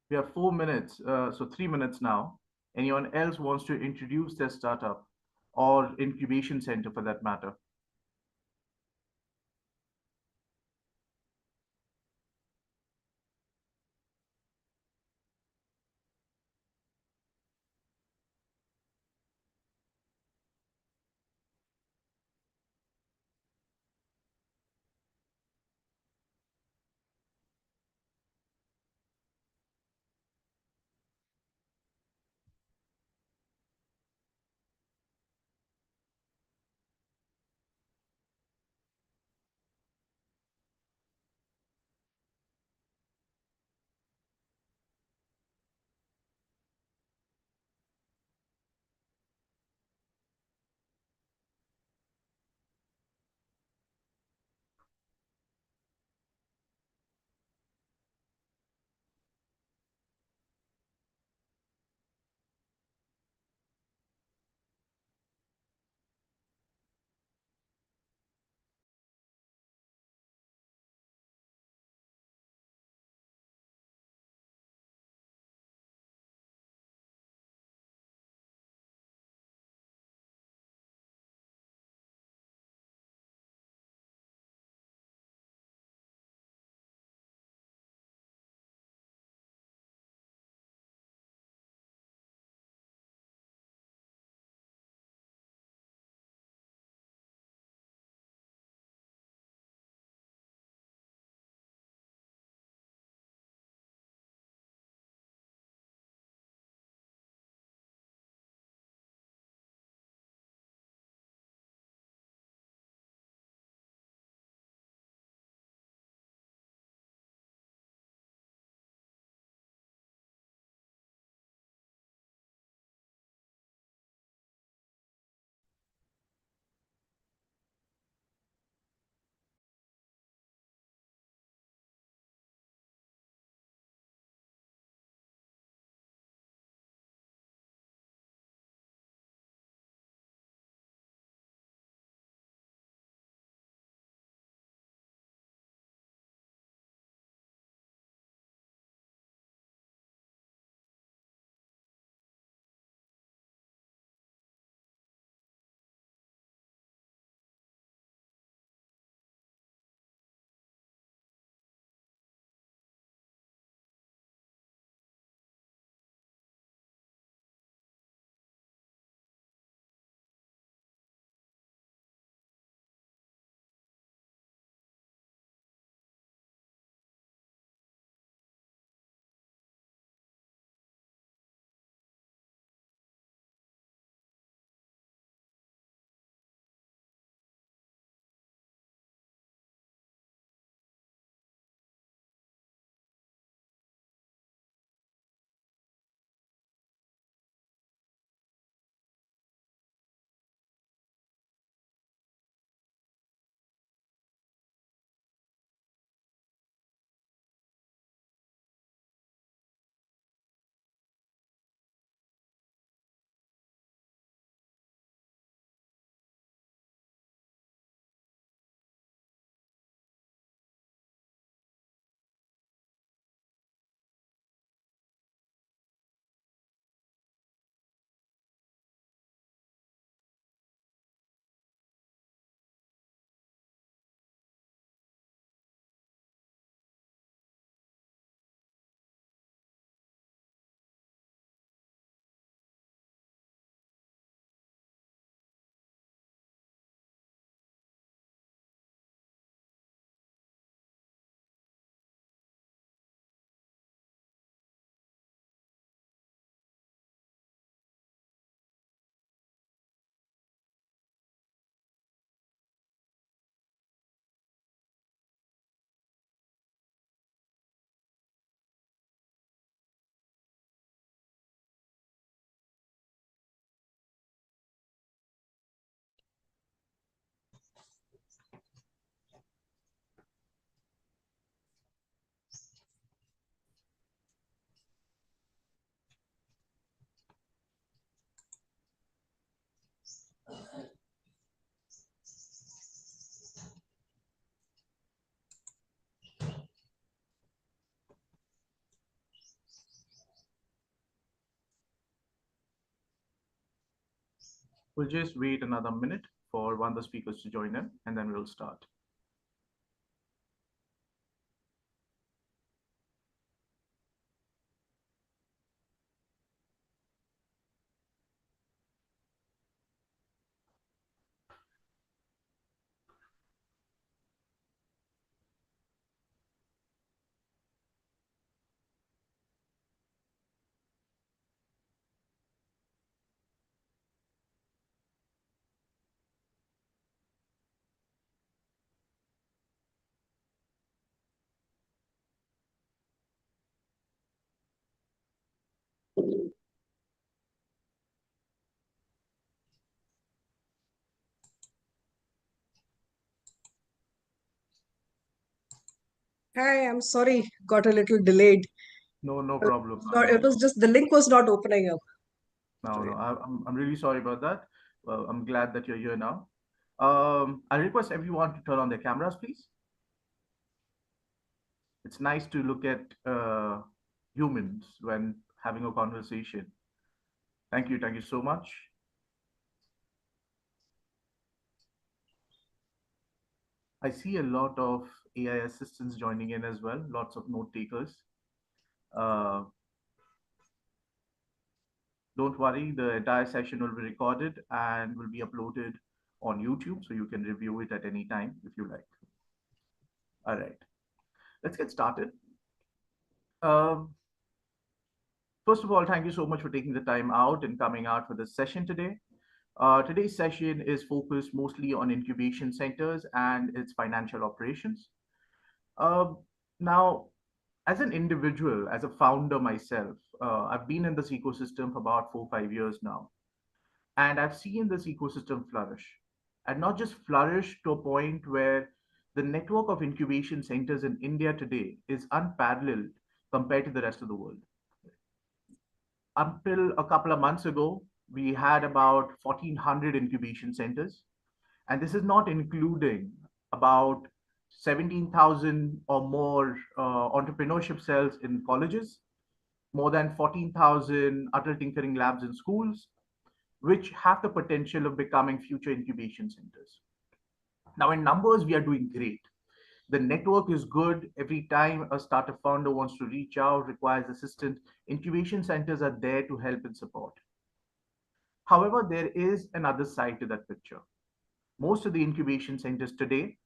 We have 4 minutes, so 3 minutes now. Anyone else wants to introduce their startup or incubation center for that matter? We'll just wait another minute for one of the speakers to join in, and then we'll start. Hi, I'm sorry, got a little delayed. No problem. It was just the link was not opening up. No. I'm really sorry about that. Well, I'm glad that you're here now. I request everyone to turn on their cameras, please. It's nice to look at humans when having a conversation. Thank you. Thank you so much. I see a lot of AI assistants joining in as well, lots of note takers. Uh, don't worry, the entire session will be recorded and will be uploaded on YouTube, so you can review it at any time if you like. All right, let's get started. Um, First of all, thank you so much for taking the time out and coming out for this session today. Today's session is focused mostly on incubation centers and its financial operations. Uh, Now, as an individual, as a founder myself, I've been in this ecosystem for about 4 or 5 years now, and I've seen this ecosystem flourish, and not just flourish to a point where the network of incubation centers in India today is unparalleled compared to the rest of the world. Until a couple of months ago, we had about 1,400 incubation centers, and this is not including about 17,000 or more entrepreneurship cells in colleges, more than 14,000 adult tinkering labs in schools, which have the potential of becoming future incubation centers. Now, in numbers, we are doing great. The network is good. Every time a startup founder wants to reach out, requires assistance, incubation centers are there to help and support. However, there is another side to that picture. Most of the incubation centers today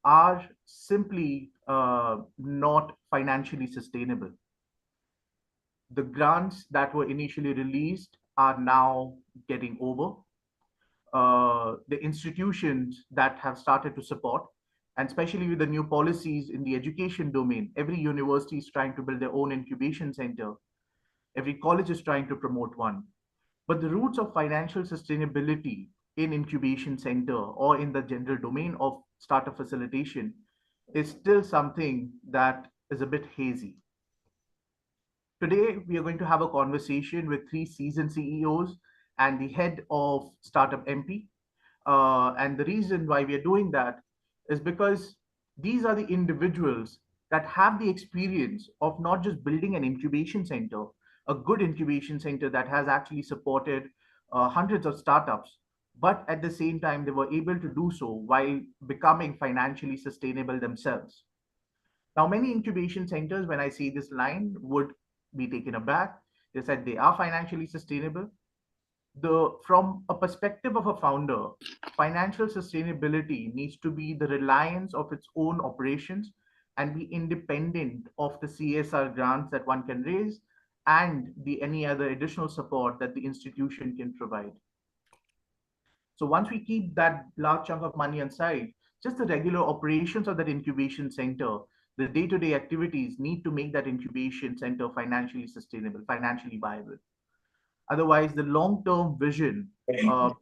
are simply not financially sustainable. The grants that were initially released are now getting over. The institutions that have started to support, and especially with the new policies in the education domain, every university is trying to build their own incubation center. Every college is trying to promote one. But the roots of financial sustainability in incubation center or in the general domain of startup facilitation is still something that is a bit hazy. Today, we are going to have a conversation with three seasoned CEOs and the head of Startup MP. And the reason why we are doing that is because these are the individuals that have the experience of not just building an incubation center, a good incubation center that has actually supported hundreds of startups, but at the same time, they were able to do so while becoming financially sustainable themselves. Now, many incubation centers, when I say this line, would be taken aback. They said they are financially sustainable. From a perspective of a founder, financial sustainability needs to be the reliance of its own operations and be independent of the CSR grants that one can raise and the any other additional support that the institution can provide. So once we keep that large chunk of money aside, just the regular operations of that incubation center, the day-to-day activities need to make that incubation center financially sustainable, financially viable. Otherwise, the long-term vision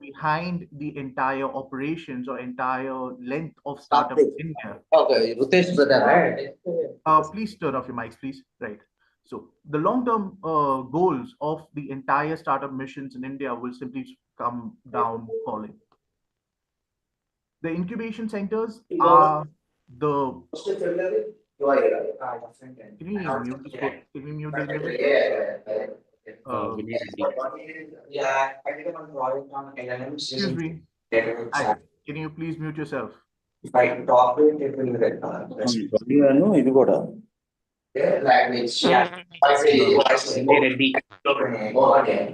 behind the entire operations or entire length of startup in India. Okay, Ritesh brother, right? Please turn off your mics, please. Right. So the long-term goals of the entire startup missions in India will simply come down falling. The incubation centers are the. Can we mute this individual? Yeah, I did one project on LLMs Excuse using me. data Hi. chat. Can you please mute yourself? If I talk to it, it will ఇది కూడా language. Yeah. I say, I say, go again.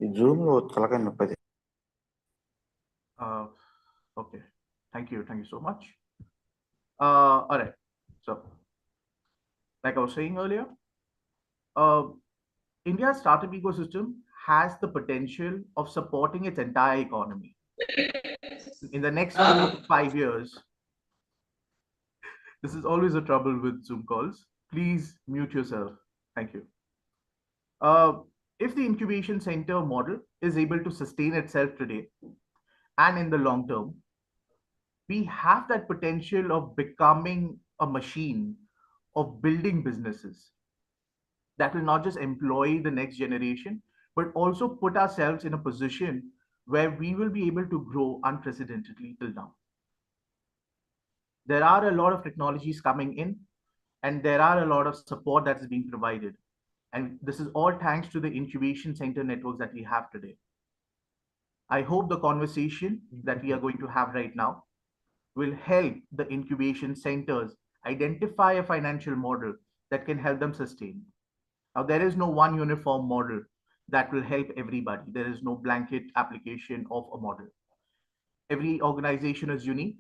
ఈ Zoom లో తలకాయ నొప్పది Okay. Thank you. Thank you so much. All right. So, like I was saying earlier, India's startup ecosystem has the potential of supporting its entire economy. In the next 4 to 5 years, this is always a trouble with Zoom calls. Please mute yourself. Thank you. If the incubation center model is able to sustain itself today and in the long term, we have that potential of becoming a machine of building businesses that will not just employ the next generation, but also put ourselves in a position where we will be able to grow unprecedentedly till now. There are a lot of technologies coming in, and there are a lot of support that is being provided. And this is all thanks to the incubation center networks that we have today. I hope the conversation that we are going to have right now will help the incubation centers identify a financial model that can help them sustain. Now, there is no one uniform model that will help everybody. There is no blanket application of a model. Every organization is unique,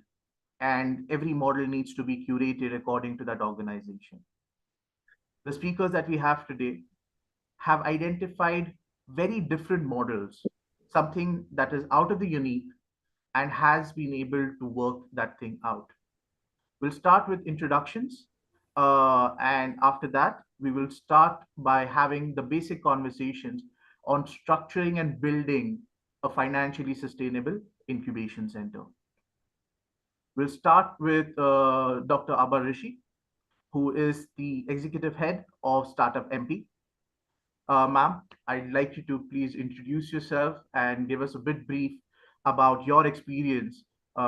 and every model needs to be curated according to that organization. The speakers that we have today have identified very different models, something that is out of the unique and has been able to work that thing out. We'll start with introductions, and after that, we will start by having the basic conversations on structuring and building a financially sustainable incubation center. We'll start with Dr. Abha Rishi, who is the executive head of Startup MP. Ma'am, I'd like you to please introduce yourself and give us a bit brief about your experience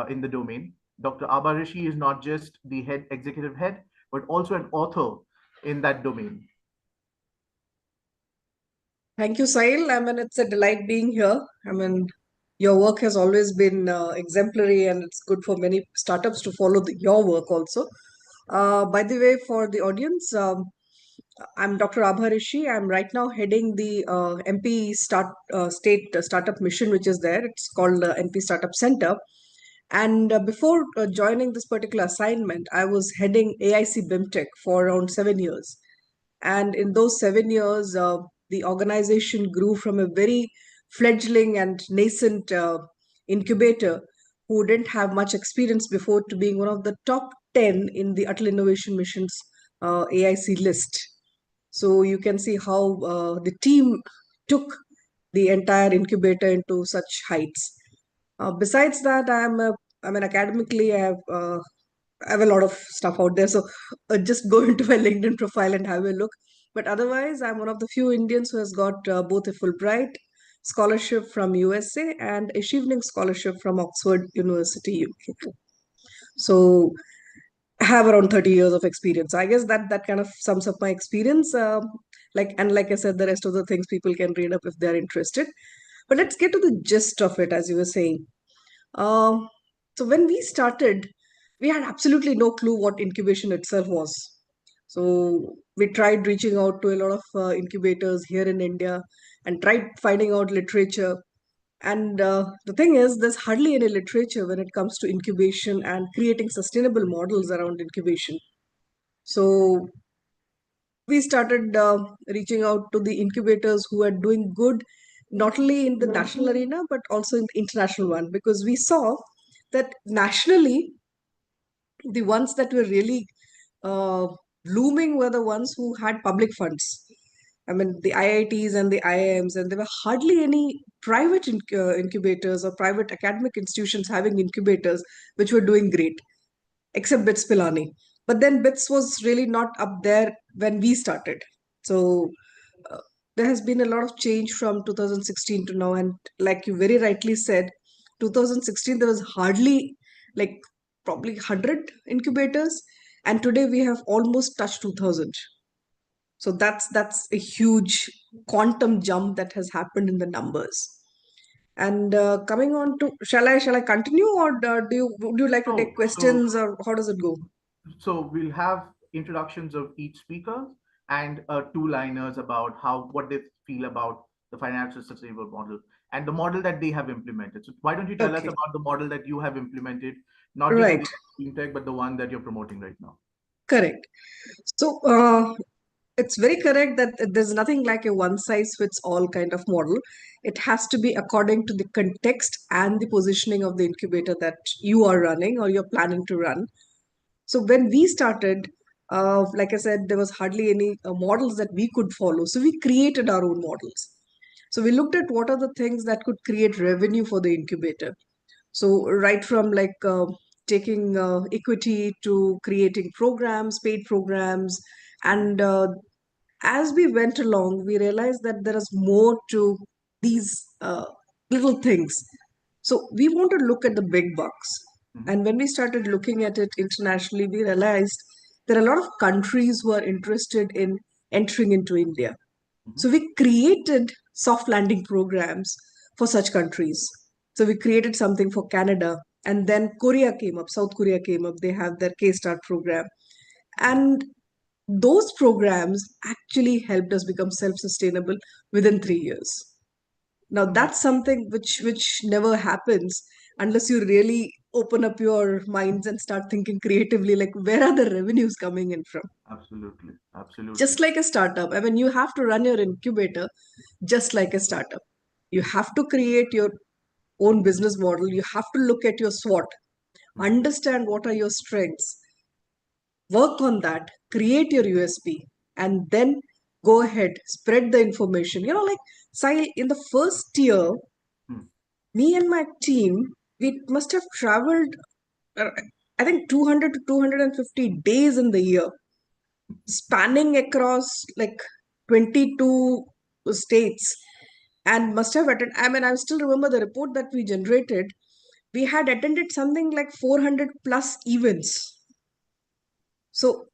in the domain. Dr. Abha Rishi is not just the executive head, but also an author in that domain. Thank you, Sahil. I mean, it's a delight being here. I mean, your work has always been exemplary, and it's good for many startups to follow your work also. By the way, for the audience, I'm Dr. Abha Rishi. I'm right now heading the MP State Startup Mission, which is there. It's called MP Startup Center. And before joining this particular assignment, I was heading AIC BIMTech for around 7 years. And in those 7 years, the organization grew from a very fledgling and nascent incubator who didn't have much experience before to being one of the top 10 in the Atal Innovation Mission's AIC list. So you can see how the team took the entire incubator into such heights. Besides that, I mean, academically, I have a lot of stuff out there. So just go into my LinkedIn profile and have a look. But otherwise, I'm one of the few Indians who has got both a Fulbright scholarship from USA and a Chevening scholarship from Oxford University, UK. So I have around 30 years of experience. So I guess that kind of sums up my experience. Like I said, the rest of the things people can read up if they're interested. But let's get to the gist of it, as you were saying. So when we started, we had absolutely no clue what incubation itself was. So we tried reaching out to a lot of incubators here in India and tried finding out literature. And the thing is, there's hardly any literature when it comes to incubation and creating sustainable models around incubation. So we started reaching out to the incubators who are doing good, not only in the national arena, but also in the international one, because we saw that nationally, the ones that were really blooming were the ones who had public funds. I mean, the IITs and the IIMs, and there were hardly any private incubators or private academic institutions having incubators which were doing great, except BITS Pilani. But then BITS was really not up there when we started. So there has been a lot of change from 2016 to now. And like you very rightly said, 2016, there was hardly like probably 100 incubators. And today we have almost touched 2000. So that's a huge quantum jump that has happened in the numbers. And coming on to, shall I continue, or would you like to take questions, or how does it go? So we'll have introductions of each speaker and two-liners about what they feel about the financial sustainable model and the model that they have implemented. So why don't you tell us Okay. about the model that you have implemented, not just Right. of the tech, but the one that you're promoting right now? Correct. So it's very correct that there's nothing like a one size fits all kind of model. It has to be according to the context and the positioning of the incubator that you are running or you're planning to run. So when we started, like I said, there was hardly any models that we could follow. So we created our own models. So we looked at what are the things that could create revenue for the incubator. So right from like taking equity to creating programs, paid programs, and as we went along, we realized that there is more to these little things. So we want to look at the big bucks. And when we started looking at it internationally, we realized there are a lot of countries who are interested in entering into India. So we created soft landing programs for such countries. So we created something for Canada, and then Korea came up, South Korea came up. They have their K-Start program. And those programs actually helped us become self-sustainable within 3 years. Now that's something which never happens unless you really open up your minds and start thinking creatively, like where are the revenues coming in from? Absolutely, absolutely. Just like a startup, I mean, you have to run your incubator just like a startup. You have to create your own business model. You have to look at your SWOT, understand what are your strengths, work on that, create your USP, and then go ahead, spread the information. Like Sai, in the first year, me and my team, we must have traveled, uh, I think 200 to 250 days in the year, spanning across like 22 states, and must have attended. I mean, I still remember the report that we generated. We had attended something like 400 plus events. So,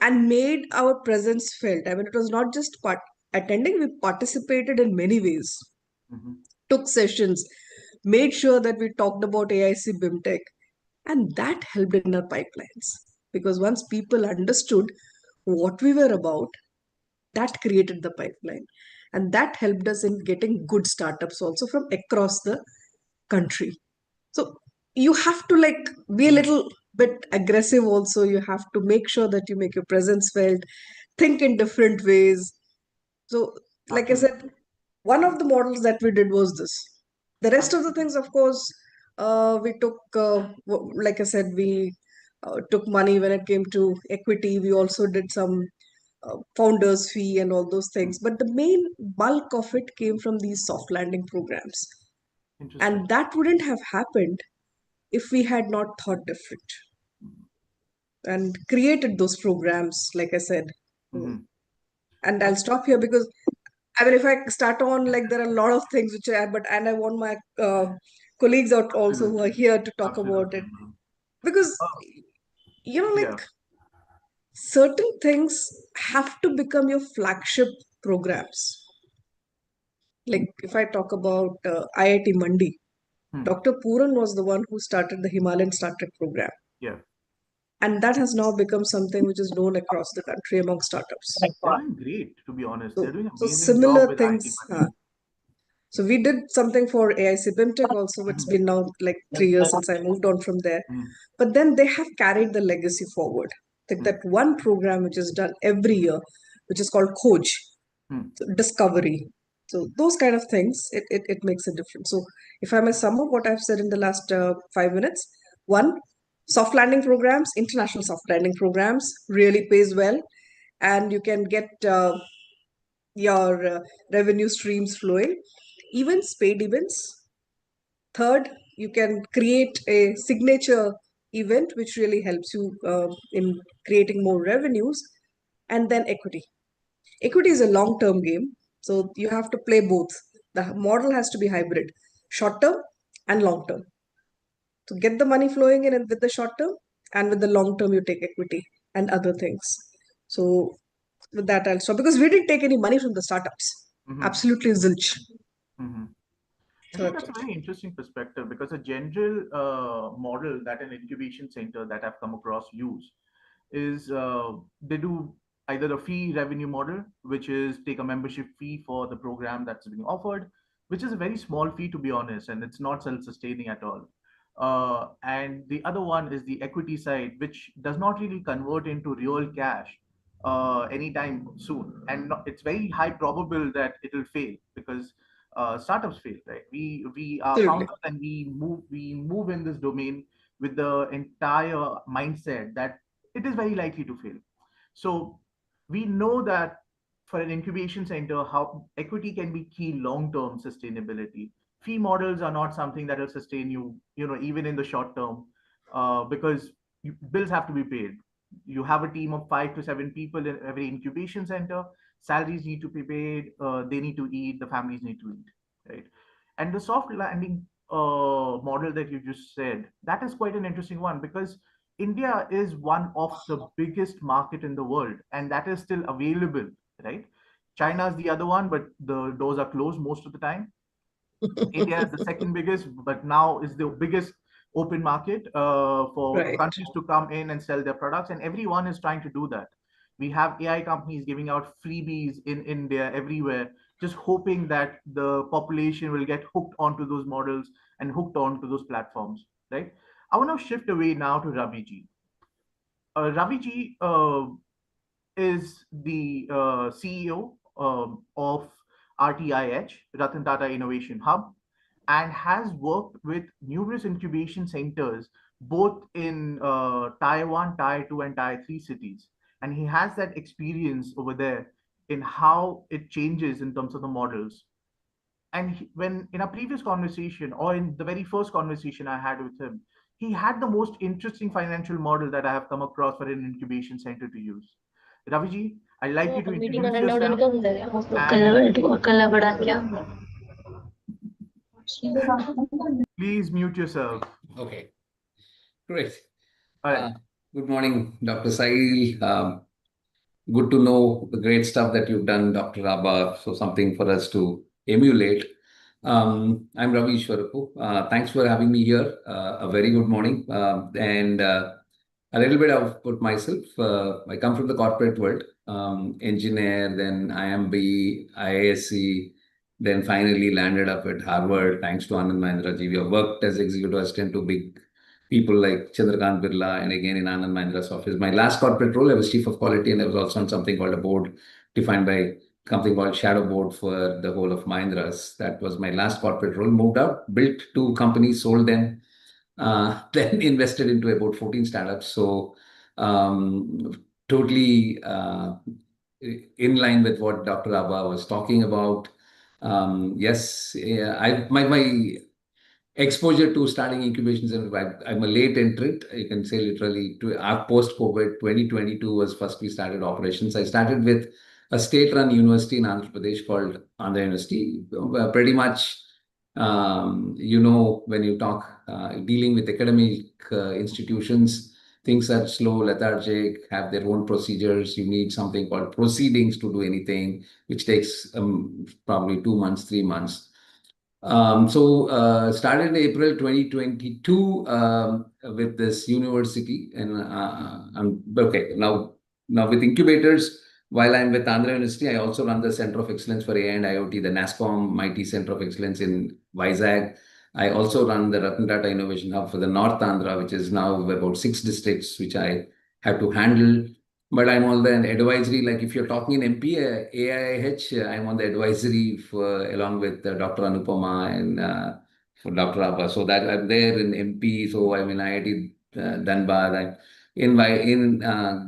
and made our presence felt. I mean, it was not just attending, we participated in many ways, took sessions, made sure that we talked about AIC BIMTech, and that helped in our pipelines. Because once people understood what we were about, that created the pipeline. And that helped us in getting good startups also from across the country. So you have to like be a little bit aggressive also. You have to make sure that you make your presence felt, think in different ways. So, like I said, one of the models that we did was this. The rest of the things, of course, we took, like I said, we took money when it came to equity. We also did some founders fee and all those things. But the main bulk of it came from these soft landing programs. And that wouldn't have happened if we had not thought different and created those programs, like I said. And I'll stop here because I mean, if I start on, like, there are a lot of things which I, and I want my colleagues out also who are here to talk about it. Because, like, certain things have to become your flagship programs. Like, if I talk about IIT Mandi, Dr. Puran was the one who started the Himalayan Startup program. Yeah. And that has now become something which is known across the country among startups. They're doing great, to be honest. They're doing So amazing job similar with things. IT. So we did something for AIC BIMTech also. It's been now like 3 years since I moved on from there. But then they have carried the legacy forward. Like that one program which is done every year, which is called Coach, Discovery. So those kind of things, it makes a difference. So if I may sum up what I've said in the last 5 minutes, one, soft landing programs, international soft landing programs really pays well, and you can get your revenue streams flowing. Events, paid events. Third, you can create a signature event which really helps you in creating more revenues. And then equity. Equity is a long term game, so you have to play both. The model has to be hybrid, short term and long term. To get the money flowing in with the short term, and with the long term, you take equity and other things. So with that also, because we didn't take any money from the startups. Absolutely zilch. I think that's a very interesting perspective, because a general model that an incubation center that I've come across use is they do either a fee revenue model, which is take a membership fee for the program that's being offered, which is a very small fee, to be honest, and it's not self-sustaining at all. And the other one is the equity side, which does not really convert into real cash anytime soon. And it's very high probable that it'll fail, because startups fail, right? We are Absolutely. founders, and we move in this domain with the entire mindset that it is very likely to fail. So we know that for an incubation center, how equity can be key long-term sustainability. Fee models are not something that will sustain you, even in the short term, because bills have to be paid. You have a team of 5 to 7 people in every incubation center. Salaries need to be paid. They need to eat. The families need to eat, right? And the soft landing model that you just said, that is quite an interesting one, because India is one of the biggest market in the world, and that is still available, right? China is the other one, but the doors are closed most of the time. India is the second biggest, but now is the biggest open market for Right. countries to come in and sell their products, and everyone is trying to do that. We have AI companies giving out freebies in India everywhere, just hoping that the population will get hooked onto those models and hooked onto those platforms, right? I want to shift away now to Ravi ji. Ravi ji is the CEO of RTIH, Ratan Tata Innovation Hub, and has worked with numerous incubation centers, both in Tier 1, Tier 2, and Tier 3 cities. And he has that experience over there in how it changes in terms of the models. And when in a previous conversation, or in the very first conversation I had with him, he had the most interesting financial model that I have come across for an incubation center to use. Raviji, I'd like you to introduce yourself and please mute yourself. Okay, great. All right. Good morning, Dr. Sail. Good to know the great stuff that you've done, Dr. Abba. So something for us to emulate. I'm Ravi Ishwarapu. Thanks for having me here. A very good morning. And a little bit about myself. I come from the corporate world, engineer, then IMB, IASC, then finally landed up at Harvard, thanks to Anand Mahindra ji. We have worked as executive assistant to big people like Chandrakant Birla, and again in Anand Mahindra's office. My last corporate role, I was chief of quality, and I was also on something called a board defined by something called shadow board for the whole of Mahindra's. That was my last corporate role. Moved out, built 2 companies, sold them, then invested into about 14 startups. So totally in line with what Dr. Abba was talking about. Yes, yeah, my exposure to starting incubation center, I'm a late entrant. You can say literally post-COVID, 2022 was first we started operations. I started with a state-run university in Andhra Pradesh called Andhra University. Pretty much, when you talk dealing with academic institutions, things are slow, lethargic, have their own procedures. You need something called proceedings to do anything, which takes probably 2 months, 3 months. Started in April 2022 with this university, and now with Incubators. While I'm with Andhra University, I also run the Center of Excellence for AI and IoT, the NASCOM Mighty Center of Excellence in Vizag. I also run the Ratan Tata Innovation Hub for the North Andhra, which is now about 6 districts, which I have to handle. But I'm on the advisory, like if you're talking in MP, AIH, I'm on the advisory for along with Dr. Anupama and for Dr. Abba. So that I'm there in MP. So I'm in IIT Dhanbad. I'm in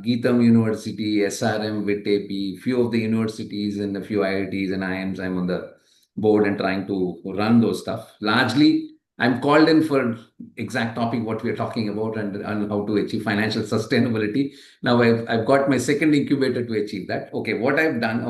Geetham University, SRM, WIT-AP, few of the universities and a few IITs and IIMs. I'm on the board and trying to run those stuff. Largely, I'm called in for exact topic what we're talking about and how to achieve financial sustainability. Now I've got my second incubator to achieve that. Okay, what I've done,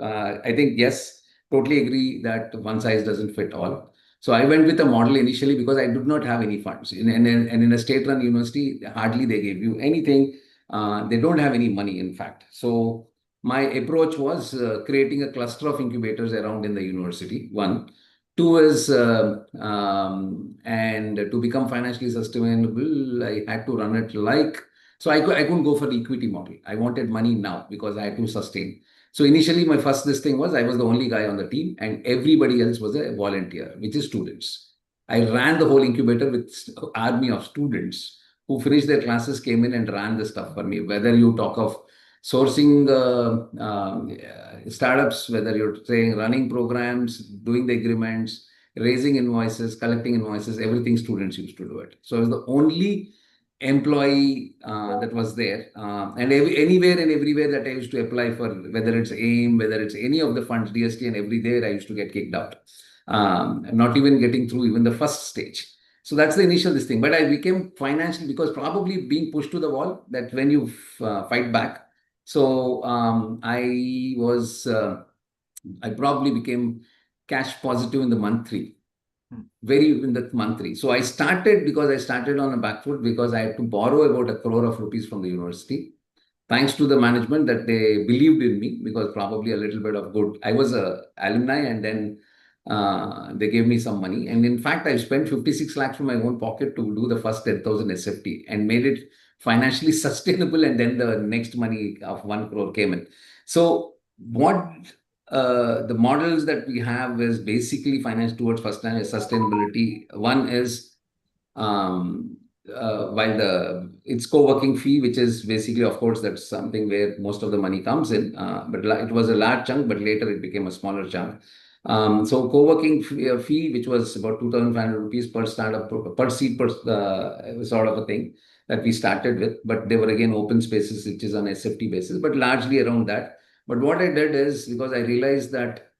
I think, yes, totally agree that one size doesn't fit all. So I went with a model initially because I did not have any funds. And in a state-run university, hardly they gave you anything. They don't have any money, in fact. So my approach was creating a cluster of incubators around in the university. One. Two is, and to become financially sustainable, I had to run it like, so I couldn't go for the equity model. I wanted money now because I had to sustain. So initially, my first this thing was I was the only guy on the team and everybody else was a volunteer, which is students. I ran the whole incubator with army of students who finished their classes, came in and ran the stuff for me. Whether you talk of sourcing startups, whether you're saying running programs, doing the agreements, raising invoices, collecting invoices, everything students used to do it. So I was the only employee that was there. And anywhere and everywhere that I used to apply for, whether it's AIM, whether it's any of the funds, DST and every there, I used to get kicked out. Not even getting through even the first stage. So that's the initial this thing. But I became financially, because probably being pushed to the wall, that when you fight back. So I probably became cash positive in the month 3. In the month 3. So I started because I started on a back foot because I had to borrow about 1 crore of rupees from the university. Thanks to the management that they believed in me, because probably a little bit of good. I was a alumni and then they gave me some money. And in fact, I spent 56 lakhs from my own pocket to do the first 10,000 SFT and made it financially sustainable. And then the next money of 1 crore came in. So what the models that we have is basically finance towards first time sustainability. One is while it's co-working fee, which is basically, of course, that's something where most of the money comes in, but it was a large chunk, but later it became a smaller chunk. So co-working fee, which was about 2,500 rupees per startup, per seat, per sort of a thing that we started with. But they were again open spaces, which is on SFT basis, but largely around that. But what I did is, because I realized that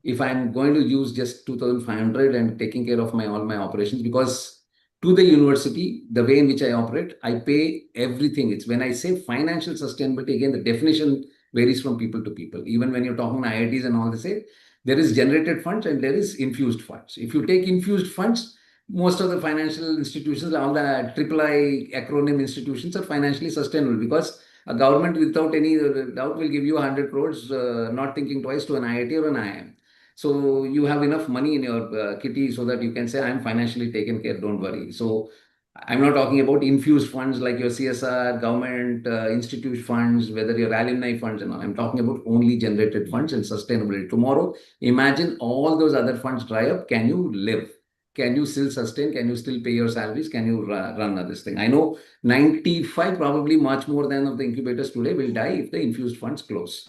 if I'm going to use just 2,500 and taking care of all my operations, because to the university, the way in which I operate, I pay everything. It's when I say financial sustainability, again, the definition varies from people to people. Even when you're talking IITs and all, they say there is generated funds and there is infused funds. If you take infused funds, most of the financial institutions, all the III acronym institutions are financially sustainable, because a government without any doubt will give you 100 crores, not thinking twice, to an IIT or an IIM. So you have enough money in your kitty so that you can say, I'm financially taken care, don't worry. So I'm not talking about infused funds like your CSR, government, institute funds, whether your alumni funds and all. I'm talking about only generated funds and sustainability. Tomorrow, imagine all those other funds dry up. Can you live? Can you still sustain? Can you still pay your salaries? Can you run this thing? I know 95, probably much more than of the incubators today will die if the infused funds close.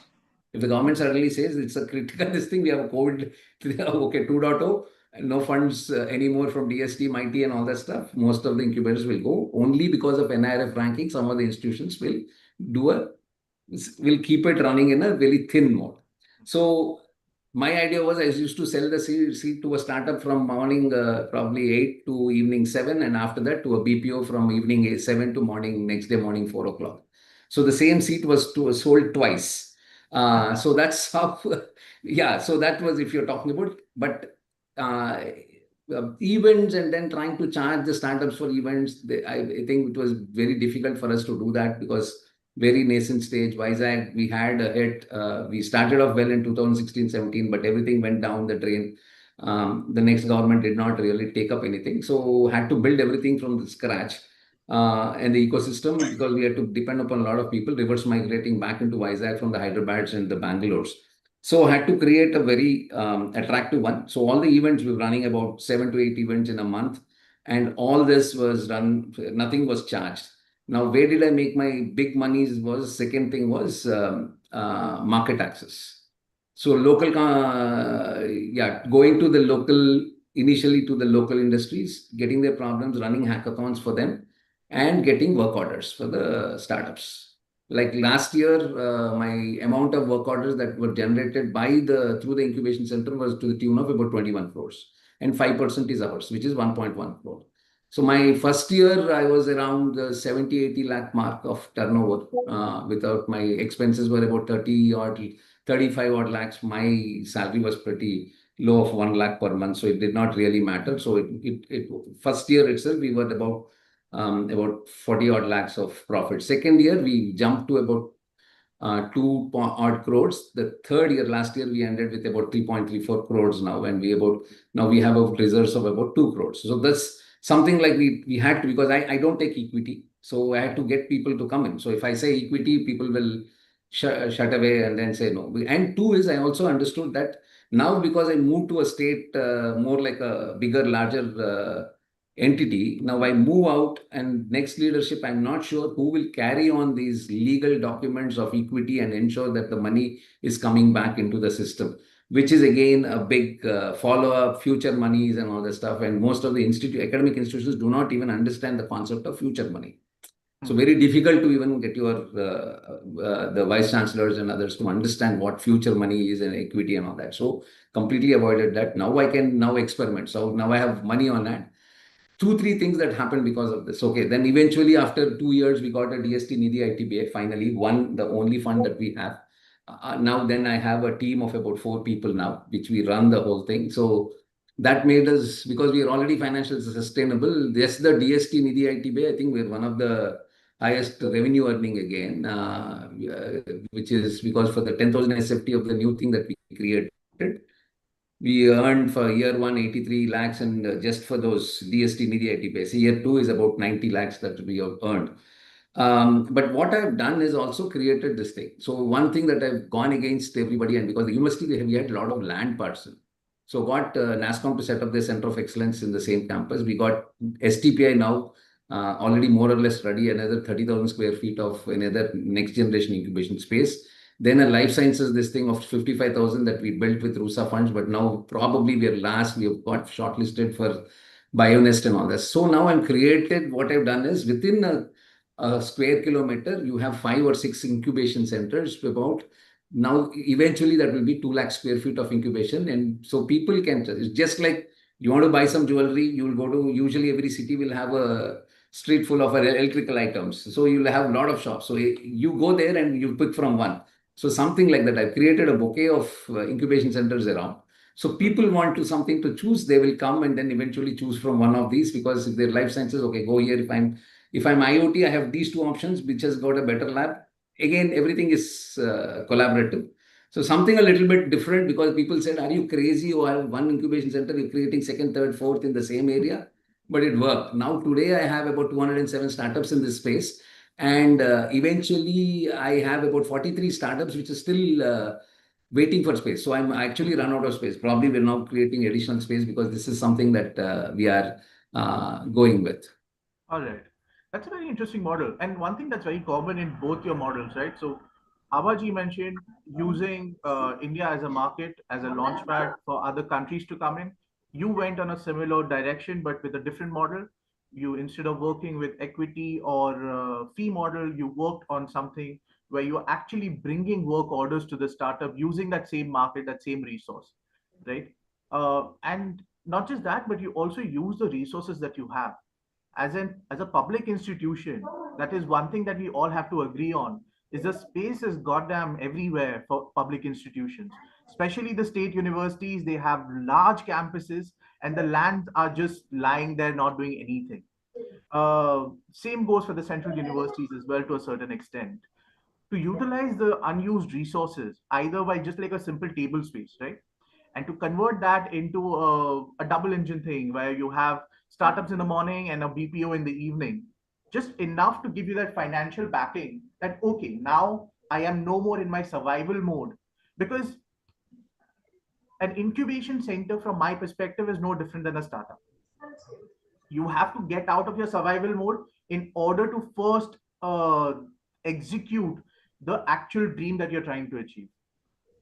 If the government suddenly says it's a critical this thing, we have a COVID, okay, 2.0, no funds anymore from DST, MIT and all that stuff, most of the incubators will go. Only because of NIRF ranking, some of the institutions will keep it running in a very thin mode. So my idea was, I used to sell the seat to a startup from morning probably 8 to evening 7, and after that to a BPO from evening 7 to next day morning 4 o'clock. So the same seat was sold twice. So that's how, yeah. So that was, if you're talking about, but events and then trying to charge the startups for events, I think it was very difficult for us to do that, because very nascent stage. Vizag, we had a hit. We started off well in 2016-17, but everything went down the drain. The next government did not really take up anything. So had to build everything from the scratch. And the ecosystem, because we had to depend upon a lot of people reverse migrating back into Vizag from the Hyderabad and the Bangalores. So I had to create a very attractive one. So all the events, we were running about 7 to 8 events in a month. And all this was done, nothing was charged. Now, where did I make my big monies was, second thing was market access. So local, going to the local, initially to the local industries, getting their problems, running hackathons for them, and getting work orders for the startups. Like last year, my amount of work orders that were generated through the incubation center was to the tune of about 21 crores. And 5% is ours, which is 1.1 crore. So my first year, I was around the 70-80 lakh mark of turnover. Without my expenses were about 35 odd lakhs. My salary was pretty low of 1 lakh per month. So it did not really matter. So first year itself, we were about about 40 odd lakhs of profit. Second year, we jumped to about 2 odd crores. The third year, last year, we ended with about 3.34 crores now, and now we have a reserves of about 2 crores. So that's something like we had to, because I don't take equity. So I had to get people to come in. So if I say equity, people will shut away and then say no. And two is, I also understood that now, because I moved to a state more like a bigger, larger entity, now I move out, and next leadership, I'm not sure who will carry on these legal documents of equity and ensure that the money is coming back into the system, which is again a big follow-up, future monies and all that stuff. And most of the academic institutions do not even understand the concept of future money. So very difficult to even get the vice chancellors and others to understand what future money is and equity and all that. So completely avoided that. Now I can experiment. So now I have money on hand. 2-3 things that happened because of this. Okay, then eventually after 2 years, we got a DST Nidhi ITBA, finally, the only fund that we have. Now then I have a team of about 4 people now, which we run the whole thing. So that made us, because we are already financially sustainable, yes, the DST Nidhi ITBA, I think we're one of the highest revenue earning again, which is because for the 10,000 SFT of the new thing that we created, we earned for year 1 83 lakhs, and just for those DST Nidhi ITBA. So year 2 is about 90 lakhs that we have earned. But what I've done is also created this thing. So one thing that I've gone against everybody, and because the university, we had a lot of land parcel. So got NASCOM to set up their Center of Excellence in the same campus. We got STPI now already more or less ready, another 30,000 square feet of another next generation incubation space. Then a life sciences, this thing of 55,000 that we built with RUSA funds, but now probably we have got shortlisted for BioNest and all this. So now I'm created, what I've done is within a square kilometer, you have 5 or 6 incubation centers about. Now, eventually that will be 2 lakh square feet of incubation. And so people can, it's just like you want to buy some jewelry, you will go to, usually every city will have a street full of electrical items. So you'll have a lot of shops. So you go there and you pick from one. So something like that. I've created a bouquet of incubation centers around. So people want something to choose, they will come and then eventually choose from one of these, because if their life sciences, okay, go here. If I'm IoT, I have these 2 options, which has got a better lab. Again, everything is collaborative. So something a little bit different, because people said, are you crazy? You have one incubation center, you're creating second, third, fourth in the same area. But it worked. Now today I have about 207 startups in this space. And eventually I have about 43 startups, which is still waiting for space. So I'm actually run out of space. Probably we're now creating additional space, because this is something that we are going with. All right. That's a very interesting model. And one thing that's very common in both your models, right? So Abaji mentioned using India as a market, as a launchpad for other countries to come in. You went on a similar direction, but with a different model. You, instead of working with equity or fee model, you worked on something where you're actually bringing work orders to the startup using that same market, that same resource, right? And not just that, but you also use the resources that you have as a public institution. That is one thing that we all have to agree on, is the space is goddamn everywhere for public institutions, especially the state universities. They have large campuses and the lands are just lying there not doing anything. Same goes for the central universities as well, to a certain extent, to utilize the unused resources either by just like a simple table space, right? And to convert that into a double engine thing where you have startups in the morning and a BPO in the evening, just enough to give you that financial backing that, okay, now I am no more in my survival mode. Because an incubation center, from my perspective, is no different than a startup. You have to get out of your survival mode in order to first execute the actual dream that you're trying to achieve.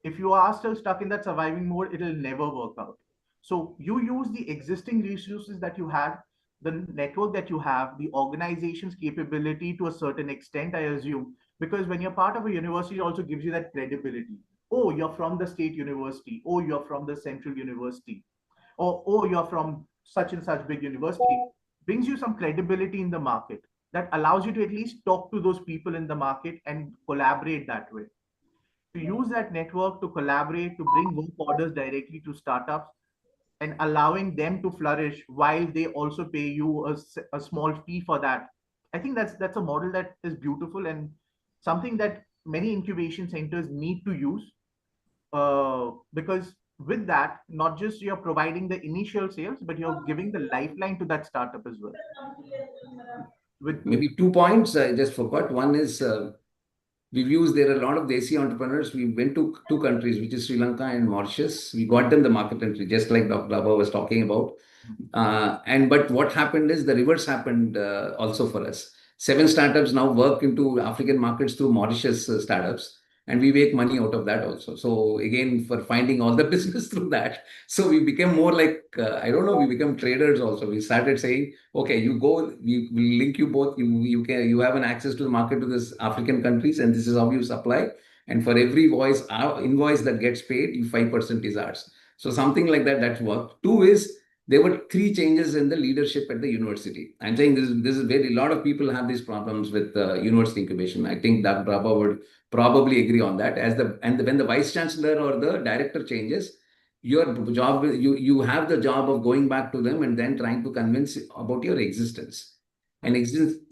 If you are still stuck in that surviving mode, it'll never work out. So you use the existing resources that you have, the network that you have, the organization's capability to a certain extent, I assume, because when you're part of a university, it also gives you that credibility. Oh, you're from the state university. Oh, you're from the central university. Or, oh, you're from such and such big university. Brings you some credibility in the market that allows you to at least talk to those people in the market and collaborate that way. To use that network to collaborate, to bring work orders directly to startups, and allowing them to flourish while they also pay you a small fee for that. I think that's a model that is beautiful and something that many incubation centers need to use, because with that, not just you're providing the initial sales, but you're giving the lifeline to that startup as well. With Maybe 2 points I just forgot. One is there are a lot of Desi entrepreneurs. We went to 2 countries, which is Sri Lanka and Mauritius. We got them the market entry, just like Dr. Baba was talking about. But what happened is the reverse happened also for us. 7 startups now work into African markets through Mauritius startups, and we make money out of that also. So again, for finding all the business through that, so we became more like I don't know. We become traders also. We started saying, okay, you go, we will link you both. You have an access to the market to this African countries, and this is how you supply. And for every invoice that gets paid, you 5% is ours. So something like that, that's worked. Two is there were 3 changes in the leadership at the university. I'm saying this is where a lot of people have these problems with university incubation. I think that Brahma would probably agree on that. When the vice chancellor or the director changes, your job, you have the job of going back to them and then trying to convince about your existence. And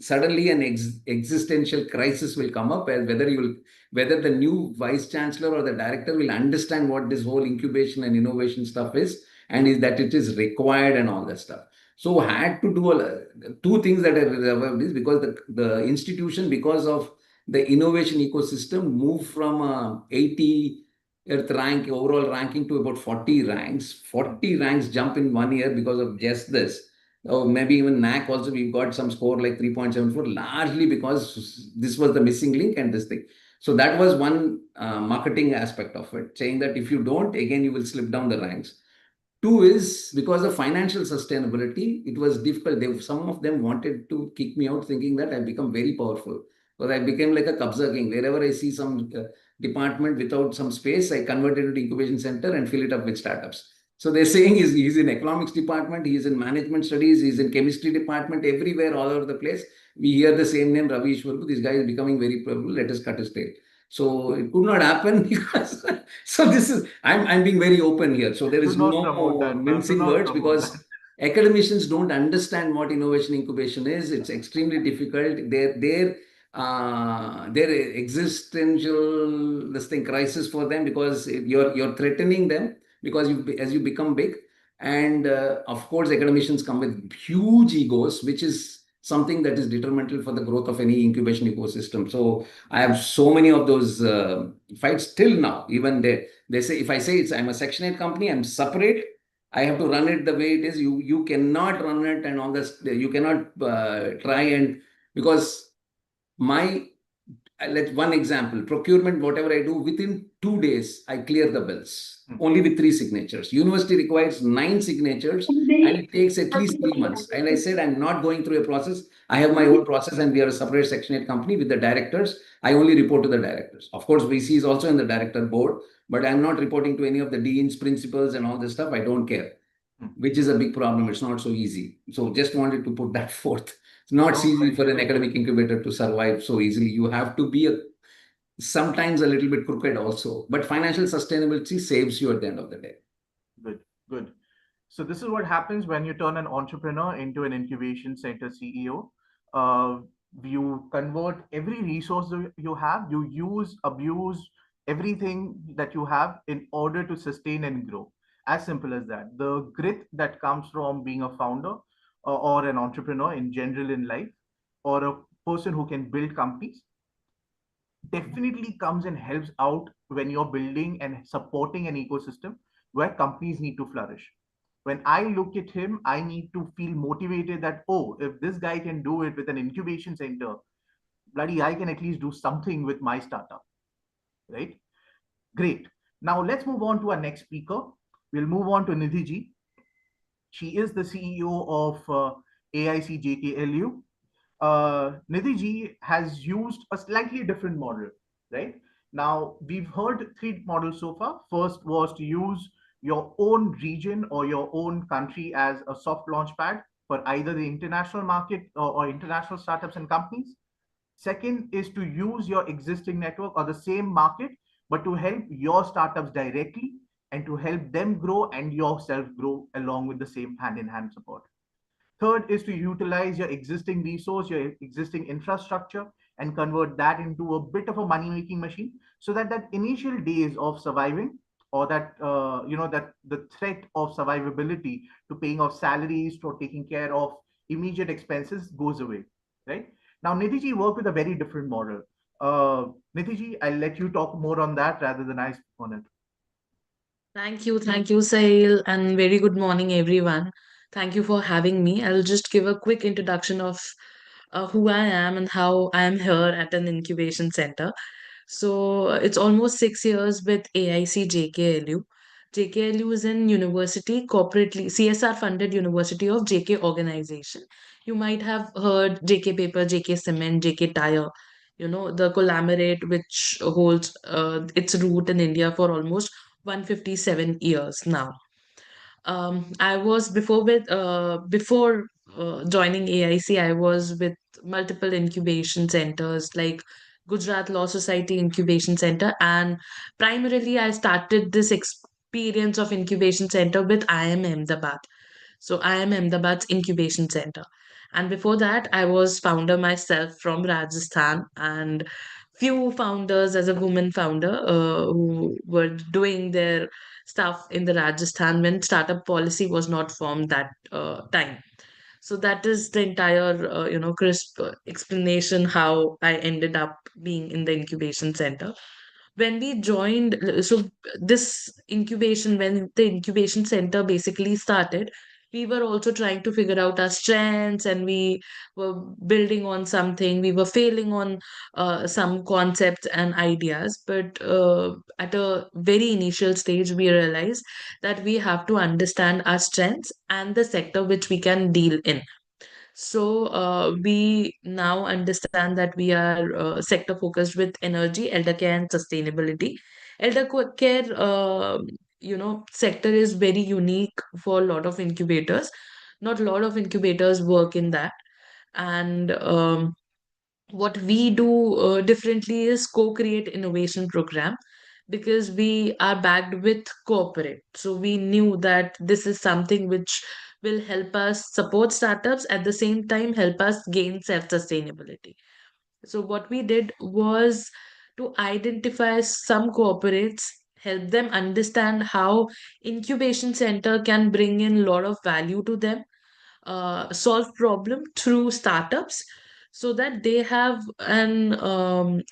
suddenly an existential crisis will come up, as whether the new vice chancellor or the director will understand what this whole incubation and innovation stuff is, and is that it is required and all that stuff. So had to do 2 things that I reserved is because the institution, because of the innovation ecosystem, moved from 80th rank overall ranking to about 40 ranks. 40 ranks jump in 1 year because of just this. Or maybe even NAC also, we've got some score like 3.74, largely because this was the missing link and this thing. So that was one marketing aspect of it, saying that if you don't, again, you will slip down the ranks. 2 is because of financial sustainability, it was difficult. Some of them wanted to kick me out, thinking that I've become very powerful. Because I became like a Kabza king. Wherever I see some department without some space, I convert it into incubation center and fill it up with startups. So they're saying he's in economics department, he's in management studies, he's in chemistry department, everywhere, all over the place. We hear the same name, Ravi Ishwarbu. This guy is becoming very powerful. Let us cut his tail. So it could not happen because so this is I'm being very open here. So there is no mincing words because academicians don't understand what innovation incubation is. It's extremely difficult. Their existential crisis for them, because you're threatening them because as you become big, and of course academicians come with huge egos, which is something that is detrimental for the growth of any incubation ecosystem. So I have so many of those fights till now. Even they say, if I say I'm a Section 8 company, I'm separate, I have to run it the way it is. You cannot run it and all this. You cannot try and, because one example, procurement, whatever I do, within 2 days, I clear the bills, only with 3 signatures. University requires 9 signatures and it takes at least 3 months. And I said, I'm not going through a process. I have my own process and we are a separate Section 8 company with the directors. I only report to the directors. Of course, VC is also in the director board, but I'm not reporting to any of the deans, principals and all this stuff. I don't care, which is a big problem. It's not so easy. So just wanted to put that forth. It's not easy for an academic incubator to survive so easily. You have to be sometimes a little bit crooked also, but financial sustainability saves you at the end of the day. Good. So this is what happens when you turn an entrepreneur into an incubation center CEO. You convert every resource that you have, you abuse everything that you have in order to sustain and grow. As simple as that. The grit that comes from being a founder or an entrepreneur in general in life, or a person who can build companies, definitely comes and helps out when you're building and supporting an ecosystem where companies need to flourish. When I look at him, I need to feel motivated that, oh, if this guy can do it with an incubation center, bloody, I can at least do something with my startup, right? Great. Now let's move on to our next speaker. We'll move on to Nidhi ji. She is the CEO of AIC-JKLU. Nidhi ji has used a slightly different model, right? Now, we've heard 3 models so far. First was to use your own region or your own country as a soft launch pad for either the international market or international startups and companies. Second is to use your existing network or the same market, but to help your startups directly. and to help them grow and yourself grow along with the same hand in hand support. Third is to utilize your existing resource, your existing infrastructure, and convert that into a bit of a money making machine, so that that initial days of surviving, or that that the threat of survivability to paying off salaries, to taking care of immediate expenses goes away, right? Now Nidhi work with a very different model. Nidhi, I'll let you talk more on that rather than I speak on it. Thank you, Sahil, and very good morning, everyone. Thank you for having me. I'll just give a quick introduction of who I am and how I am here at an incubation center. So it's almost 6 years with AIC-JKLU. JKLU is an university, corporately CSR funded university of JK organization. You might have heard JK Paper, JK Cement, JK Tire, the conglomerate which holds its root in India for almost 157 years now. I was before joining AIC, I was with multiple incubation centers like Gujarat Law Society Incubation Center, and primarily I started this experience of incubation center with IIM Ahmedabad. So I am Ahmedabad's incubation center. And before that, I was founder myself from Rajasthan, and few founders as a woman founder who were doing their stuff in the Rajasthan when startup policy was not formed that time. So that is the entire, crisp explanation how I ended up being in the incubation center. When we joined, so this incubation, when the incubation center basically started, we were also trying to figure out our strengths, and we were building on something. We were failing on some concepts and ideas, but at a very initial stage, we realized that we have to understand our strengths and the sector which we can deal in. So we now understand that we are sector focused with energy, elder care, and sustainability. Care, sector is very unique for a lot of incubators. Not a lot of incubators work in that, and what we do differently is co-create innovation program, because we are backed with corporate, so we knew that this is something which will help us support startups, at the same time help us gain self sustainability. So what we did was to identify some corporates, help them understand how incubation center can bring in a lot of value to them, solve problem through startups, so that they have an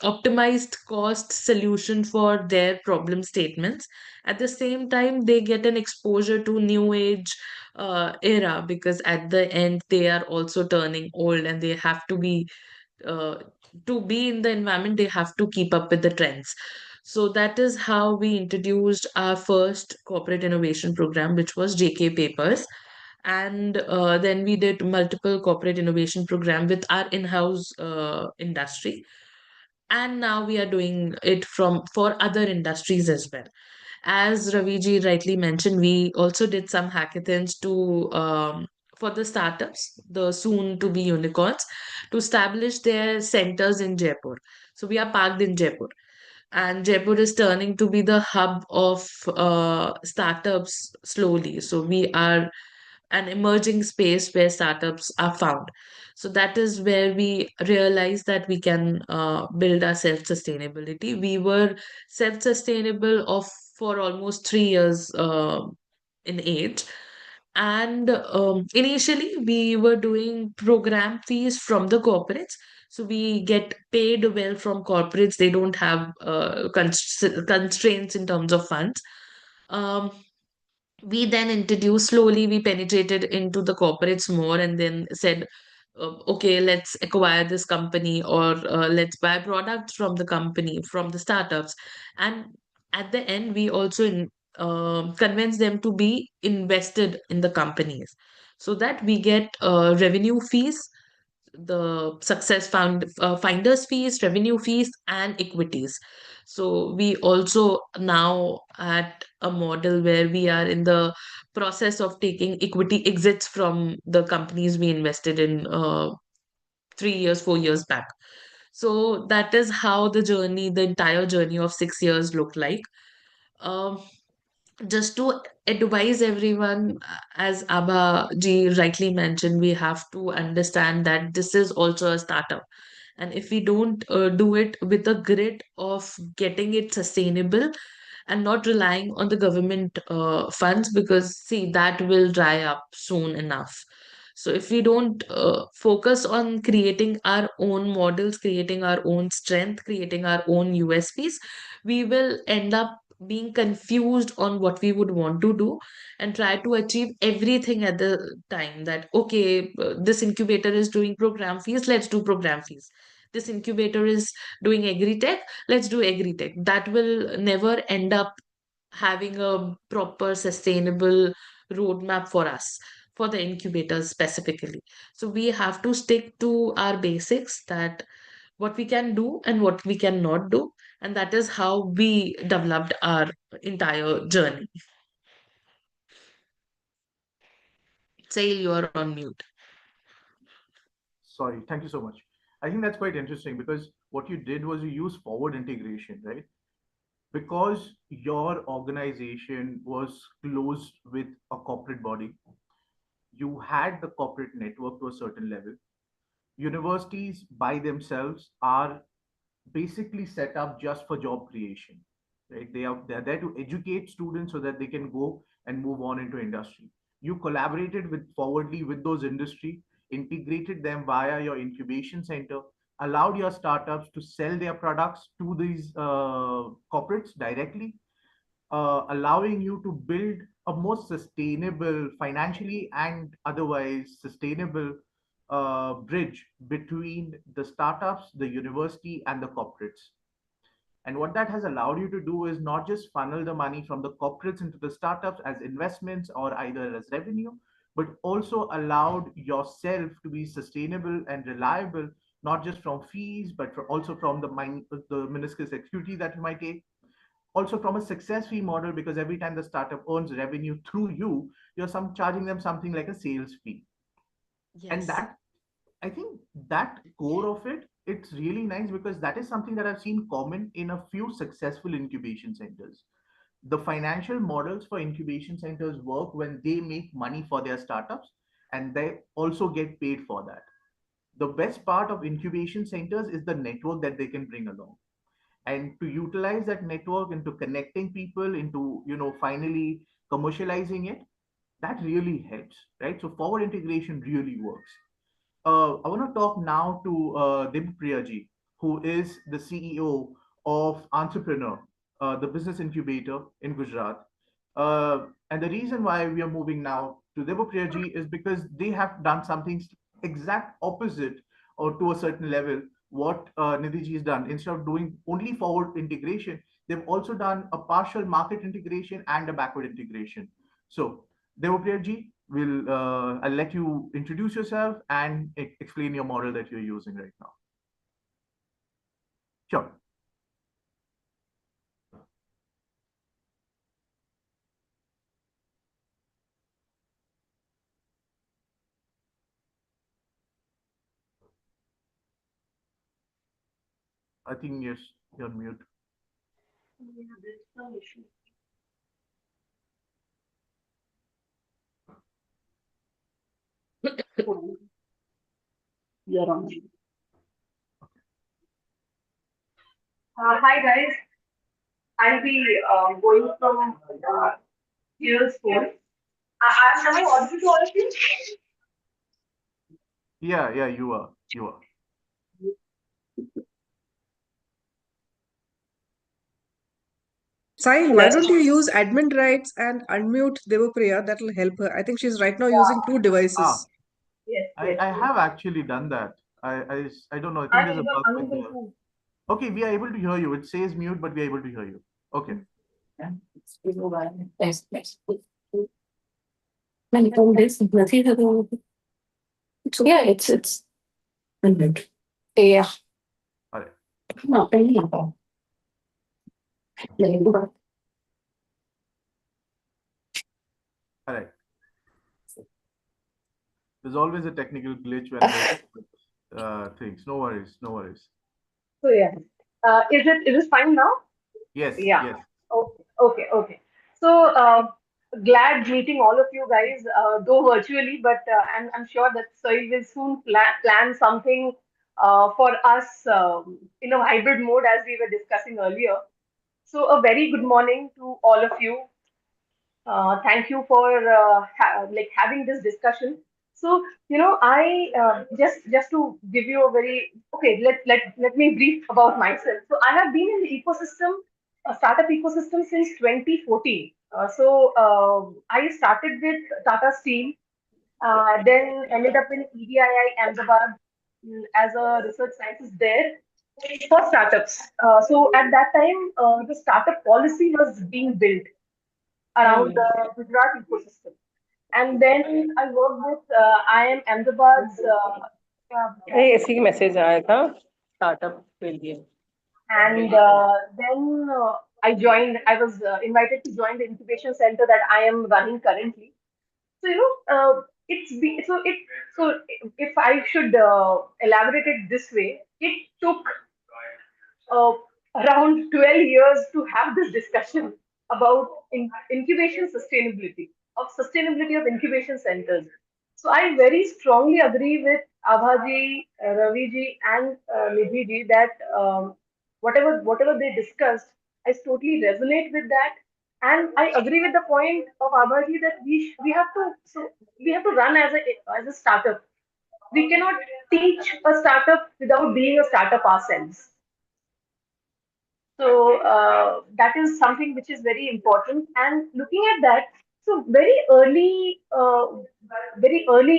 optimized cost solution for their problem statements. At the same time, they get an exposure to new age era, because at the end they are also turning old, and they have uh, to be in the environment, they have to keep up with the trends. So that is how we introduced our first corporate innovation program, which was JK Papers. And then we did multiple corporate innovation program with our in-house industry. And now we are doing it from for other industries as well. As Raviji rightly mentioned, we also did some hackathons to for the startups, the soon to be unicorns, to establish their centers in Jaipur. So we are parked in Jaipur, and Jaipur is turning to be the hub of startups slowly. So we are an emerging space where startups are found. So that is where we realized that we can build our self sustainability. We were self sustainable of for almost 3 years in age. And initially, we were doing program fees from the corporates. So we get paid well from corporates. They don't have constraints in terms of funds. Um, we then introduced slowly, we penetrated into the corporates more, and then said, okay, let's acquire this company, or let's buy products from the company, from the startups. And at the end, we also convince them to be invested in the companies, so that we get revenue fees, the success finders fees, revenue fees, and equities. So we also now at a model where we are in the process of taking equity exits from the companies we invested in 3 years, 4 years back. So that is how the entire journey of 6 years looked like. Um, just to advise everyone, as Abha ji rightly mentioned, we have to understand that this is also a startup. And if we don't do it with a grit of getting it sustainable and not relying on the government funds, because see, that will dry up soon enough. So if we don't focus on creating our own models, creating our own strength, creating our own USPs, we will end up being confused on what we would want to do and try to achieve everything at the time. That okay, this incubator is doing program fees, let's do program fees. This incubator is doing agri-tech, let's do agri-tech. That will never end up having a proper sustainable roadmap for us, for the incubators specifically. So we have to stick to our basics, that what we can do and what we cannot do, and that is how we developed our entire journey. Sail, you are on mute. Sorry, thank you so much. I think that's quite interesting because what you did was you used forward integration, right? Because your organization was closed with a corporate body, you had the corporate network to a certain level. Universities by themselves are basically set up just for job creation, right? They're there to educate students so that they can go and move on into industry. You collaborated with forwardly with those industry, integrated them via your incubation center, allowed your startups to sell their products to these corporates directly, allowing you to build a more sustainable, financially and otherwise sustainable bridge between the startups, the university, and the corporates. And what that has allowed you to do is not just funnel the money from the corporates into the startups as investments or either as revenue, but also allowed yourself to be sustainable and reliable, not just from fees, but also from the minuscule security that you might take, also from a success fee model, because every time the startup earns revenue through you, you're charging them something like a sales fee. And Yes. that, I think that core of it, it's really nice because that is something that I've seen common in a few successful incubation centers. The financial models for incubation centers work when they make money for their startups and they also get paid for that. The best part of incubation centers is the network that they can bring along, and to utilize that network into connecting people into, finally commercializing it. That really helps, right? So forward integration really works. I want to talk now to Dipapriya ji, who is the CEO of Entrepreneur, the business incubator in Gujarat. And the reason why we are moving now to Dipapriya ji is because they have done something exact opposite, or to a certain level, what Nidhi ji has done. Instead of doing only forward integration, they've also done a partial market integration and a backward integration. So, Devapriya ji, I'll let you introduce yourself and explain your model that you're using right now. Sure. I think yes, you're on mute. You're on. Hi guys, I'll be going from years 4. I'm now audible to all of you. Yeah, you are. Sahil, why don't you use admin rights and unmute Devapriya? That will help her. I think she's right now using 2 devices. I have actually done that. I don't know. I think there's a bug with the. Okay, we are able to hear you. It says mute, but we are able to hear you. Okay. So yeah, it's yeah. All right. No, All right. There's always a technical glitch when there's things. No worries. So yeah, is it fine now? Yes. Yeah. Yes. Okay. So glad meeting all of you guys, though virtually, but I'm sure that Soil will soon plan something for us in a hybrid mode as we were discussing earlier. So a very good morning to all of you. Thank you for having this discussion. So I just to give you a very okay. Let me brief about myself. So I have been in the ecosystem, startup ecosystem since 2014. I started with Tata Steel, then ended up in EDII Ahmedabad as a research scientist there for startups. So at that time, the startup policy was being built around the Gujarat ecosystem. And then I worked with IIM Ahmedabad's ऐसे ही message आया था startup के लिए and then I joined. I was invited to join the incubation center that I am running currently. So so if I should elaborate it this way, it took uh, around 12 years to have this discussion about incubation sustainability of incubation centers. So I very strongly agree with Abhaji, Raviji, and Nidhi that whatever they discussed, I totally resonate with that, and I agree with the point of Abhaji that we have to we have to run as a startup. We cannot teach a startup without being a startup ourselves. So that is something which is very important. And looking at that, so very early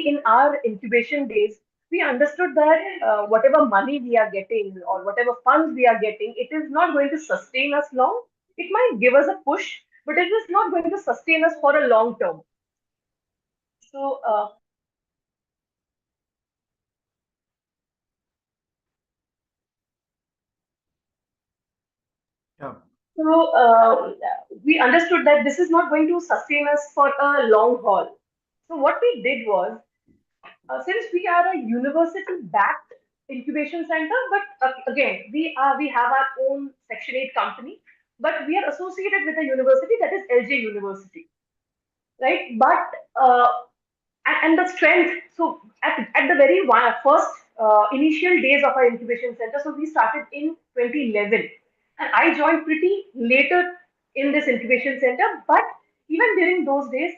in our incubation days, we understood that whatever money we are getting or whatever funds we are getting, it is not going to sustain us long. It might give us a push, but it is not going to sustain us for a long term. So Yeah. So we understood that this is not going to sustain us for a long haul. So what we did was, since we are a university-backed incubation center, but again we have our own Section 8 company, but we are associated with a university that is LJ University, right? But and the strength. So at the very first initial days of our incubation center, so we started in 2011, and I joined pretty later in this incubation center. But even during those days,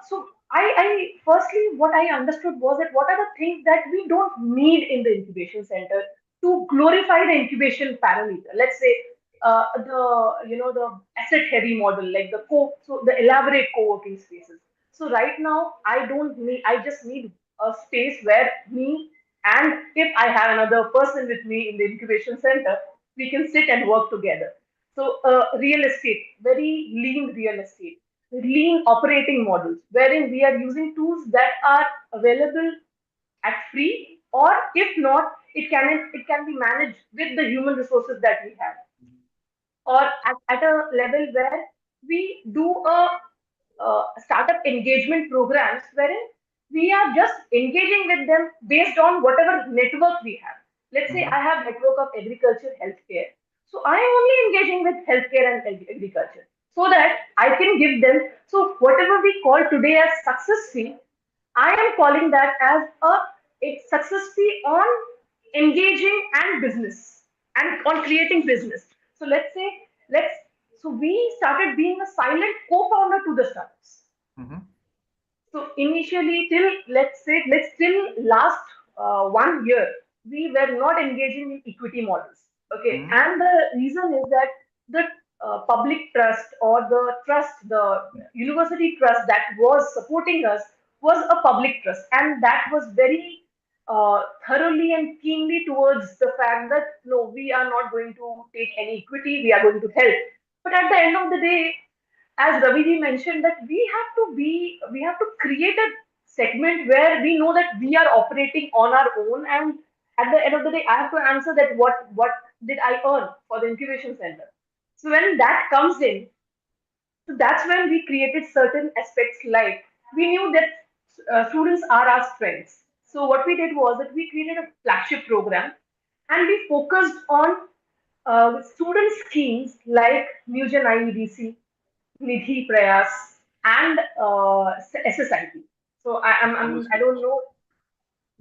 so I firstly what I understood was that what are the things that we don't need in the incubation center to glorify the incubation parameter. Let's say the asset heavy model, like the elaborate co-working spaces. So right now, I just need a space where me and if I have another person with me in the incubation center, we can sit and work together. So real estate, very lean real estate, lean operating models, wherein we are using tools that are available at free, or if not, it can be managed with the human resources that we have, or at a level where we do a startup engagement programs wherein we are just engaging with them based on whatever network we have. Let's say I have network of agriculture, healthcare. So I am only engaging with healthcare and agriculture so that I can give them. So whatever we call today as success fee, I am calling that as a success fee on engaging and business and on creating business. So let's so we started being a silent co-founder to the startups. Mm-hmm. So initially, let's till last 1 year, we were not engaging in equity models. Okay, and the reason is that the public trust or the university trust that was supporting us was a public trust, and that was very thoroughly and keenly towards the fact that no, we are not going to take any equity, we are going to help. But at the end of the day, as Raviji mentioned, that we have to create a segment where we know that we are operating on our own, and at the end of the day, I have to answer that what did I earn for the incubation center. So when that comes in, so that's when we created certain aspects, like we knew that students are our strengths. So what we did was that we created a flagship program, and we focused on student schemes like Mugen IEDC, Nidhi Prayas, and SSIT. So I don't know.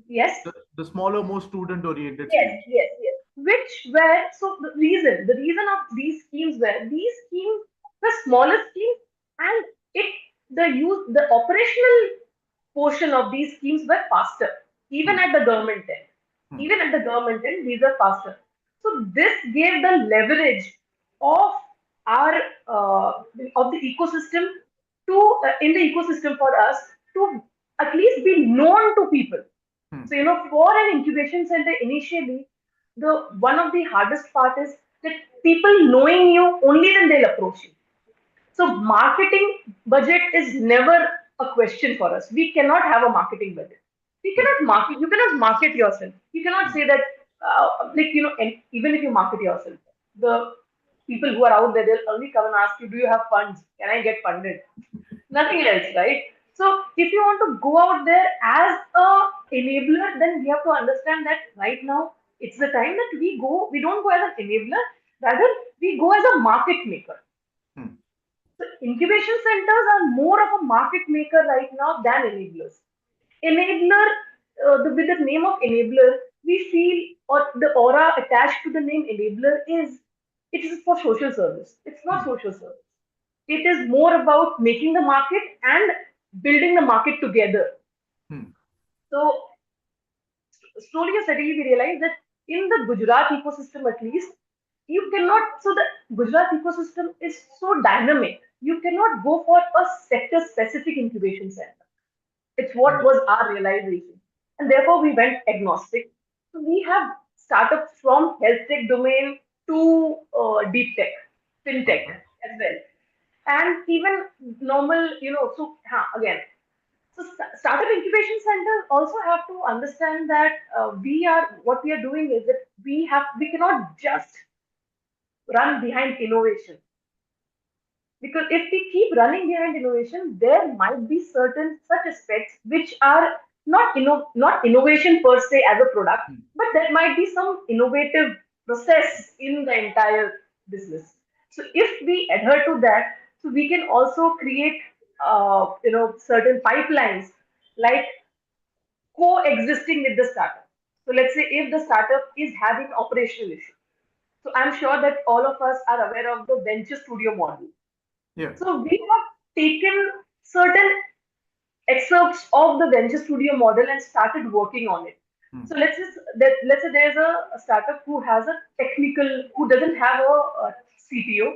Yes. The smaller, more student-oriented Yes, schemes. yes, yes. Which were so the reason of these schemes were smaller schemes, and it the operational portion of these schemes were faster, even Hmm. at the government end. Hmm. Even at the government end, these are faster. So this gave the leverage of our of the ecosystem to in the ecosystem for us to at least be known to people. Hmm. So, for an incubation center initially, the one of the hardest part is that people knowing you only then they'll approach you. So marketing budget is never a question for us. We cannot have a marketing budget. We Hmm. cannot market. You cannot market yourself. You cannot Hmm. say that, and even if you market yourself, the people who are out there, they'll only come and ask you, "Do you have funds? Can I get funded?" Nothing else, right? So if you want to go out there as a enabler, then we have to understand that right now it's the time that we don't go as an enabler, rather we go as a market maker. Hmm. So incubation centers are more of a market maker right now than enablers. Enabler, with the name of enabler, we feel, or the aura attached to the name enabler is, it is for social service. It's not Hmm. social service. It is more about making the market and building the market together. Hmm. So slowly or steadily, we realize that in the Gujarat ecosystem, at least, you cannot. So the Gujarat ecosystem is so dynamic. You cannot go for a sector-specific incubation center. It's what was Understood. our realization, and therefore we went agnostic. So we have startups from health tech domain to deep tech, fintech Okay. as well, and even normal, So again, so startup incubation centers also have to understand that what we are doing is that we cannot just run behind innovation, because if we keep running behind innovation, there might be certain such aspects which are not innovation per se as a product, Hmm. but there might be some innovative process in the entire business. So if we adhere to that, so we can also create certain pipelines, like coexisting with the startup. So let's say if the startup is having operational issue, so I'm sure that all of us are aware of the venture studio model. Yeah. So we have taken certain excerpts of the venture studio model and started working on it. Hmm. So let's say there's a startup who doesn't have a CTO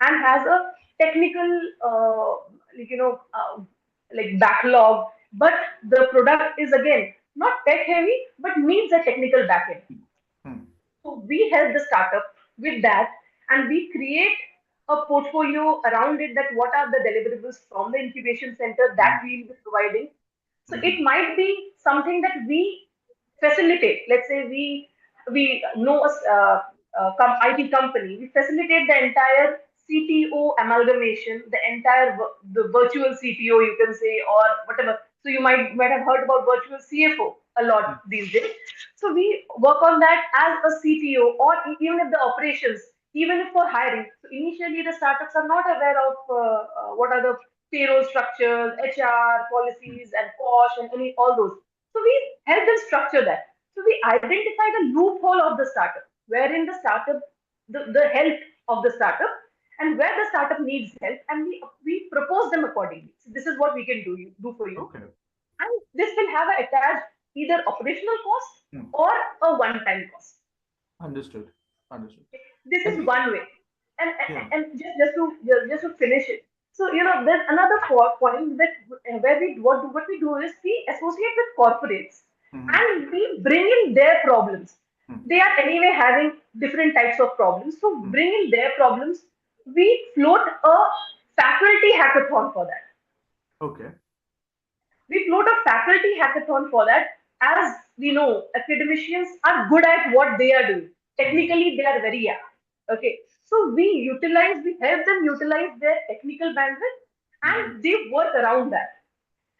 and has a technical like backlog, but the product is again not tech heavy, but needs a technical backend. Hmm. So we help the startup with that, and we create a portfolio around it, that what are the deliverables from the incubation center Hmm. that we'll be providing. So Hmm. it might be something that we facilitate. Let's say we know IT company. We facilitate the entire CTO amalgamation, the entire the virtual CTO, you can say, or whatever. So you might have heard about virtual CFO a lot Hmm. these days. So we work on that as a CTO, or even if the operations, even if for hiring. So initially, the startups are not aware of what are the payroll structures, HR Hmm. policies, and POSH, and all those. So we help them structure that. So we identify the loophole of the startup, wherein the health of the startup, and where the startup needs help, and we propose them accordingly. So this is what we can do for you, Okay. and this will have a attached either operational cost Hmm. or a one-time cost. Understood. Understood. This And is one way, and yeah. and just to finish it. So there's another point that where what we do is we associate with corporates, Hmm. and we bring in their problems. Hmm. They are anyway having different types of problems, so Hmm. bring in their problems. We float a faculty hackathon for that. Okay. We float a faculty hackathon for that. As we know, academicians are good at what they are doing. Hmm. Technically, they are very apt. Okay. So we help them utilize their technical bandwidth, Hmm. and they work around that.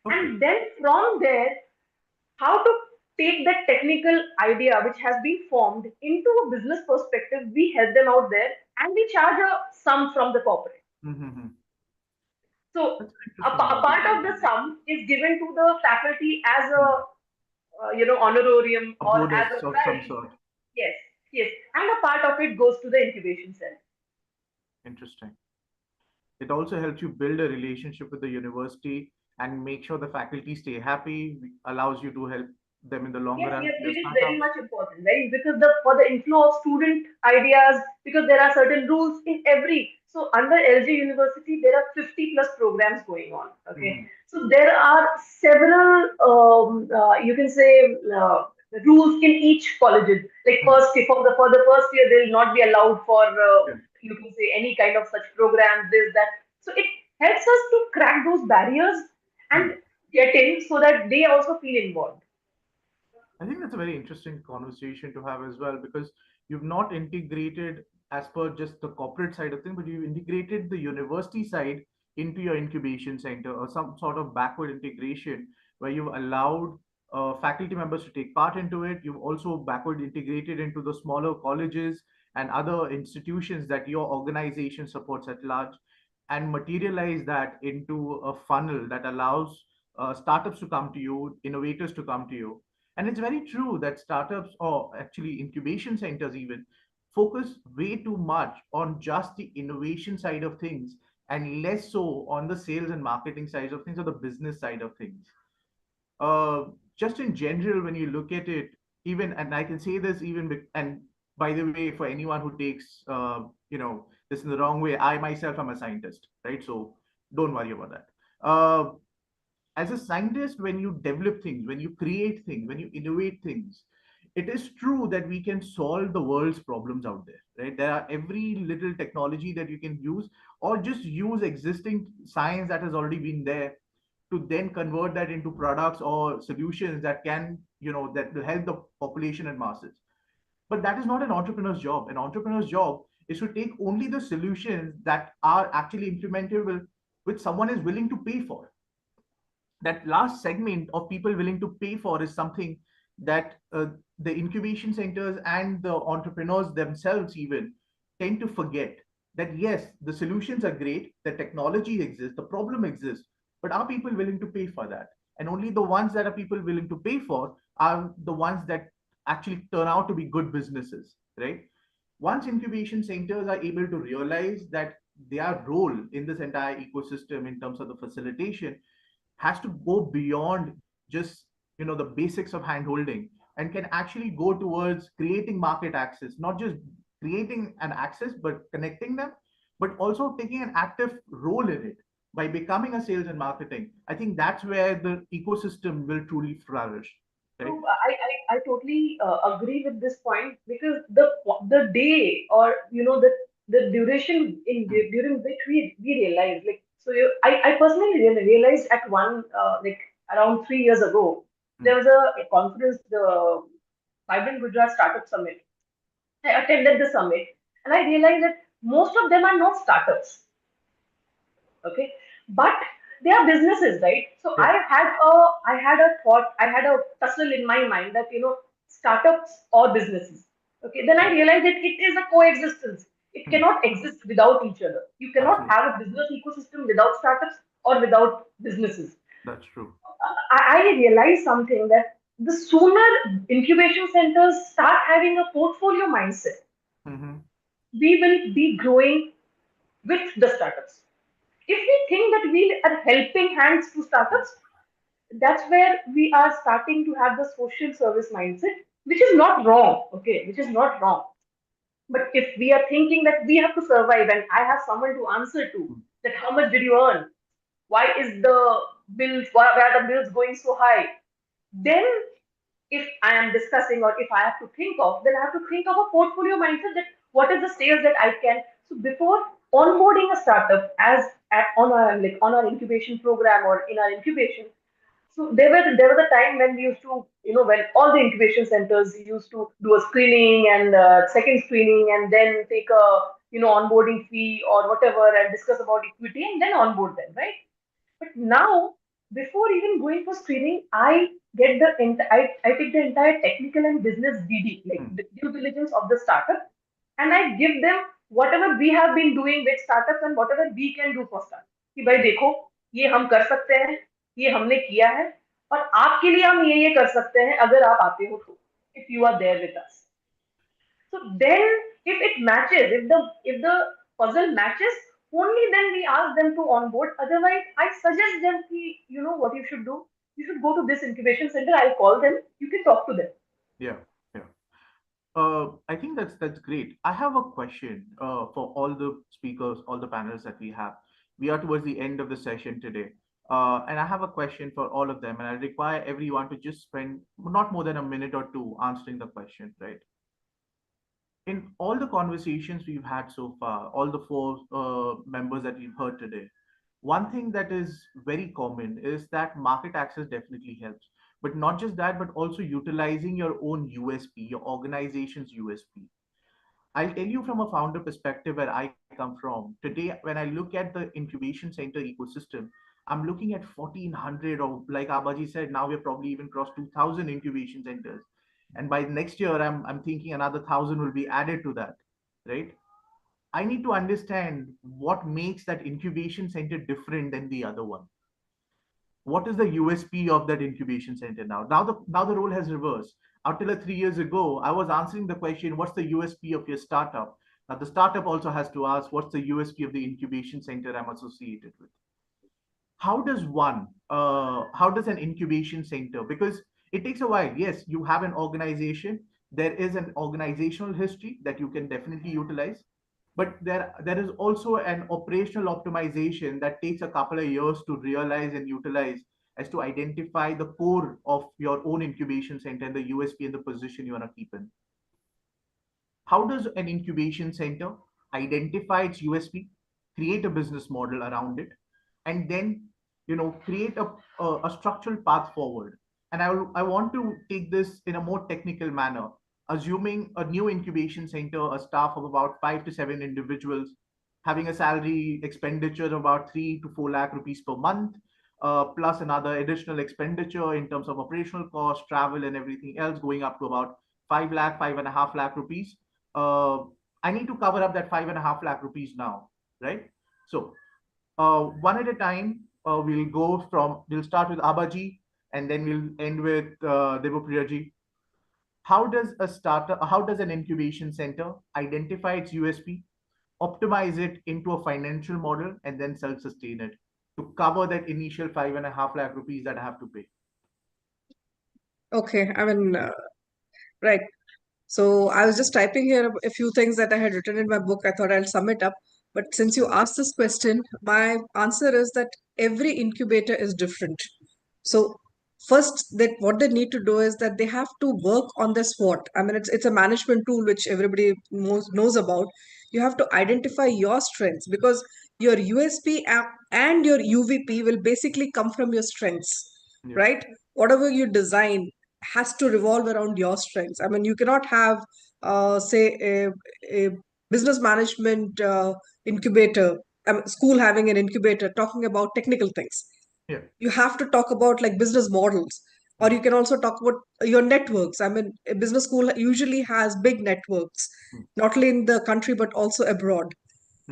Okay. And then from there, how to take that technical idea which has been formed into a business perspective, we help them out there, and we charge a sum from the corporate. Hmm. Hmm. So That's an a interesting part of the sum is given to the faculty as a honorarium a or as bonus a of some prize. sort. Yes, yes, and a part of it goes to the incubation cell. Interesting. It also helps you build a relationship with the university and make sure the faculty stay happy, allows you to help them in the long Yes, run yes, for their it is very startups. much important, right? Because for the inflow of student ideas, because there are certain rules in every. So under LG University, there are 50 plus programs going on. Okay, Mhm. so there are several, you can say, rules in each colleges. Like Mhm. for the first year, they will not be allowed for Yeah. you can say any kind of such programs. This that. So it helps us to crack those barriers Hmm. and get in so that they also feel involved. I think that's a very interesting conversation to have as well because you've not integrated as per just the corporate side of things, but you've integrated the university side into your incubation center or some sort of backward integration where you've allowed faculty members to take part into it. You've also backward integrated into the smaller colleges and other institutions that your organization supports at large and materialize that into a funnel that allows startups to come to you, innovators to come to you. And it's very true that startups or actually incubation centers even focus way too much on just the innovation side of things and less so on the sales and marketing side of things or the business side of things. Uh, just in general, when you look at it, even, and I can say this even, and by the way, for anyone who takes, this in the wrong way, I myself am a scientist, right? So don't worry about that. As a scientist, when you develop things, when you create things, when you innovate things, it is true that we can solve the world's problems out there, right? There are every little technology that you can use, or just use existing science that has already been there to then convert that into products or solutions that can, that will help the population and masses. But that is not an entrepreneur's job. An entrepreneur's job is to take only the solutions that are actually implementable, which someone is willing to pay for. That last segment of people willing to pay for is something that the incubation centers and the entrepreneurs themselves even tend to forget, that yes, the solutions are great, the technology exists, the problem exists, but are people willing to pay for that? And only the ones that are people willing to pay for are the ones that actually turn out to be good businesses, right? Once incubation centers are able to realize that their role in this entire ecosystem in terms of the facilitation has to go beyond just the basics of handholding and can actually go towards creating market access, not just creating an access but connecting them, but also taking an active role in it by becoming a sales and marketing. I think that's where the ecosystem will truly flourish, right? So I totally agree with this point because the day or the duration Hmm. during which we realized like I personally realized at one like around 3 years ago there Hmm. was a conference, the Vibrant Gujarat Startup Summit. I attended the summit and I realized that most of them are not startups. Okay, but they are businesses, right? So Yeah. I had a thought, I had a tussle in my mind that startups or businesses. Okay, then I realized that it is a coexistence. It Hmm. cannot exist without each other. You cannot Absolutely. have a business ecosystem without startups or without businesses. That's true. I realized something that the sooner incubation centers start having a portfolio mindset, Hmm. we will be growing with the startups. If we think that we are helping hands to startups, that's where we are starting to have the social service mindset, which is not wrong, okay, which is not wrong. But if we are thinking that we have to survive and I have someone to answer to, that how much did you earn? Why is the why are the bills going so high? Then if I am discussing or if I have to think of, then I have to think of a portfolio mindset that what is the sales that I can. So before onboarding a startup on our on our incubation program or in our incubation, so there was a time when we used to, when all the incubation centers used to do a screening and second screening and then take a onboarding fee or whatever and discuss about equity and then onboard them, right? But now, before even going for screening, I take the entire technical and business DD, like Hmm. the due diligence of the startup, and I give them whatever we have been doing with startups and whatever we can do for startups. कि भाई देखो ये हम कर सकते हैं, ये हमने किया है, और आपके लिए हम ये कर सकते हैं अगर आप आते हो तो, if you are there with us. So then if it matches, if the puzzle matches, only then we ask them to onboard. Otherwise I suggest them ki, you know what you should do, you should go to this incubation center, I'll call them, you can talk to them. Yeah, yeah. I think that's great. I have a question for all the speakers, all the panels that we have. We are towards the end of the session today. And I have a question for all of them, and I require everyone to just spend not more than a minute or two answering the question, right? In all the conversations we've had so far, all the four members that we've heard today, one thing that is very common is that market access definitely helps. But not just that, but also utilizing your own USP, your organization's USP. I'll tell you from a founder perspective where I come from. Today, when I look at the incubation center ecosystem, I'm looking at 1,400, or like Abaji said, now we're probably even crossed 2,000 incubation centers. And by next year, I'm thinking another 1,000 will be added to that, right? I need to understand what makes that incubation center different than the other one. What is the USP of that incubation center now? Now the role has reversed. Until 3 years ago, I was answering the question, what's the USP of your startup? Now the startup also has to ask, what's the USP of the incubation center I'm associated with? How does an incubation center, because it takes a while. Yes, you have an organization, there is an organizational history that you can definitely utilize, but there is also an operational optimization that takes a couple of years to realize and utilize, as to identify the core of your own incubation center and the USP and the position you want to keep in. How does an incubation center identify its USP, create a business model around it, and then create a structural path forward? And I want to take this in a more technical manner. Assuming a new incubation center, a staff of about 5 to 7 individuals, having a salary expenditure of about 3 to 4 lakh rupees per month, plus another additional expenditure in terms of operational costs, travel, and everything else, going up to about 5 lakh, 5.5 lakh rupees. I need to cover up that 5.5 lakh rupees now, right? So one at a time, we'll start with Abaji, and then we'll end with Devopriyaji. How does an incubation center identify its USP, optimize it into a financial model, and then self-sustain it to cover that initial 5.5 lakh rupees that I have to pay? Okay, right. So I was just typing here a few things that I had written in my book. I thought I'll sum it up. But since you asked this question, my answer is that every incubator is different. So first, that what they need to do is that they have to work on their SWOT. I mean, it's a management tool which everybody knows about. You have to identify your strengths, because your USP and your UVP will basically come from your strengths, Yeah. right? Whatever you design has to revolve around your strengths. I mean, you cannot have, say, a business management incubator, school having an incubator talking about technical things. Yeah. You have to talk about like business models, or you can also talk about your networks. I mean, a business school usually has big networks, not only in the country but also abroad.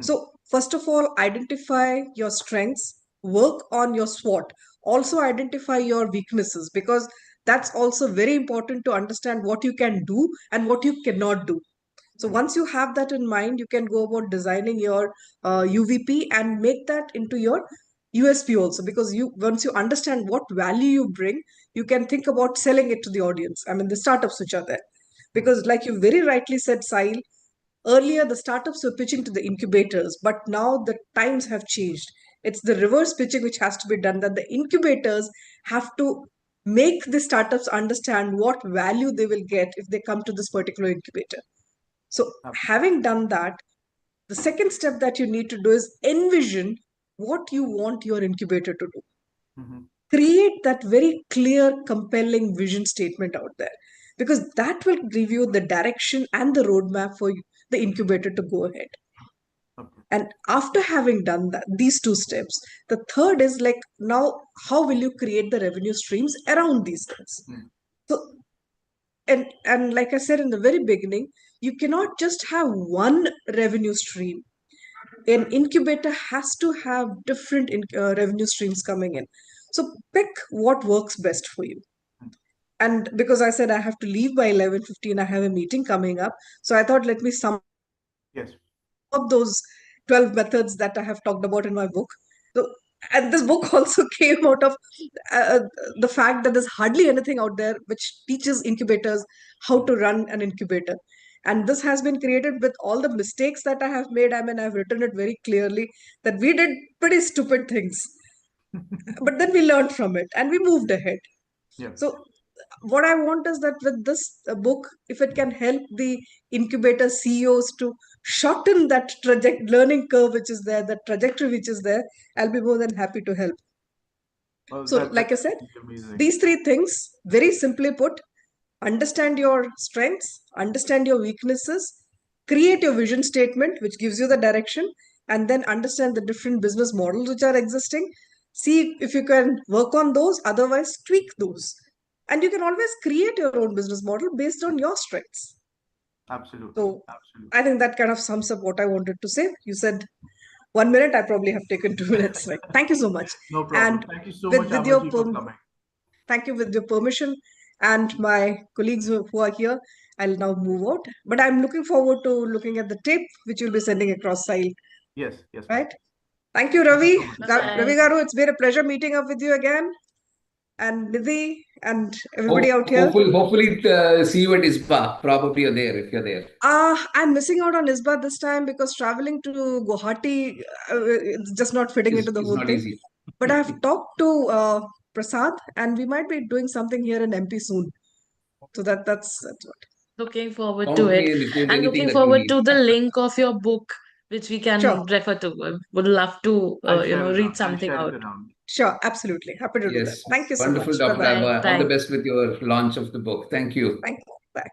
So first of all, identify your strengths, work on your SWOT. Also identify your weaknesses, because that's also very important to understand what you can do and what you cannot do. So once you have that in mind, you can go about designing your UVP and make that into your USP also, because once you understand what value you bring, you can think about selling it to the audience. I mean, the startups which are there, because like you very rightly said, Sahil, earlier the startups were pitching to the incubators, but now the times have changed. It's the reverse pitching which has to be done, that the incubators have to make the startups understand what value they will get if they come to this particular incubator. So having done that, the second step that you need to do is envision what you want your incubator to do. Create that very clear, compelling vision statement out there, because that will give you the direction and the roadmap for the incubator to go ahead. And after having done these two steps, the third is like, now how will you create the revenue streams around these things? So and like I said in the very beginning, you cannot just have one revenue stream. an incubator has to have different revenue streams coming in. So pick what works best for you. And because I said I have to leave by 11:15, I have a meeting coming up. So I thought, let me sum Yes. up those 12 methods that I have talked about in my book. So, and this book also came out of the fact that there's hardly anything out there which teaches incubators how to run an incubator. And this has been created with all the mistakes that I have made. I mean, I've written it very clearly that we did pretty stupid things, but then we learned from it and we moved ahead. Yeah. So, what I want is that with this book, if it can help the incubator CEOs to shorten that learning curve which is there, the trajectory which is there, I'll be more than happy to help. Well, So, like I said, these three things, very simply put, understand your strengths, understand your weaknesses, create your vision statement, which gives you the direction, and then understand the different business models which are existing. See if you can work on those, otherwise, tweak those. And you can always create your own business model based on your strengths. Absolutely. So, Absolutely. I think that kind of sums up what I wanted to say. You said 1 minute, I probably have taken 2 minutes. Right? Thank you so much. No problem. And thank you so with, much, with your Amarji, for coming. thank you. With your permission and my colleagues who are here, I'll now move out. But I'm looking forward to looking at the tape which you'll be sending across, Sahil. Yes, yes. Right? Thank you, Ravi. Bye. Ravi Garu, it's been a pleasure meeting up with you again. And Nidhi and everybody out here. Hopefully, see you at ISBA. Probably you're there if you're there. I'm missing out on ISBA this time because traveling to Guwahati, it's just not fitting into the It's whole not thing. easy. But I've talked to Prasad, and we might be doing something here in MP soon. So that's what. Looking forward Count to me it. in if there's And anything looking that you forward need. to the link of your book, which we can Sure. refer to. I would love to, read something out. Sure, absolutely. Happy to do that. Yes. Thank you so Wonderful, much. Dr. Bye-bye. Abha. All Bye. the best with your launch of the book. Thank you. Thank you. Bye.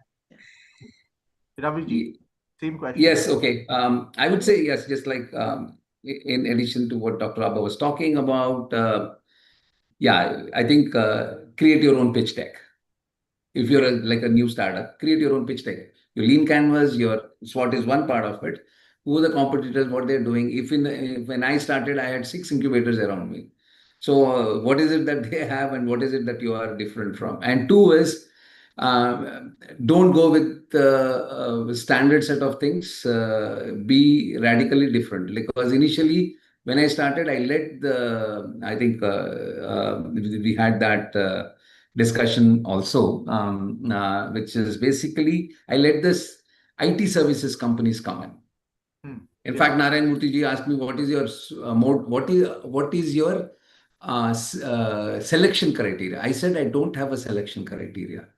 Raviji, same question. Yes, okay. I would say yes, just like in addition to what Dr. Abha was talking about, I think create your own pitch deck. If you're like a new startup, create your own pitch deck. Your lean canvas, your SWOT is one part of it. Who are the competitors, what they're doing. When I started, I had 6 incubators around me. So what is it that they have and what is it that you are different from? And 2 is, don't go with the standard set of things. Be radically different. Because initially, when I started, I led I think we had that discussion also, which is basically, I led this IT services companies come in. In fact, Narayan Murthy ji asked me, what is your mode? What is your selection criteria? I said, I don't have a selection criteria.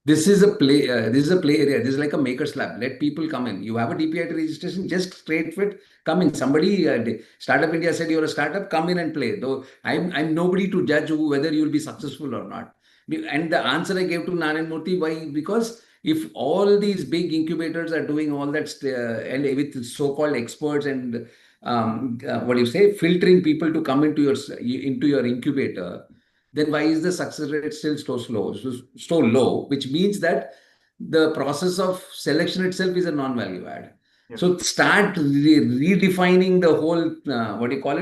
This is a play. This is a play area. This is like a maker's lab. Let people come in. You have a DPIT registration, just straight fit. Come in. Somebody, Startup India said you're a startup. Come in and play. Though I'm nobody to judge whether you'll be successful or not. And the answer I gave to Narayan Murthy, why? Because if all these big incubators are doing all that and with so-called experts and what do you say, filtering people to come into your incubator, then why is the success rate still so low? Which means that the process of selection itself is a non-value add. Yep. So start redefining the whole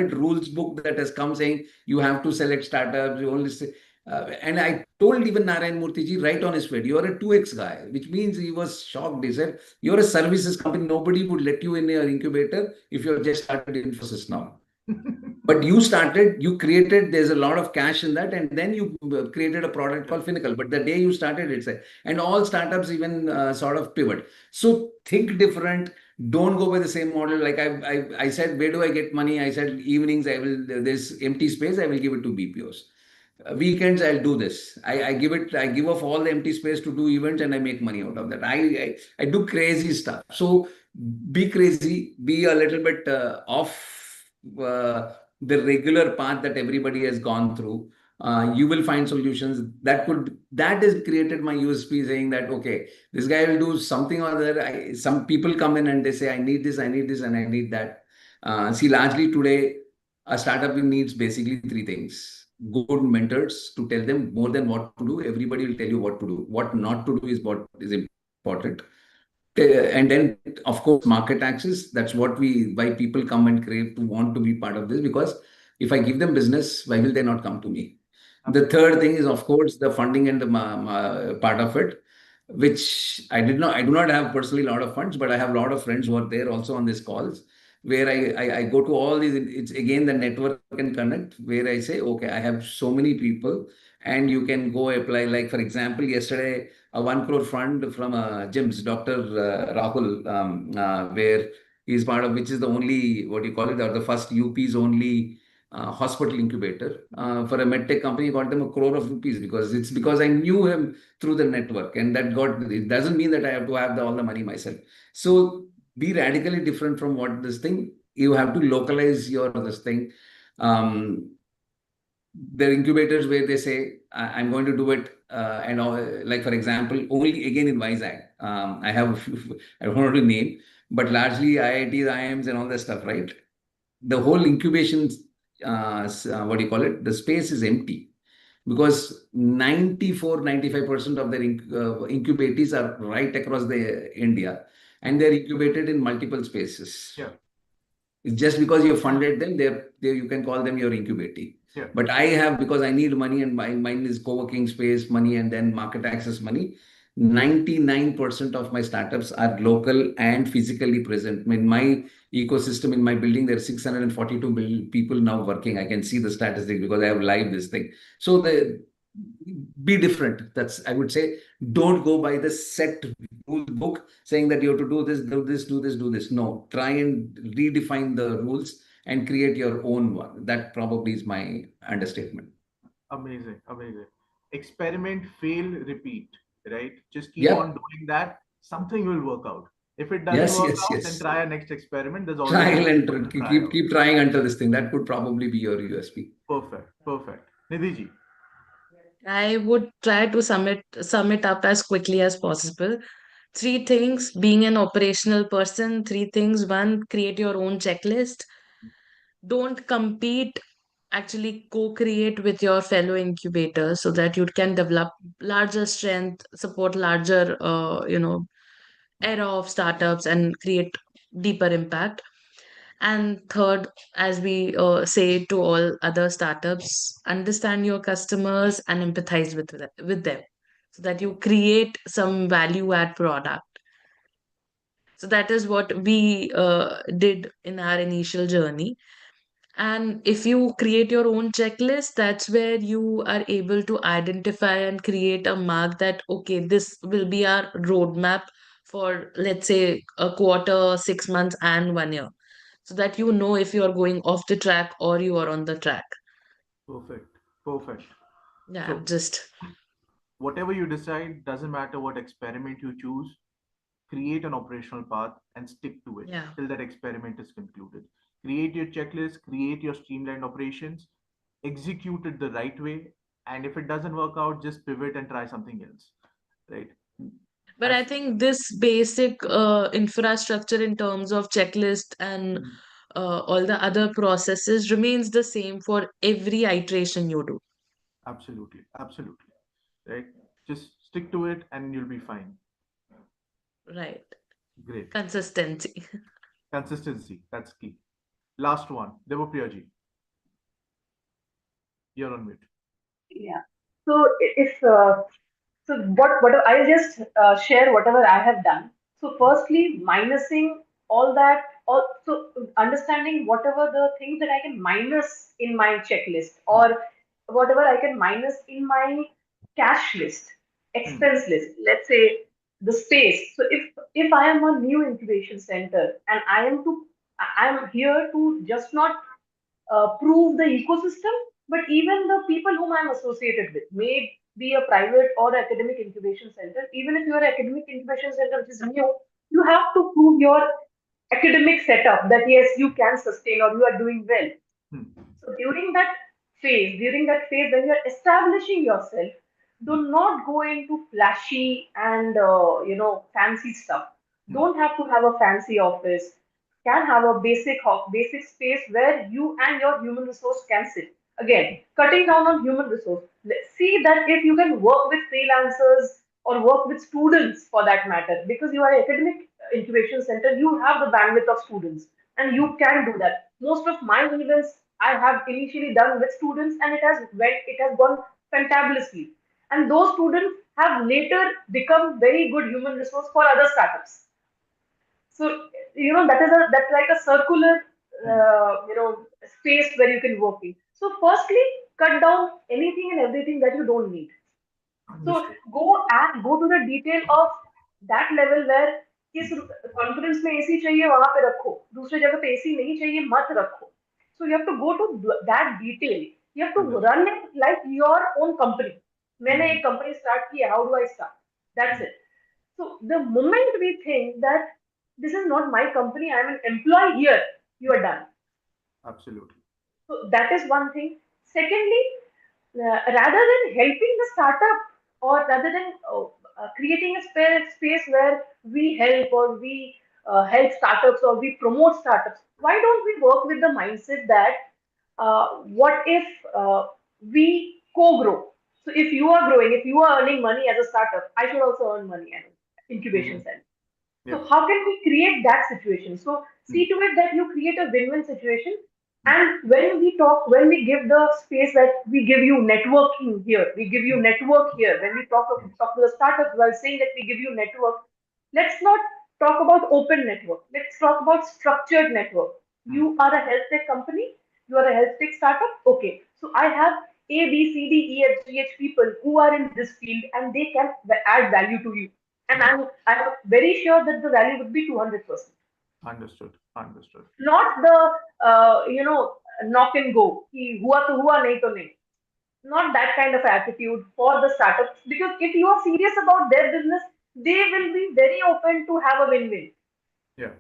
rules book that has come saying you have to select startups. You only say, and I told even Narayan Murthy ji right on his feed, you're a 2x guy, which means he was shocked. He said, you're a services company. Nobody would let you in your incubator if you're just started Infosys now. But you created, there's a lot of cash in that, and then you created a product called Finacle. But the day you started, and all startups even sort of pivot. So think different. Don't go by the same model. Like I said, where do I get money? I said, evenings, there's empty space, I will give it to BPOs. Weekends, I'll do this. I give off all the empty space to do events and I make money out of that. I do crazy stuff. So be crazy, be a little bit off the regular path that everybody has gone through. You will find solutions that has created my USP, saying that, okay, this guy will do something or other. Some people come in and they say, I need this, and I need that. See, largely today, a startup needs basically 3 things. Good mentors to tell them more than what to do. Everybody will tell you what to do. What not to do is what is important. And then, of course, market access. That's why people come and crave to want to be part of this, because if I give them business, why will they not come to me? The third thing is, of course, the funding and the part of it, which I do not have personally a lot of funds, but I have a lot of friends who are there also on these calls, where I go to all these. It's again the network and connect, where I say, okay, I have so many people, and you can go apply. Like, for example, yesterday, a 1 crore fund from Jim's Dr. Rahul, where he's part of, which is the only, what do you call it, or the first UP's only hospital incubator for a medtech company. Got them 1 crore of rupees because I knew him through the network, and that got. It doesn't mean that I have to have all the money myself. So be radically different from what this thing. You have to localize your this thing. There are incubators where they say, I'm going to do it, and like, for example, only again in Vizag. I have, I don't want to name, but largely IITs, IIMs, and all that stuff, right? The whole incubation, what do you call it? The space is empty because 95% of their incubators are right across the India, and they're incubated in multiple spaces. Yeah. It's just because you funded them, you can call them your incubator. Yeah. But I have, because I need money, and mine is co-working space money and then market access money. 99% of my startups are local and physically present. In my ecosystem, in my building, there are 642 people now working. I can see the statistics because I have live this thing. So be different. That's, I would say, don't go by the set rule book saying that you have to do this, do this, do this, do this. No, try and redefine the rules and create your own one. That probably is my understatement. Amazing, amazing. Experiment, fail, repeat, right? Just keep on doing that. Something will work out. If it doesn't work out, then try a next experiment. There's always trial and keep trying until this thing. That could probably be your USP. Perfect, perfect. Nidhi ji. I would try to sum it up as quickly as possible. 3 things: being an operational person. 3 things: 1, create your own checklist. Don't compete, actually co-create with your fellow incubators so that you can develop larger strength, support larger era of startups, and create deeper impact. And third, as we say to all other startups, understand your customers and empathize with them so that you create some value add product. So that is what we did in our initial journey. And if you create your own checklist, that's where you are able to identify and create a mark that, okay, this will be our roadmap for, let's say, a quarter, 6 months, and 1 year. So that you know if you are going off the track or you are on the track. Perfect, perfect. Yeah, So, just whatever you decide, doesn't matter what experiment you choose, create an operational path and stick to it till that experiment is concluded. Create your checklist, create your streamlined operations, execute it the right way, and if it doesn't work out, just pivot and try something else, right? But I think this basic infrastructure in terms of checklist and all the other processes remains the same for every iteration you do. Absolutely, absolutely, right? Just stick to it and you'll be fine. Right. Great. Consistency. Consistency, that's key. Last one, Devapriyaji. You're on mute. Yeah. So what I'll just share whatever I have done. So firstly, minusing all that, also understanding whatever the things that I can minus in my checklist or whatever I can minus in my cash list, expense list. Let's say the space. So if I am a new incubation center and I am here to just not prove the ecosystem, but even the people whom I'm associated with, may be a private or academic incubation center. Even if you're an academic incubation center which is new, you have to prove your academic setup that yes, you can sustain or you are doing well. So during that phase when you're establishing yourself, do not go into flashy and fancy stuff. Don't have to have a fancy office. Can have a basic space where you and your human resource can sit. Again, cutting down on human resource. Let's see that if you can work with freelancers or work with students for that matter, because you are an academic incubation center, you have the bandwidth of students and you can do that. Most of my events I have initially done with students and it has gone fantabulously. And those students have later become very good human resource for other startups. So that's like a circular space where you can work in. So firstly, cut down anything and everything that you don't need. So Understood. go to the detail of that level where किस conference में AC चाहिए वहां पे रखो, दूसरी जगह पे AC नहीं चाहिए मत रखो. So you have to go to that detail. You have to Understood. run it like your own company. मैंने एक company start की, how do I start? That's it. So the moment we think that this is not my company, I am an employee here, you are done. Absolutely. So that is one thing. Secondly, rather than helping the startup or rather than creating a space where we help or we help startups or we promote startups, why don't we work with the mindset that what if we co-grow? So if you are growing, if you are earning money as a startup, I should also earn money as an incubation center. Yeah. So how can we create that situation? So see to it that you create a win-win situation. And when we give the space that we give you networking here, we give you network here. When we talk to the startups while saying that we give you network, let's not talk about open network. Let's talk about structured network. You are a health tech company. You are a health tech startup. Okay, so I have A, B, C, D, E, F, G, H people who are in this field and they can add value to you. And I'm very sure that the value would be 200%. Understood. Understood. Not the knock and go. कि हुआ तो हुआ नहीं तो नहीं. Not that kind of attitude for the startups, because if you are serious about their business, they will be very open to have a win-win. Yeah,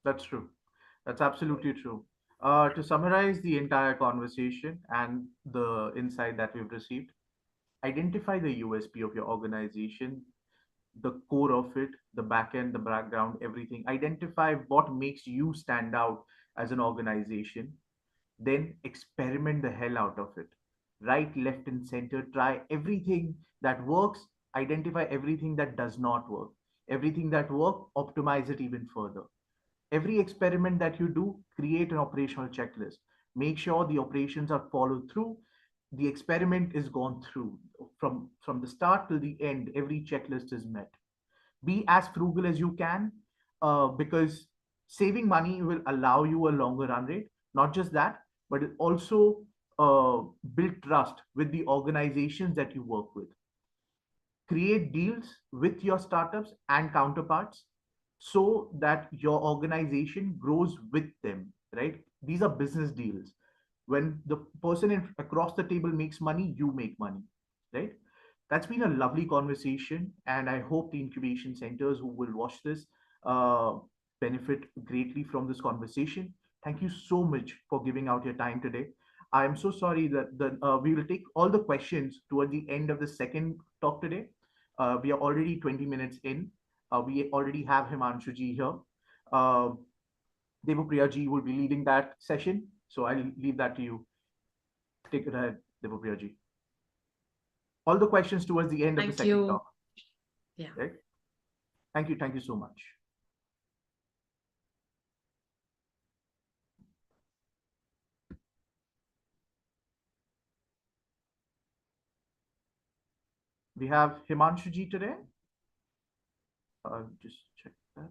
that's true. That's absolutely true. To summarize the entire conversation and the insight that we've received, identify the USP of your organization, the core of it, the back end, the background, everything. Identify what makes you stand out as an organization. Then experiment the hell out of it. Right, left, and center. Try everything that works. Identify everything that does not work. Everything that works, optimize it even further. Every experiment that you do, create an operational checklist. Make sure the operations are followed through. The experiment is gone through from the start till the end. Every checklist is met. Be as frugal as you can, because saving money will allow you a longer run rate. Not just that, but it also build trust with the organizations that you work with. Create deals with your startups and counterparts so that your organization grows with them, right? These are business deals. When the person across the table makes money, you make money, right? That's been a lovely conversation, and I hope the incubation centers who will watch this benefit greatly from this conversation. Thank you so much for giving out your time today. I am so sorry that we will take all the questions toward the end of the second talk today. We are already 20 minutes in. We already have Himanshu ji here. Uh, Devapriya ji will be leading that session. So I'll leave that to you. Take it ahead, Devapriya ji. All the questions towards the end of the second talk. Yeah. Right? Thank you. Thank you so much. We have Himanshu ji today. Just check that.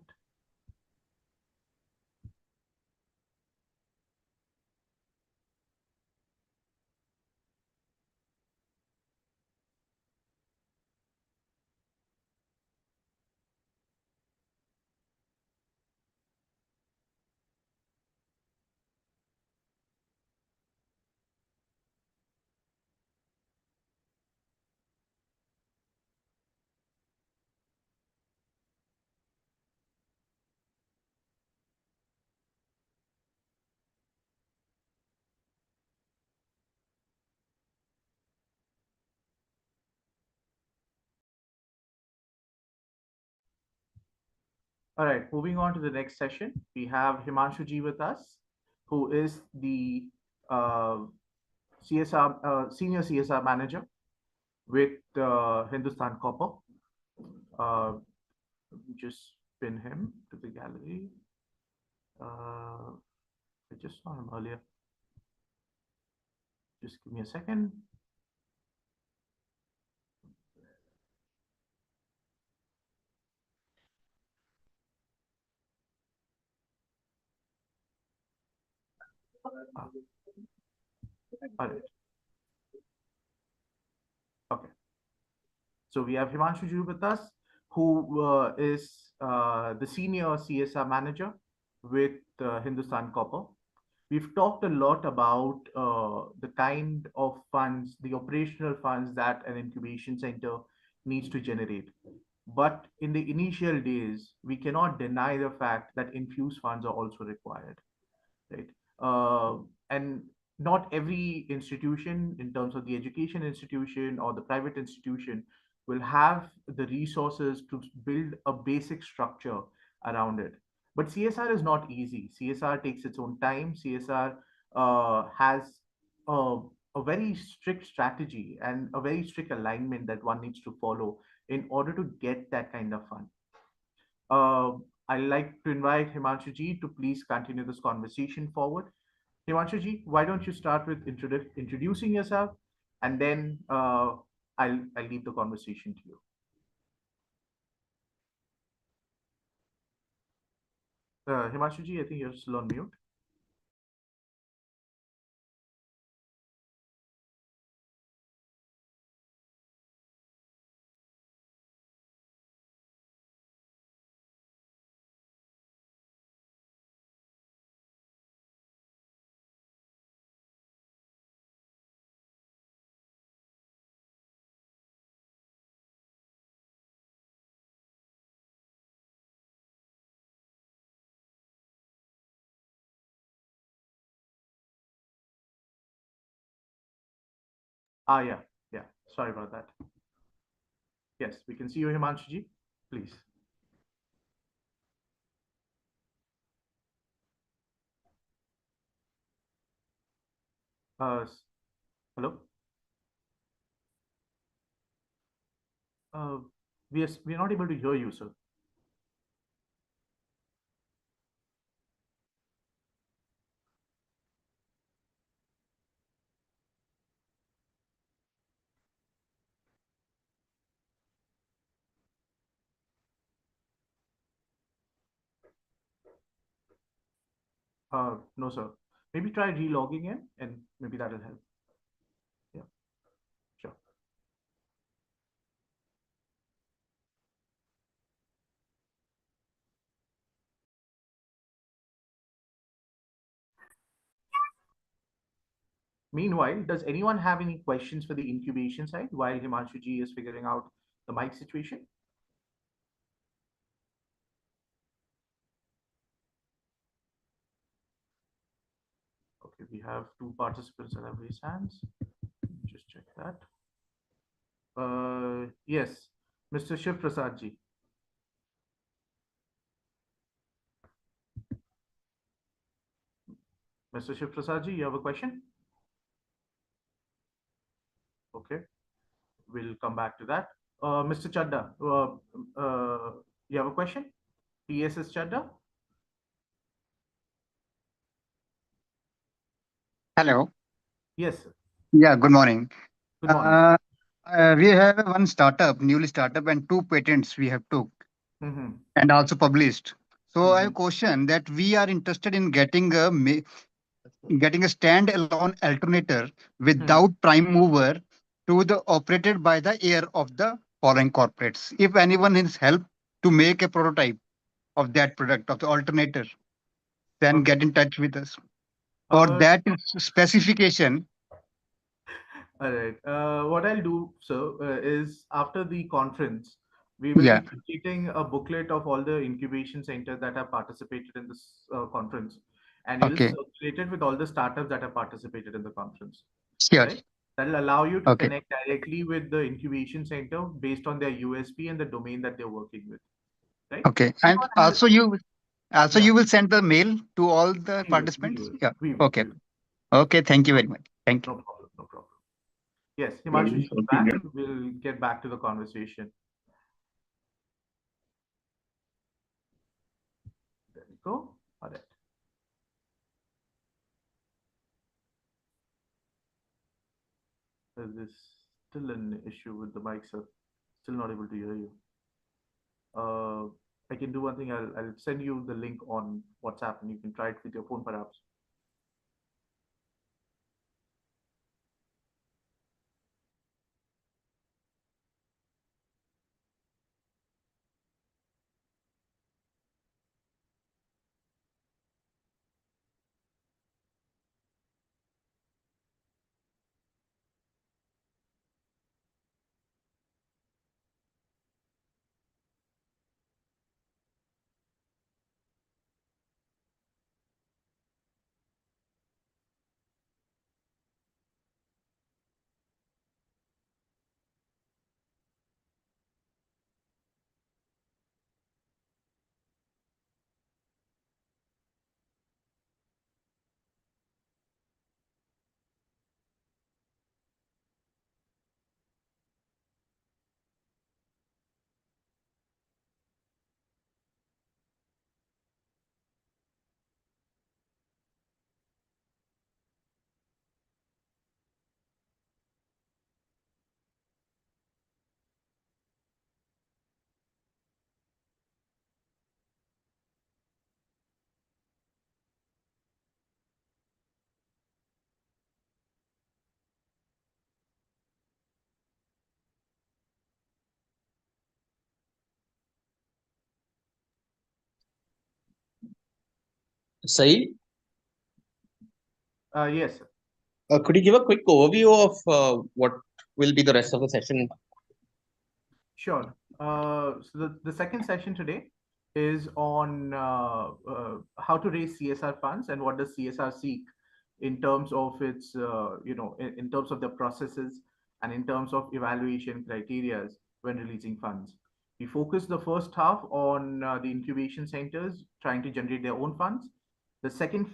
All right, moving on to the next session, we have Himanshu ji with us, who is the CSR senior CSR manager with Hindustan Copper. Just pin him to the gallery. I just saw him earlier. Just give me a second. All right. Okay. So we have Himanshu with us, who is the senior CSR manager with Hindustan Copper. We've talked a lot about the kind of funds, the operational funds that an incubation center needs to generate. But in the initial days, we cannot deny the fact that infused funds are also required, right? And not every institution, in terms of the education institution or the private institution, will have the resources to build a basic structure around it. But CSR is not easy. CSR takes its own time. CSR has a, a very strict strategy and a very strict alignment that one needs to follow in order to get that kind of fund. I'd like to invite Himanshu ji to please continue this conversation forward. Himanshu ji, why don't you start with introducing yourself, and then I'll leave the conversation to you. Himanshu ji, I think you're still on mute. Yeah, yeah. Sorry about that. Yes, we can see you, Himanshu ji. Please. Hello. We are not able to hear you, sir. No, sir. Maybe try re-logging in, and maybe that'll help. Yeah, sure. Meanwhile, does anyone have any questions for the incubation side while Himanshu ji is figuring out the mic situation? Okay, we have two participants that have raised hands. Just check that. Yes, Mr. Shiv Prasad ji. Mr. Shiv Prasad ji, you have a question? Okay, we'll come back to that. Mr. Chadda, you have a question? TSS Chadda? Hello. Yes, sir. Yeah, good morning. Good morning. We have one startup, newly startup, and two patents we have took and also published. So I have a question that we are interested in getting a standalone alternator without prime mover to the operated by the air of the foreign corporates. If anyone is help to make a prototype of that product of the alternator, then get in touch with us. For that specification. All right. What I'll do, sir, is after the conference, we will be creating a booklet of all the incubation centers that have participated in this conference, and we'll circulate it with all the startups that have participated in the conference. Sure. Right? That'll allow you to connect directly with the incubation center based on their USP and the domain that they're working with. Right? Okay. And also you will send the mail to all the participants? Yeah. Okay. Okay. Thank you very much. Thank you. No problem. No problem. Yes, Himanshu is back. We'll get back to the conversation. Go. All right. There's still an issue with the mic, sir. Still not able to hear you. I can do one thing. I'll send you the link on WhatsApp, and you can try it with your phone, perhaps. Saeed, Yes, sir. could you give a quick overview of what will be the rest of the session? Sure. So the second session today is on how to raise CSR funds and what does CSR seek in terms of its, in terms of the processes and in terms of evaluation criteria when releasing funds. We focus the first half on the incubation centers trying to generate their own funds. The second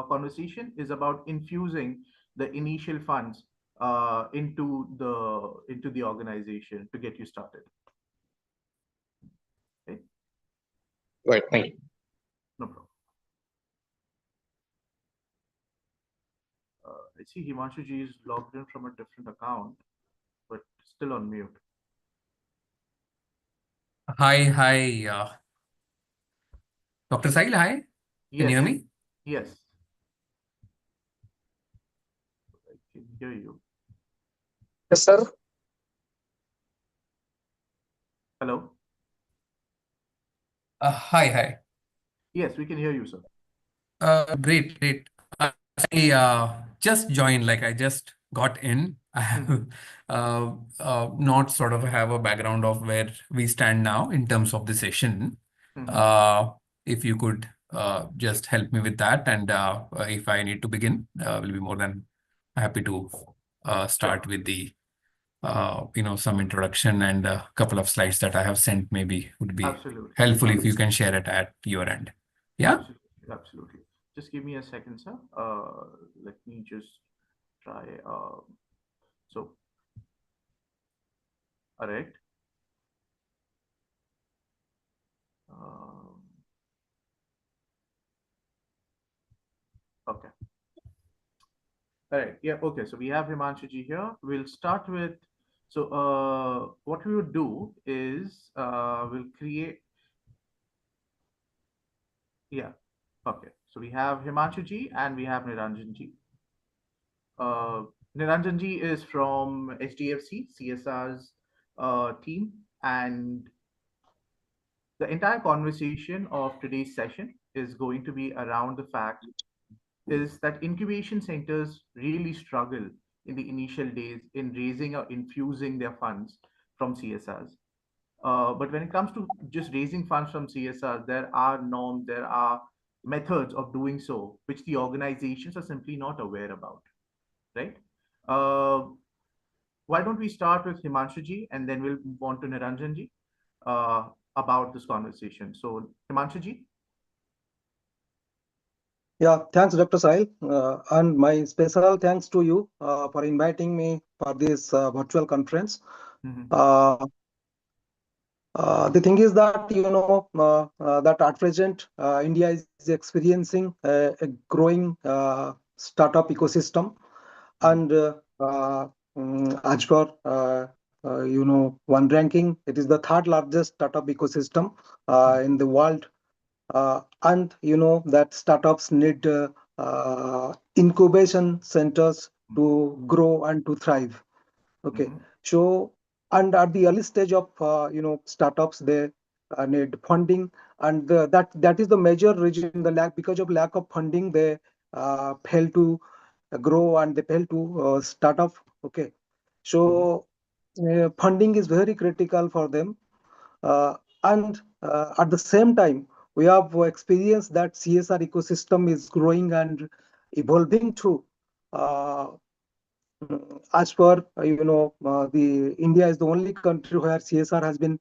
conversation is about infusing the initial funds into the organization to get you started. Okay. Right. Thank you. No problem. I see Himanshu ji is logged in from a different account, but still on mute. Hi, Dr. Sahil, hi. Can you hear Yes. me? Yes. I can hear you. Yes, sir. Hello. Hi. Yes, we can hear you, sir. Great. I just joined, like I just got in. I have not sort of have a background of where we stand now in terms of the session. If you could just help me with that, and if I need to begin, we'll be more than happy to start with the some introduction, and a couple of slides that I have sent maybe would be Absolutely. helpful if you can share it at your end. Yeah. Absolutely. Just give me a second, sir. Let me just try. So, all right. Okay. All right. Yeah. Okay. So we have Himanshu ji here. We'll start with. So what we would do is we'll create. Yeah. Okay. So we have Himanshu ji and we have Niranjan ji. Niranjan ji is from HDFC CSR's team, and the entire conversation of today's session is going to be around the fact is that incubation centers really struggle in the initial days in raising or infusing their funds from CSRs. But when it comes to just raising funds from CSR, there are norms, there are methods of doing so, which the organizations are simply not aware about, right? Why don't we start with Himanshu ji and then we'll move on to Niranjan ji about this conversation. So Himanshu ji. Yeah, thanks, Dr. Sahil. And my special thanks to you for inviting me for this virtual conference. The thing is that that at present India is experiencing a growing startup ecosystem, and as per one ranking, it is the third largest startup ecosystem in the world, and that startups need incubation centers to grow and to thrive. Okay, so and at the early stage of startups, they need funding, and that is the major reason. The lack Because of lack of funding, they fail to grow and they fail to start up. Okay, so funding is very critical for them, and at the same time, we have experienced that CSR ecosystem is growing and evolving too. Uh, as per the India is the only country where CSR has been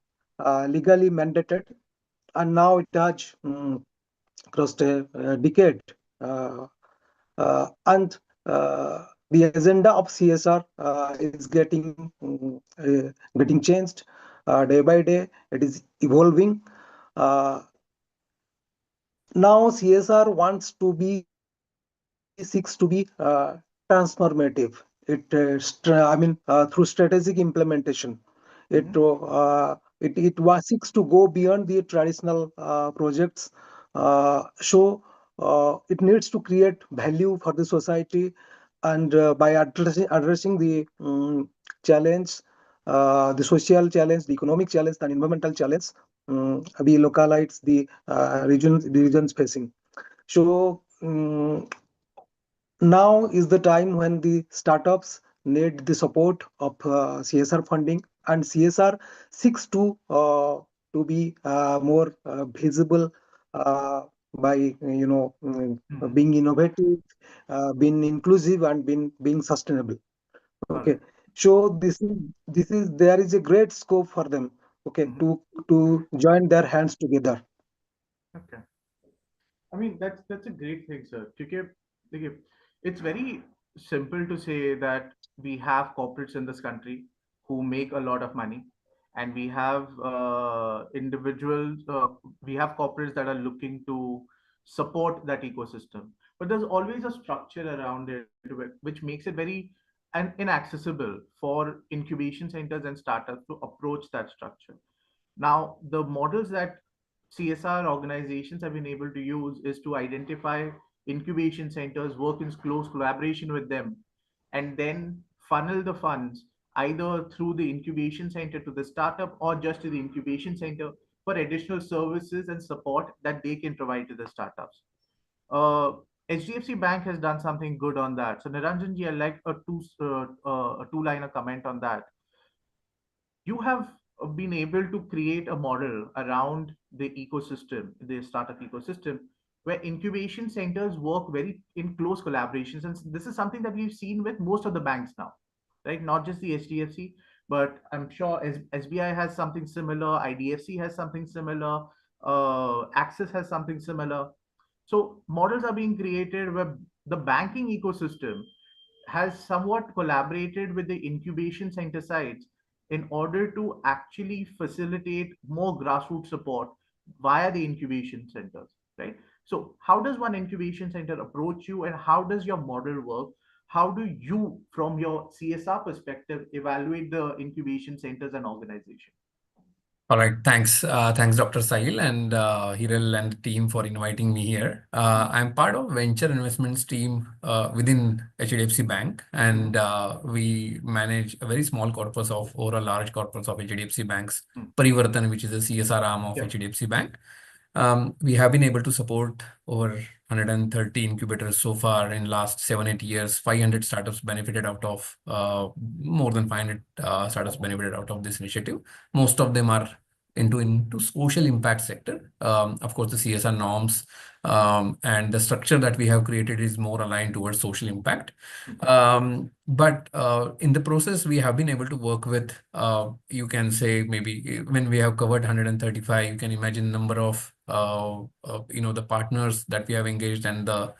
legally mandated, and now it has crossed a decade, and the agenda of CSR is getting changed day by day. It is evolving. Uh, Now CSR wants to be seeks to be transformative. Through strategic implementation, it seeks to go beyond the traditional projects. It needs to create value for the society, and by addressing the challenge, the social challenge, the economic challenge, and environmental challenge, we localize the regions facing. So now is the time when the startups need the support of CSR funding, and CSR seeks to be more visible by being innovative, being inclusive, and being sustainable. Okay, so this is there is a great scope for them. Okay, to join their hands together. Okay. I mean, that's a great thing, sir. Because it's very simple to say that we have corporates in this country who make a lot of money, and we have individuals, we have corporates that are looking to support that ecosystem. But there's always a structure around it, which makes it very inaccessible for incubation centers and startups to approach that structure. Now, the models that CSR organizations have been able to use is to identify incubation centers, work in close collaboration with them, and then funnel the funds either through the incubation center to the startup or just to the incubation center for additional services and support that they can provide to the startups. Uh, HDFC Bank has done something good on that. So Niranjan ji, I'd like a two-liner comment on that. You have been able to create a model around the ecosystem, the startup ecosystem, where incubation centers work very in close collaborations. And this is something that we've seen with most of the banks now, right? Not just the HDFC, but I'm sure SBI has something similar, IDFC has something similar, Axis has something similar. So models are being created where the banking ecosystem has somewhat collaborated with the incubation center sites in order to actually facilitate more grassroots support via the incubation centers, right? So how does one incubation center approach you, and how does your model work? How do you, from your CSR perspective, evaluate the incubation centers and organization? All right, thanks. Thanks, Dr. Sahil and Hiral and the team for inviting me here. I'm part of venture investments team within HDFC Bank, and we manage a very small corpus of or a large corpus of HDFC Bank's Parivartan, which is a CSR arm of HDFC Bank. We have been able to support over 130 incubators so far in last 7-8 years. 500 startups benefited out of more than 500 startups benefited out of this initiative. Most of them are into social impact sector. Of course, the CSR norms and the structure that we have created is more aligned towards social impact. But in the process, we have been able to work with, you can say maybe when we have covered 135, you can imagine number of the partners that we have engaged and the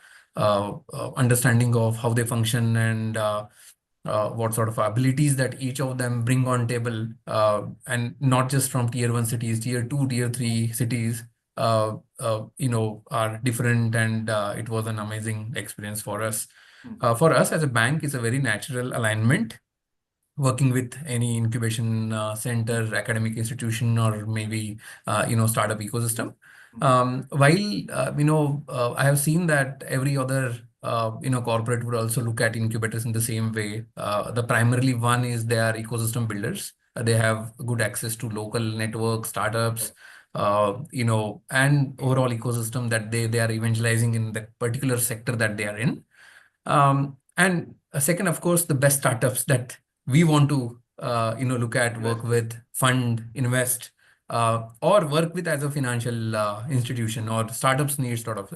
understanding of how they function and what sort of abilities that each of them bring on table, and not just from tier 1 cities, tier 2, tier 3 cities, are different, and it was an amazing experience for us. For us as a bank, it's a very natural alignment working with any incubation center, academic institution, or maybe startup ecosystem. While I have seen that every other corporate would also look at incubators in the same way. The primarily one is they are ecosystem builders. They have good access to local network startups, and overall ecosystem that they are evangelizing in the particular sector that they are in. And second, of course, the best startups that we want to look at, work with, fund, invest, or work with as a financial institution. Or startups need sort of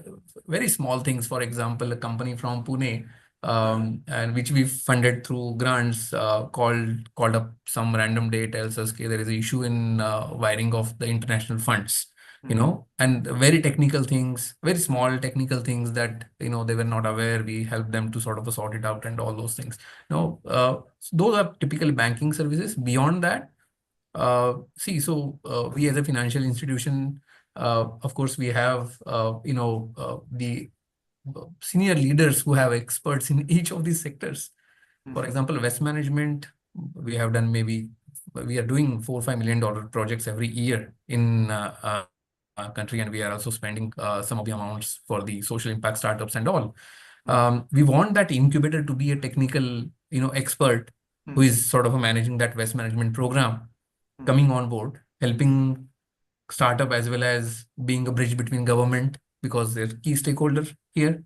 very small things. For example, a company from Pune, and which we funded through grants, called up some random day, tells us, okay, there is an issue in wiring of the international funds. And very technical things, very small technical things that they were not aware. We helped them to sort of sort it out and all those things. Those are typical banking services. Beyond that, we as a financial institution, of course, we have the senior leaders who have experts in each of these sectors. For example, West management, we have done we are doing $4-5 million projects every year in country, and we are also spending some of the amounts for the social impact startups and all. We want that incubator to be a technical expert who is sort of managing that West management program, coming on board, helping startup, as well as being a bridge between government, because they're key stakeholder here,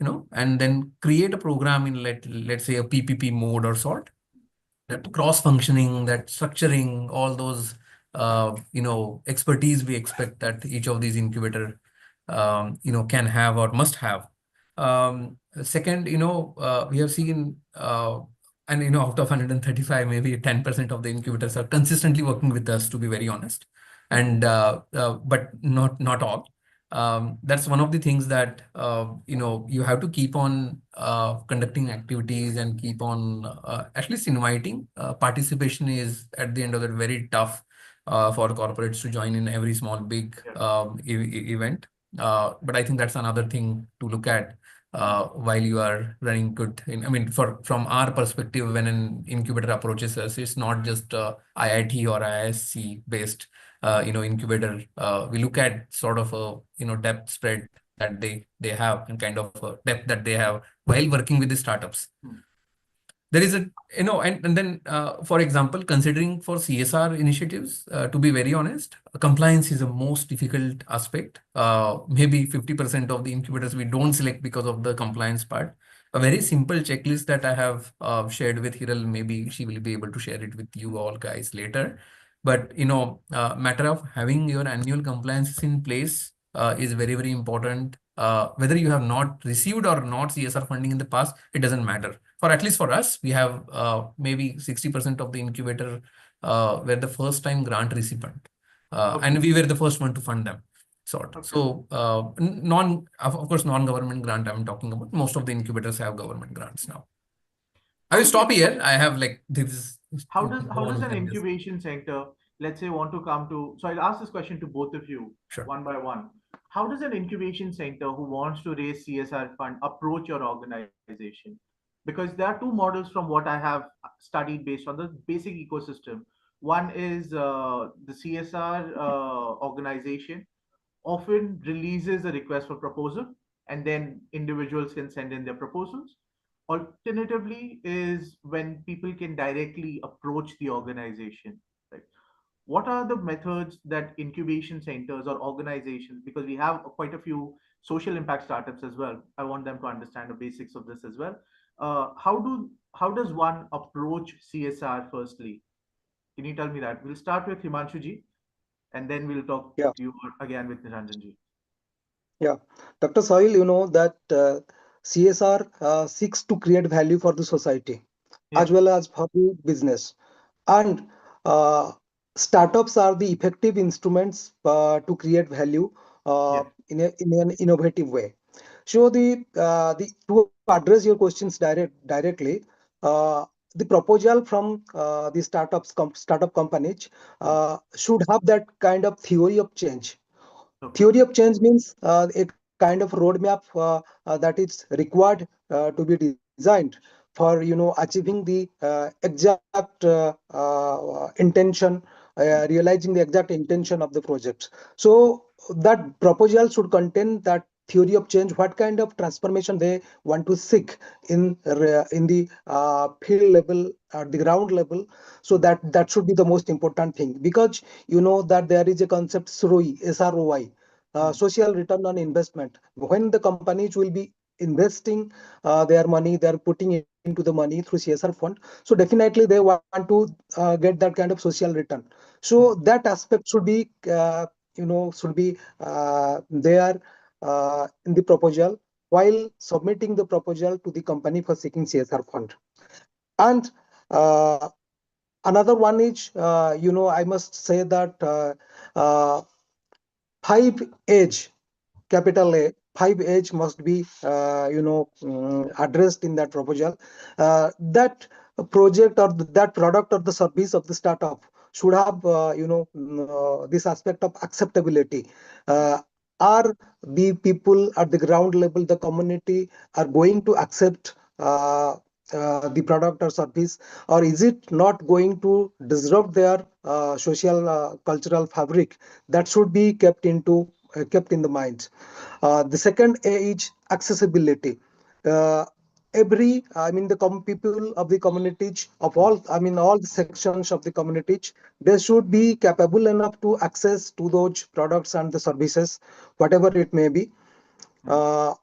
and then create a program in let's say a PPP mode or sort. That cross-functioning, that structuring, all those expertise we expect that each of these incubator can have or must have. Second, we have seen and out of 135, maybe 10% of the incubators are consistently working with us, to be very honest, and but not all. That's one of the things that you have to keep on conducting activities and keep on at least inviting. Participation is at the end of it very tough for corporates to join in every small big event. But I think that's another thing to look at while you are running good. From our perspective, when an incubator approaches us, it's not just IIT or IISc based incubator. We look at sort of a depth spread that they have, and kind of depth that they have while working with the startups. There is and then for example, considering for CSR initiatives, to be very honest, compliance is the most difficult aspect. Maybe 50% of the incubators we don't select because of the compliance part. A very simple checklist that I have shared with Hiral, maybe she will be able to share it with you all guys later. But matter of having your annual compliances in place is very, very important. Whether you have not received or not CSR funding in the past, it doesn't matter. For at least for us, we have maybe 60% of the incubator were the first time grant recipient, and we were the first one to fund them. So of course, non-government grant I'm talking about. Most of the incubators have government grants now. I will stop here. I have this. How does an incubation center, let's say, want to come to? So I'll ask this question to both of you, one by one. How does an incubation center who wants to raise CSR fund approach your organization? Because there are two models from what I have studied based on the basic ecosystem. One is the CSR organization often releases a request for proposal, and then individuals can send in their proposals. Alternatively is when people can directly approach the organization. Right? What are the methods that incubation centers or organizations, because we have quite a few social impact startups as well, I want them to understand the basics of this as well. How does one approach CSR firstly? Can you tell me that? We'll start with Himanshu ji, and then we'll talk to you again with Niranjan ji. Yeah, Dr. Soil, you know that CSR seeks to create value for the society as well as for the business, and startups are the effective instruments to create value in an innovative way. So to address your questions directly, the proposal from the startup companies should have that kind of theory of change. Theory of change means a kind of roadmap that is required to be designed for achieving the exact intention, realizing the exact intention of the project. So that proposal should contain that theory of change, what kind of transformation they want to seek in the field level, at the ground level. So that should be the most important thing, because you know that there is a concept SROI, social return on investment. When the companies will be investing their money, they're putting into the money through CSR fund. So definitely they want to get that kind of social return. So that aspect should be there in the proposal while submitting the proposal to the company for seeking CSR fund. And another one is, I must say that 5 age, capital A, 5 age must be addressed in that proposal. That project or that product or the service of the startup should have this aspect of acceptability. Are the people at the ground level, the community, are going to accept the product or service, or is it not going to disrupt their social cultural fabric? That should be kept in the mind. The second A is accessibility. The people of the communities of all the sections of the communities, they should be capable enough to access to those products and the services, whatever it may be. And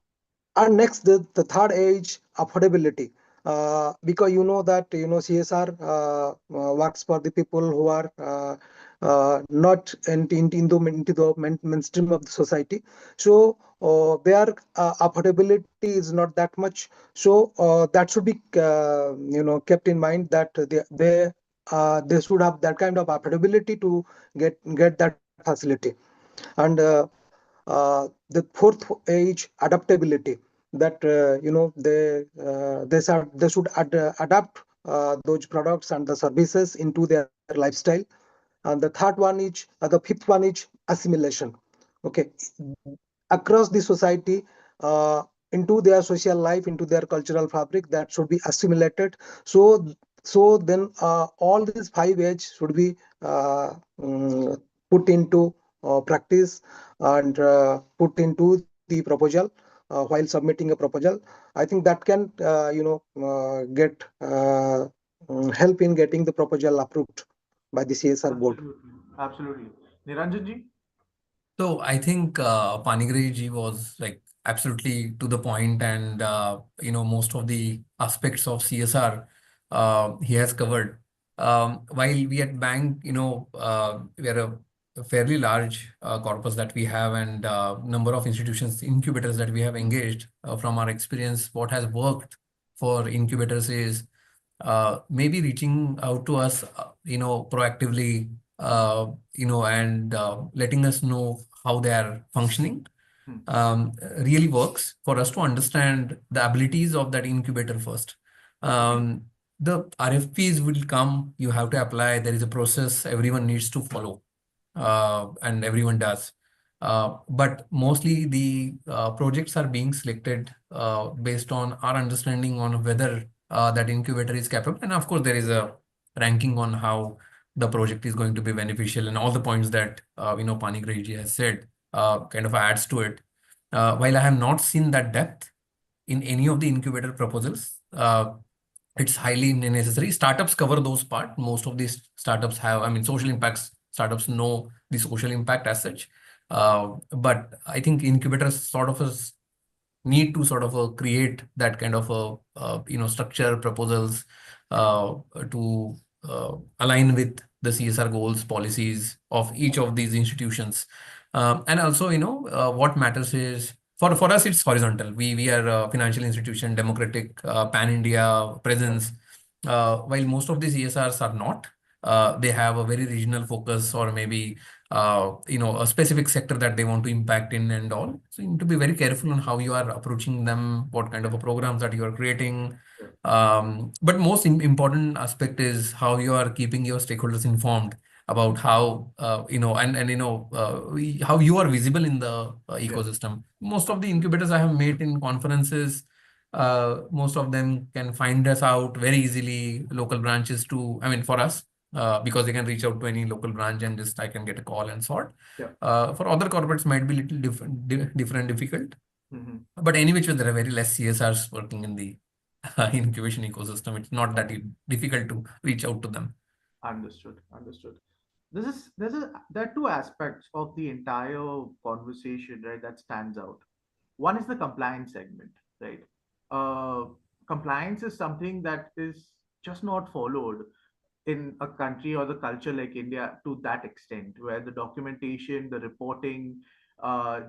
next, the third age, affordability. Because you know that CSR works for the people who are not into the mainstream of the society. So their affordability is not that much. So that should be kept in mind, that they should have that kind of affordability to get that facility. And the fourth age, adaptability, that they should adapt those products and the services into their lifestyle. And the third one is the fifth one is assimilation. Okay, across the society, into their social life, into their cultural fabric, that should be assimilated. So then all these 5 age should be put into practice and put into the proposal while submitting a proposal. I think that can get help in getting the proposal approved by the CSR board. Absolutely. Niranjan ji? So I think Panigrahi ji was like absolutely to the point, and most of the aspects of CSR he has covered. While we at bank, we are a fairly large corpus that we have, and number of institutions, incubators that we have engaged. From our experience, what has worked for incubators is maybe reaching out to us, proactively, and letting us know how they are functioning. Really works for us to understand the abilities of that incubator first. The RFPs will come, you have to apply, there is a process everyone needs to follow, and everyone does. But mostly the projects are being selected based on our understanding on whether that incubator is capable. And of course, there is a ranking on how the project is going to be beneficial, and all the points that Panigrahi ji has said kind of adds to it. While I have not seen that depth in any of the incubator proposals, it's highly necessary. Startups cover those part. Most of these startups have, social impacts. Startups know the social impact as such. But I think incubators sort of need to sort of create that kind of structure proposals to align with the CSR goals, policies of each of these institutions. And also, what matters is for us, it's horizontal. We are a financial institution, democratic, pan-India presence. While most of these CSRs are not, they have a very regional focus, or maybe a specific sector that they want to impact in and all. So you need to be very careful on how you are approaching them, what kind of a programs that you are creating, But most important aspect is how you are keeping your stakeholders informed about how how you are visible in the ecosystem. Most of the incubators I have met in conferences, most of them can find us out very easily. Local branches too. I mean, for us, because they can reach out to any local branch and just I can get a call and sort. For other corporates, might be little different, difficult. But anyway, there are very less CSRs working in the incubation ecosystem. It's not that difficult to reach out to them. Understood. Understood. There are two aspects of the entire conversation, right, that stands out. One is the compliance segment, right? Uh, Compliance is something that is just not followed in a country or the culture like India to that extent, where the documentation, the reporting,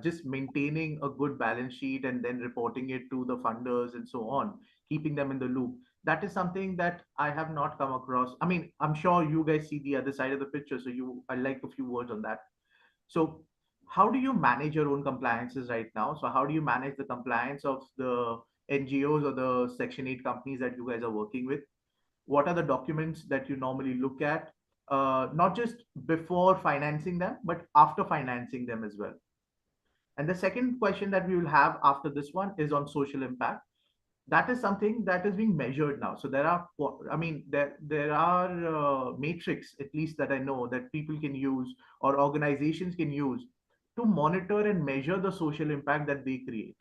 just maintaining a good balance sheet and then reporting it to the funders and so on, keeping them in the loop. That is something that I have not come across. I mean, I'm sure you guys see the other side of the picture, so I'd like a few words on that. So, how do you manage your own compliances right now? So, how do you manage the compliance of the NGOs or the Section 8 companies that you guys are working with? What are the documents that you normally look at, not just before financing them, but after financing them as well? And the second question that we will have after this one is on social impact. That is something that is being measured now. So there are matrix, at least that I know, that people can use or organizations can use to monitor and measure the social impact that they create,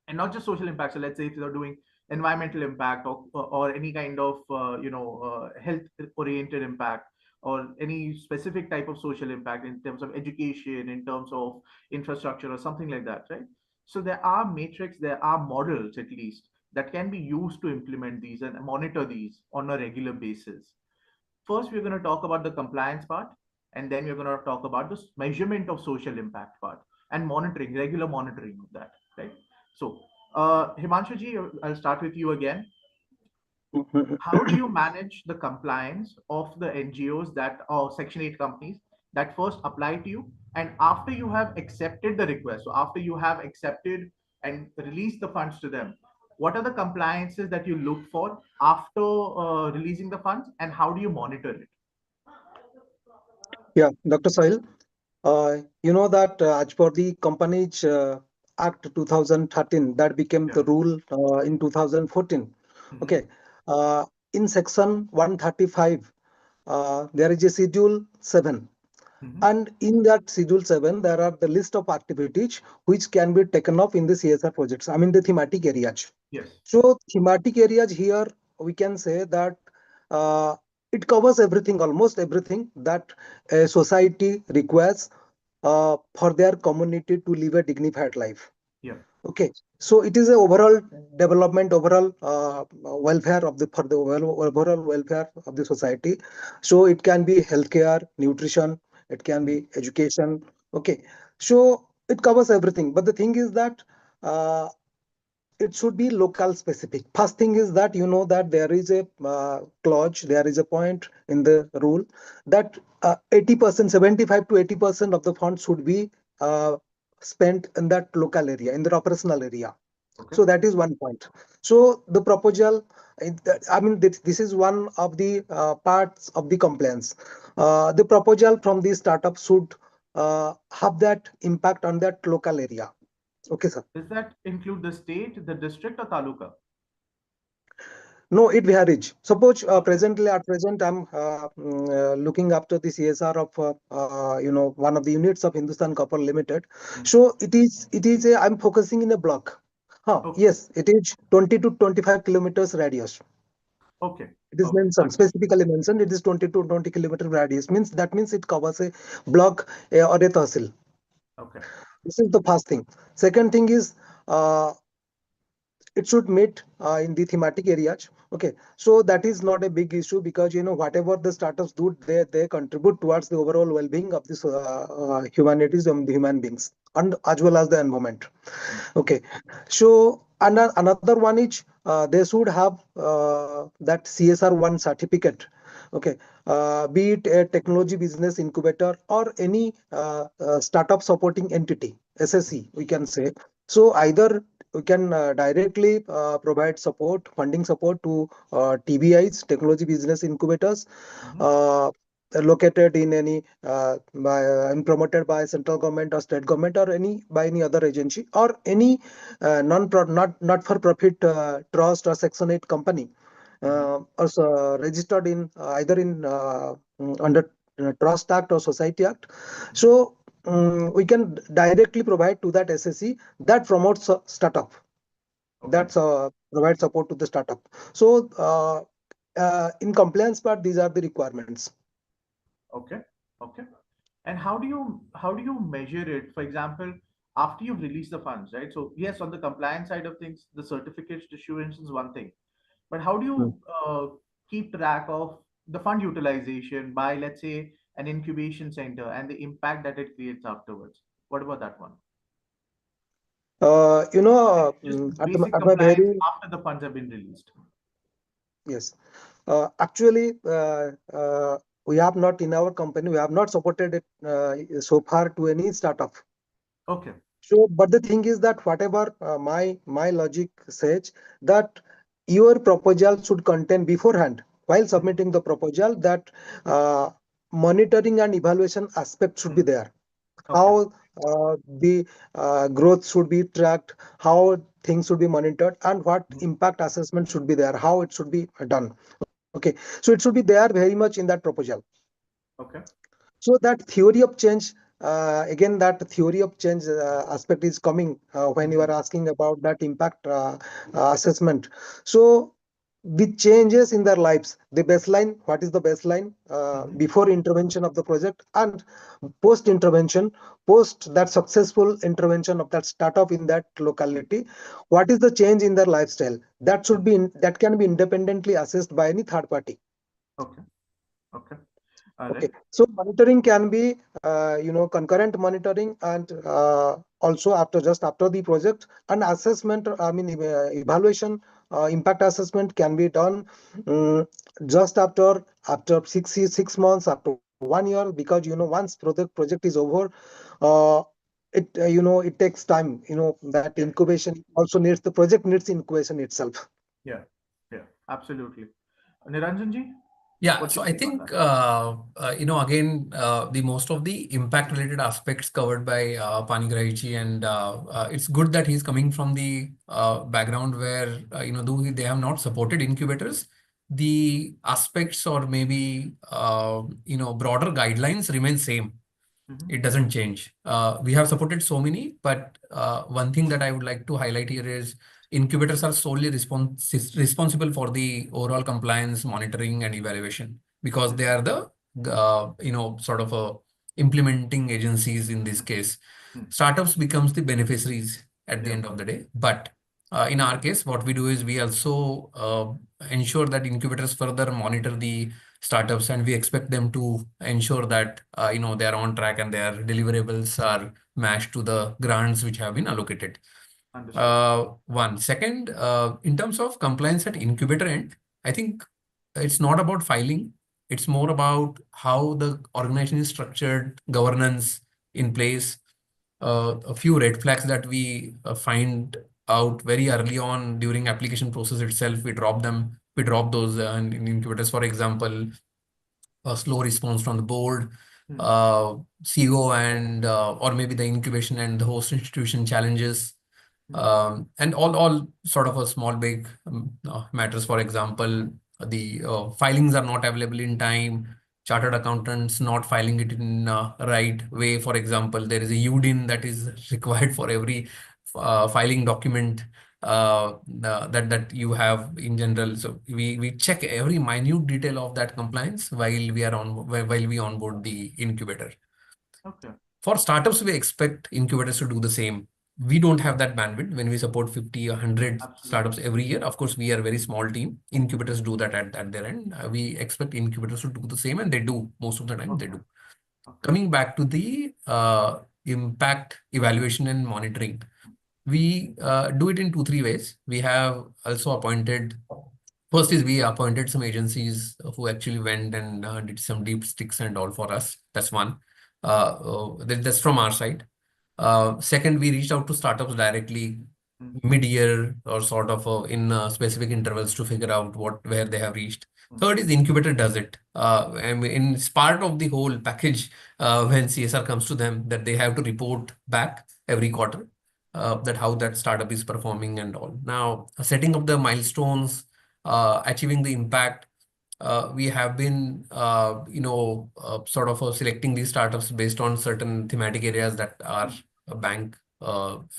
and not just social impact. So let's say if you're doing environmental impact or any kind of health oriented impact, or any specific type of social impact in terms of education, in terms of infrastructure or something like that, right? So there are matrix, there are models at least that can be used to implement these and monitor these on a regular basis. First, we're going to talk about the compliance part, and then we're going to talk about the measurement of social impact part and monitoring, regular monitoring of that, right? So, Himanshu ji, I'll start with you again. How do you manage the compliance of the NGOs that or Section 8 companies that first apply to you, and after you have accepted the request, so after you have accepted and released the funds to them, what are the compliances that you look for after releasing the funds, and how do you monitor it? Yeah, Dr. Sahil, you know that as per the Companies Act 2013, that became the rule in 2014. Okay, in section 135, there is a schedule 7. And in that schedule 7, there are the list of activities which can be taken up in the CSR projects. I mean the thematic areas. Yes. So thematic areas here, we can say that it covers everything, almost everything that a society requires for their community to live a dignified life. Yeah. Okay, so it is a overall development, overall welfare of the overall welfare of the society. So it can be healthcare, nutrition, it can be education. Okay, so it covers everything. But the thing is that it should be local specific. First thing is that you know that there is a clause, there is a point in the rule that 80%, 75 to 80% of the funds should be spent in that local area, in the operational area. Okay. So that is one point. So the proposal, I mean, this is one of the parts of the compliance. The proposal from the startup should have that impact on that local area. Okay, sir. Does that include the state, the district, or taluka? No, it varies. Suppose presently, at present, I'm looking after the CSR of one of the units of Hindustan Copper Limited. So it is I'm focusing in a block. Okay. Yes, it is 20 to 25 kilometers radius. Okay. It is mentioned, specifically mentioned, it is 20 to 20 kilometer radius. That means it covers a block or a tahsil. Okay. This is the first thing. Second thing is it should meet in the thematic areas. Okay, so that is not a big issue because whatever the startups do, they contribute towards the overall well-being of this humanities and the human beings, and as well as the environment. Okay, so another one is they should have that CSR1 certificate. Okay, be it a technology business incubator or any startup supporting entity, SSE, we can say. So either we can directly provide support, funding support to TBIs, technology business incubators, located in any and promoted by central government or state government or any other agency or any not for profit trust or Section 8 company, also registered in either in under Trust Act or Society Act. So we can directly provide to that SSC that promotes a startup. That's provide support to the startup. So in compliance part, these are the requirements. Okay. Okay. And how do you measure it? For example, after you've released the funds, right? So yes, on the compliance side of things, the certificates issuance is one thing, but how do you keep track of the fund utilization by, let's say, an incubation center and the impact that it creates afterwards? What about that one? Just basic at my compliance very after the funds have been released. yes. Actually, we have not in our company, we have not supported it so far to any startup. Okay. So, but the thing is that whatever my logic says that your proposal should contain beforehand while submitting the proposal that monitoring and evaluation aspect should be there. How the growth should be tracked, how things should be monitored, and what impact assessment should be there, how it should be done. Okay, so it should be there very much in that proposal. Okay. So that theory of change, again, that theory of change aspect is coming when you are asking about that impact assessment. So the changes in their lives, the baseline, what is the baseline before intervention of the project and post intervention, post that successful intervention of that startup in that locality, what is the change in their lifestyle? That should be that can be independently assessed by any third party. Okay. Okay. Okay, so monitoring can be, concurrent monitoring and also after the project, and assessment, I mean, evaluation, impact assessment can be done just after 6 months, after 1 year, because once project is over, it takes time. That incubation also needs the project needs incubation itself. Yeah. Yeah. Absolutely. Niranjanji? Yeah, so I think again the most of the impact related aspects covered by Panigrahichi, and it's good that he's coming from the background where though they have not supported incubators, the aspects or maybe broader guidelines remain same. It doesn't change. We have supported so many, but one thing that I would like to highlight here is incubators are solely responsible for the overall compliance, monitoring, and evaluation, because they are the sort of implementing agencies in this case. Startups becomes the beneficiaries at the end of the day. But in our case, what we do is we also ensure that incubators further monitor the startups, and we expect them to ensure that they are on track and their deliverables are matched to the grants which have been allocated. One second, in terms of compliance at incubator end, I think it's not about filing. It's more about how the organization is structured, governance in place. A few red flags that we find out very early on during application process itself, we drop them. We drop those in incubators. For example, a slow response from the board, CEO and or maybe the incubation and the host institution challenges, and all sort of a small big matters. For example, the filings are not available in time, chartered accountants not filing it in right way. For example, there is a UDIN that is required for every filing document that you have in general. So we check every minute detail of that compliance while we onboard the incubator. Okay. For startups, we expect incubators to do the same. We don't have that bandwidth when we support 50 or 100 startups every year. Of course, we are a very small team. Incubators do that at their end. We expect incubators to do the same, and they do. Most of the time, they do. Coming back to the impact evaluation and monitoring, we do it in 2-3 ways. We have also appointed, first is we appointed some agencies who actually went and did some deep sticks and all for us. That's one. That's from our side. Second, we reached out to startups directly mid-year or sort of in specific intervals to figure out where they have reached. Third is incubator does it. I mean, it's part of the whole package when CSR comes to them that they have to report back every quarter that how that startup is performing and all. Now, setting up the milestones, achieving the impact. We have been, sort of selecting these startups based on certain thematic areas that are bank approved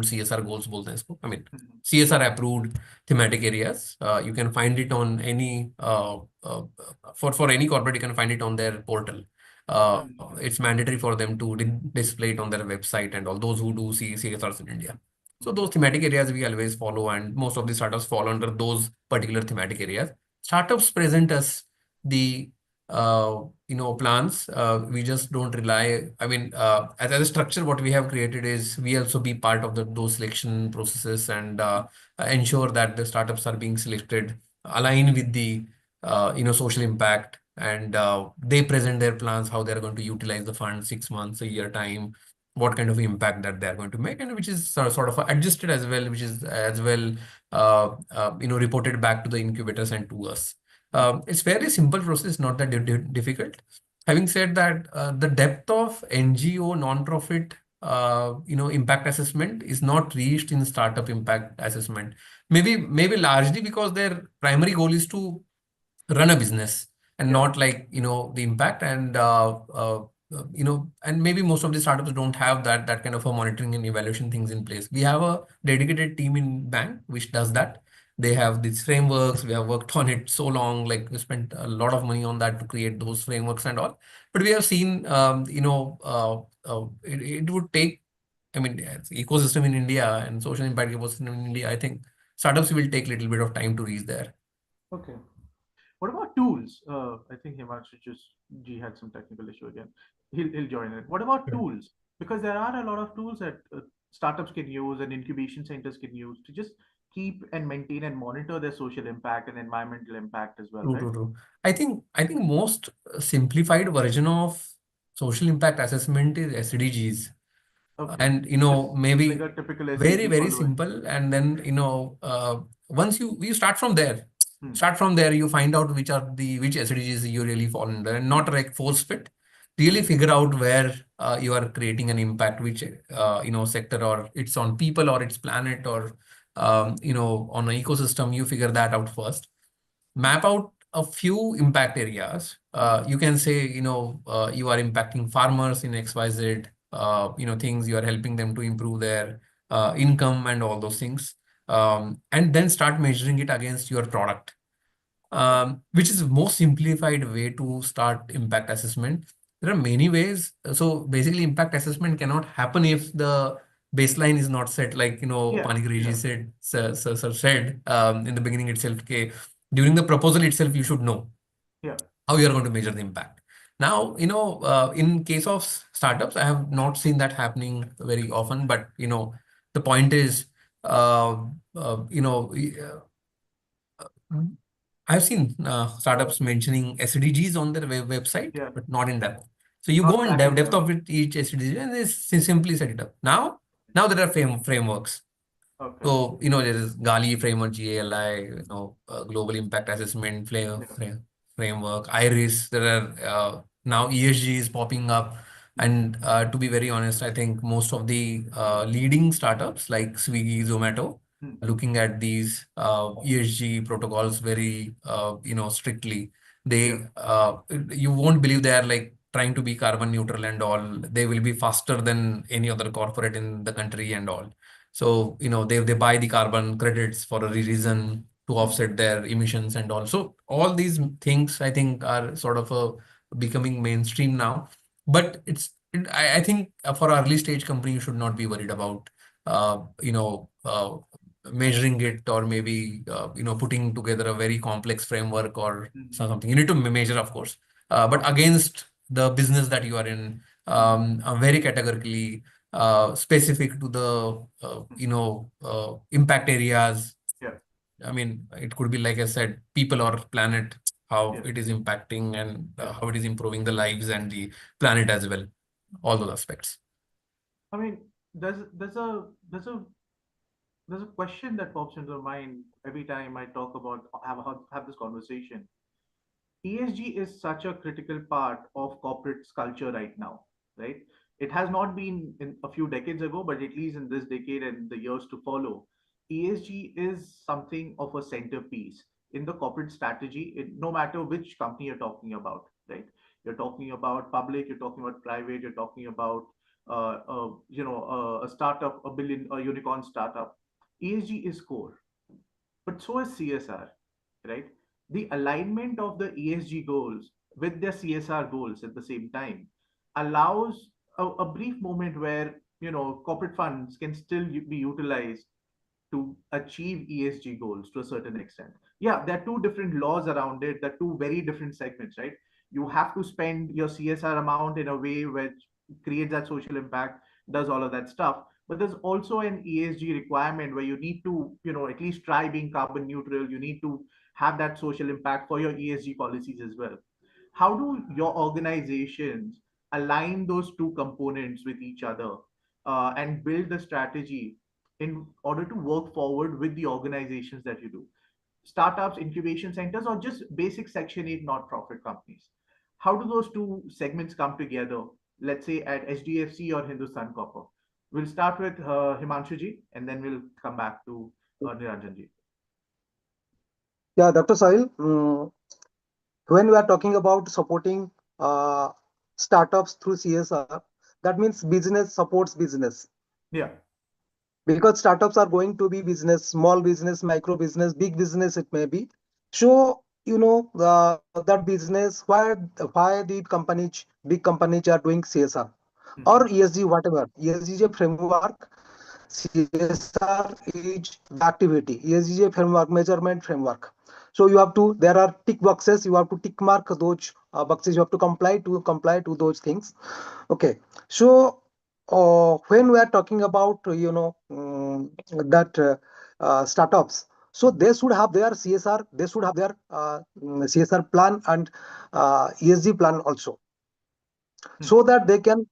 CSR goals बोलते हैं इसको. I mean, CSR approved thematic areas. You can find it on any for any corporate, you can find it on their portal. It's mandatory for them to display it on their website and all those who do CSRs in India. So those thematic areas we always follow, and most of the startups fall under those particular thematic areas. Startups present us the plans. We just don't rely. I mean, as a structure, what we have created is we also be part of those selection processes and ensure that the startups are being selected align with the social impact, and they present their plans, how they're going to utilize the fund 6 months, a year time, what kind of impact that they're going to make, and which is sort of adjusted as well, which is as well reported back to the incubators and to us. It's fairly simple process, not that difficult. Having said that, the depth of NGO non-profit impact assessment is not reached in startup impact assessment. Maybe largely because their primary goal is to run a business and not like the impact, and and maybe most of the startups don't have that kind of a monitoring and evaluation things in place. We have a dedicated team in bank which does that. They have these frameworks. We have worked on it so long, like we spent a lot of money on that to create those frameworks and all. But we have seen, it would take, I mean, ecosystem in India and social impact ecosystem in India, I think startups will take a little bit of time to reach there. Okay. What about tools? I think Himanshu G had some technical issue again. He'll join it. What about tools? Because there are a lot of tools that startups can use and incubation centers can use to just keep and maintain and monitor their social impact and environmental impact as well, right? True. I think most simplified version of social impact assessment is SDGs. Okay. And maybe like a typical very SDG very following. simple, and then once you start from there, you find out which SDGs you really fall under, and not like force fit. Really figure out where you are creating an impact, which sector, or it's on people, or it's planet, or on an ecosystem. You figure that out first. Map out a few impact areas. You can say, you are impacting farmers in XYZ, things. You are helping them to improve their income and all those things. And then start measuring it against your product, which is the most simplified way to start impact assessment. There are many ways. So basically, impact assessment cannot happen if the baseline is not set, like Panigraji said in the beginning itself. Okay, during the proposal itself, you should know how you are going to measure the impact. Now, in case of startups, I have not seen that happening very often, but the point is, I've seen startups mentioning SDGs on their website, but not in depth. So you go in depth of it, each SDG, and they simply set it up. Now there are frameworks. Okay. So there is GALI framework, GALI, Global Impact Assessment framework, IRIS. There are now ESG is popping up, and to be very honest, I think most of the leading startups like Swiggy, Zomato, looking at these ESG protocols very strictly. They you won't believe they are like trying to be carbon neutral and all. They will be faster than any other corporate in the country and all. So they buy the carbon credits for a reason to offset their emissions and all. So all these things I think are sort of becoming mainstream now. But I think for early stage company, you should not be worried about measuring it, or maybe putting together a very complex framework or something. You need to measure, of course, but against the business that you are in, very categorically specific to the impact areas. I mean, it could be, like I said, people or planet, how it is impacting, and how it is improving the lives and the planet as well. All those aspects. I mean, there's a question that pops into my mind every time I talk about have this conversation. ESG is such a critical part of corporate culture right now, right? It has not been in a few decades ago, but at least in this decade and the years to follow, ESG is something of a centerpiece in the corporate strategy, no matter which company you're talking about, right? You're talking about public, you're talking about private, you're talking about a startup, a unicorn startup. ESG is core, but so is CSR, right? The alignment of the ESG goals with their CSR goals at the same time allows a brief moment where corporate funds can still be utilized to achieve ESG goals to a certain extent. Yeah, there are two different laws around it. There are two very different segments, right? You have to spend your CSR amount in a way which creates that social impact, does all of that stuff. But there's also an ESG requirement where you need to, at least try being carbon neutral. You need to have that social impact for your ESG policies as well. How do your organizations align those two components with each other and build the strategy in order to work forward with the organizations that you do? Startups, incubation centers, or just basic Section 8 not-profit companies? How do those two segments come together, let's say at HDFC or Hindustan Copper? We'll start with Himanshu ji, and then we'll come back to Niranjan ji. Yeah, Dr. Sahil, when we are talking about supporting startups through CSR, that means business supports business. Yeah. Because startups are going to be business, small business, micro business, big business, it may be. So, that business, why the companies, big companies are doing CSR or ESG, whatever. ESG is a framework. CSR is the activity. ESG is a framework, measurement framework. So there are tick boxes. You have to tick mark those boxes. You have to comply to those things. Okay. So when we are talking about startups, so they should have their CSR. They should have their CSR plan and ESG plan also, so that they can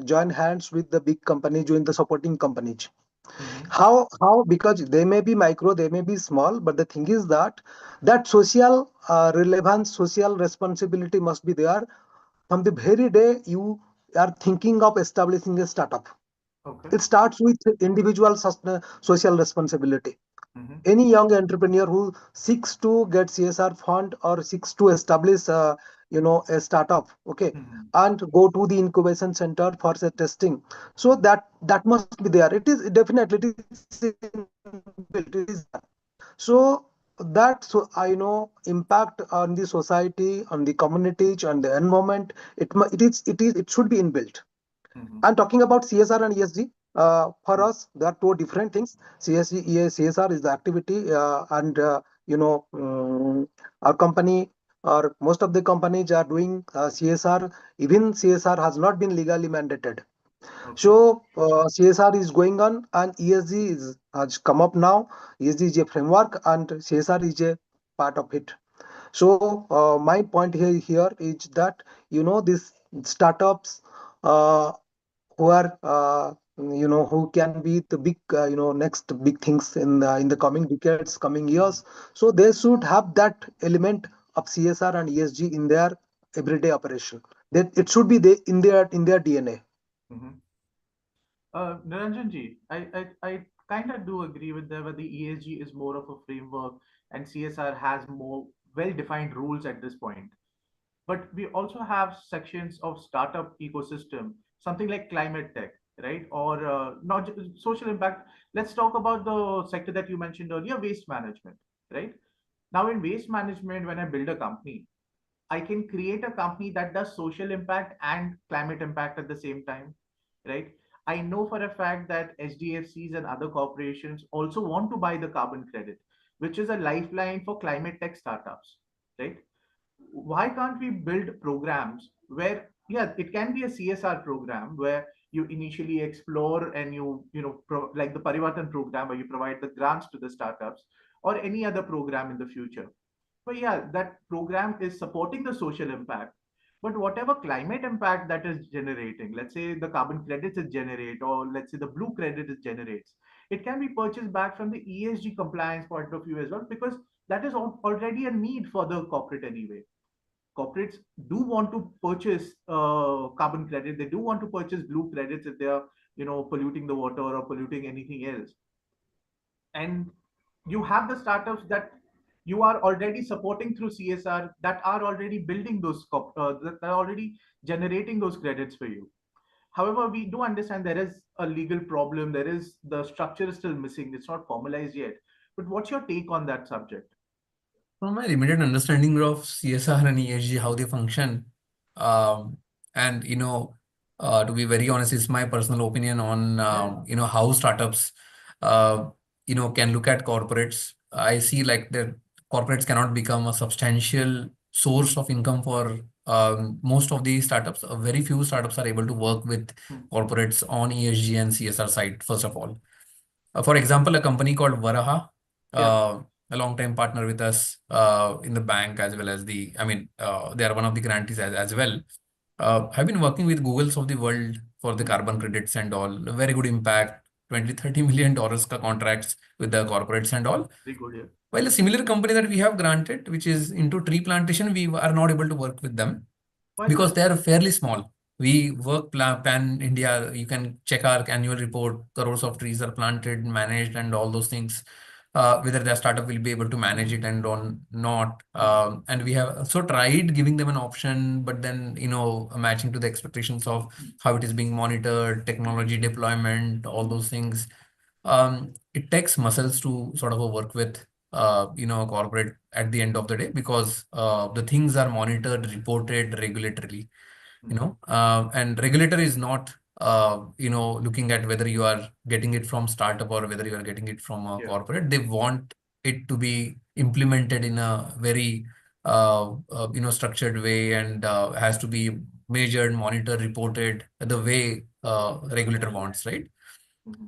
join hands with the big company, join the supporting companies. How? Because they may be micro, they may be small, but the thing is that social relevance, social responsibility must be there from the very day you are thinking of establishing a startup. Okay. It starts with individual social responsibility. Any young entrepreneur who seeks to get CSR fund or seeks to establish a startup, okay, and go to the incubation center for the testing, so that must be there. It is definitely, it is so that, so I know impact on the society, on the communities, on the environment. It should be inbuilt. I'm talking about CSR and ESG. For us, there are two different things. CSR is the activity, and our company or most of the companies are doing CSR. Even CSR has not been legally mandated. So CSR is going on, and ESG has come up now. ESG is a framework, and CSR is a part of it. So my point here is that these startups who are who can be the big next big things in the coming decades, coming years. So they should have that element of CSR and ESG in their everyday operation. That it should be in their DNA. Niranjan ji, I kind of do agree with that, where the ESG is more of a framework and CSR has more well-defined rules at this point. But we also have sections of startup ecosystem, something like climate tech, right? Or not social impact. Let's talk about the sector that you mentioned earlier, waste management, right? Now in waste management, when I build a company, I can create a company that does social impact and climate impact at the same time, right? I know for a fact that SDFCs and other corporations also want to buy the carbon credit, which is a lifeline for climate tech startups, right? Why can't we build programs where, yeah, it can be a CSR program where you initially explore and like the Parivartan program where you provide the grants to the startups, or any other program in the future. But yeah, that program is supporting the social impact, But whatever climate impact that is generating, let's say the carbon credits it generates, or let's say the blue credit it generates, it can be purchased back from the ESG compliance point of view as well, because that is already a need for the corporate anyway. Corporates do want to purchase carbon credit. They do want to purchase blue credits if they are, polluting the water or polluting anything else. And you have the startups that you are already supporting through CSR that are already building those, that are already generating those credits for you. However, we do understand there is a legal problem. The structure is still missing. It's not formalized yet. But what's your take on that subject? From my limited understanding of CSR and ESG, how they function, um, and to be very honest, it's my personal opinion on how startups can look at corporates. I see like the corporates cannot become a substantial source of income for most of these startups. Very few startups are able to work with corporates on ESG and CSR side, first of all. For example, a company called Varaha, a long-time partner with us in the bank, as well as they are one of the grantees as well. I've been working with Googles of the world for the carbon credits and all. A very good impact, $20-30 million contracts with the corporates and all. Very good, yeah. While a similar company that we have granted, which is into tree plantation, we are not able to work with them because they are fairly small. We work pan India. You can check our annual report. Crores of trees are planted, managed, and all those things. Whether the startup will be able to manage it and not. And we have also tried giving them an option, but then matching to the expectations of how it is being monitored, technology deployment, all those things. It takes muscles to sort of work with corporate at the end of the day, because the things are monitored, reported regulatorily, and regulator is not looking at whether you are getting it from startup or whether you are getting it from a corporate. They want it to be implemented in a very structured way, and has to be measured, monitored, reported the way regulator wants, right?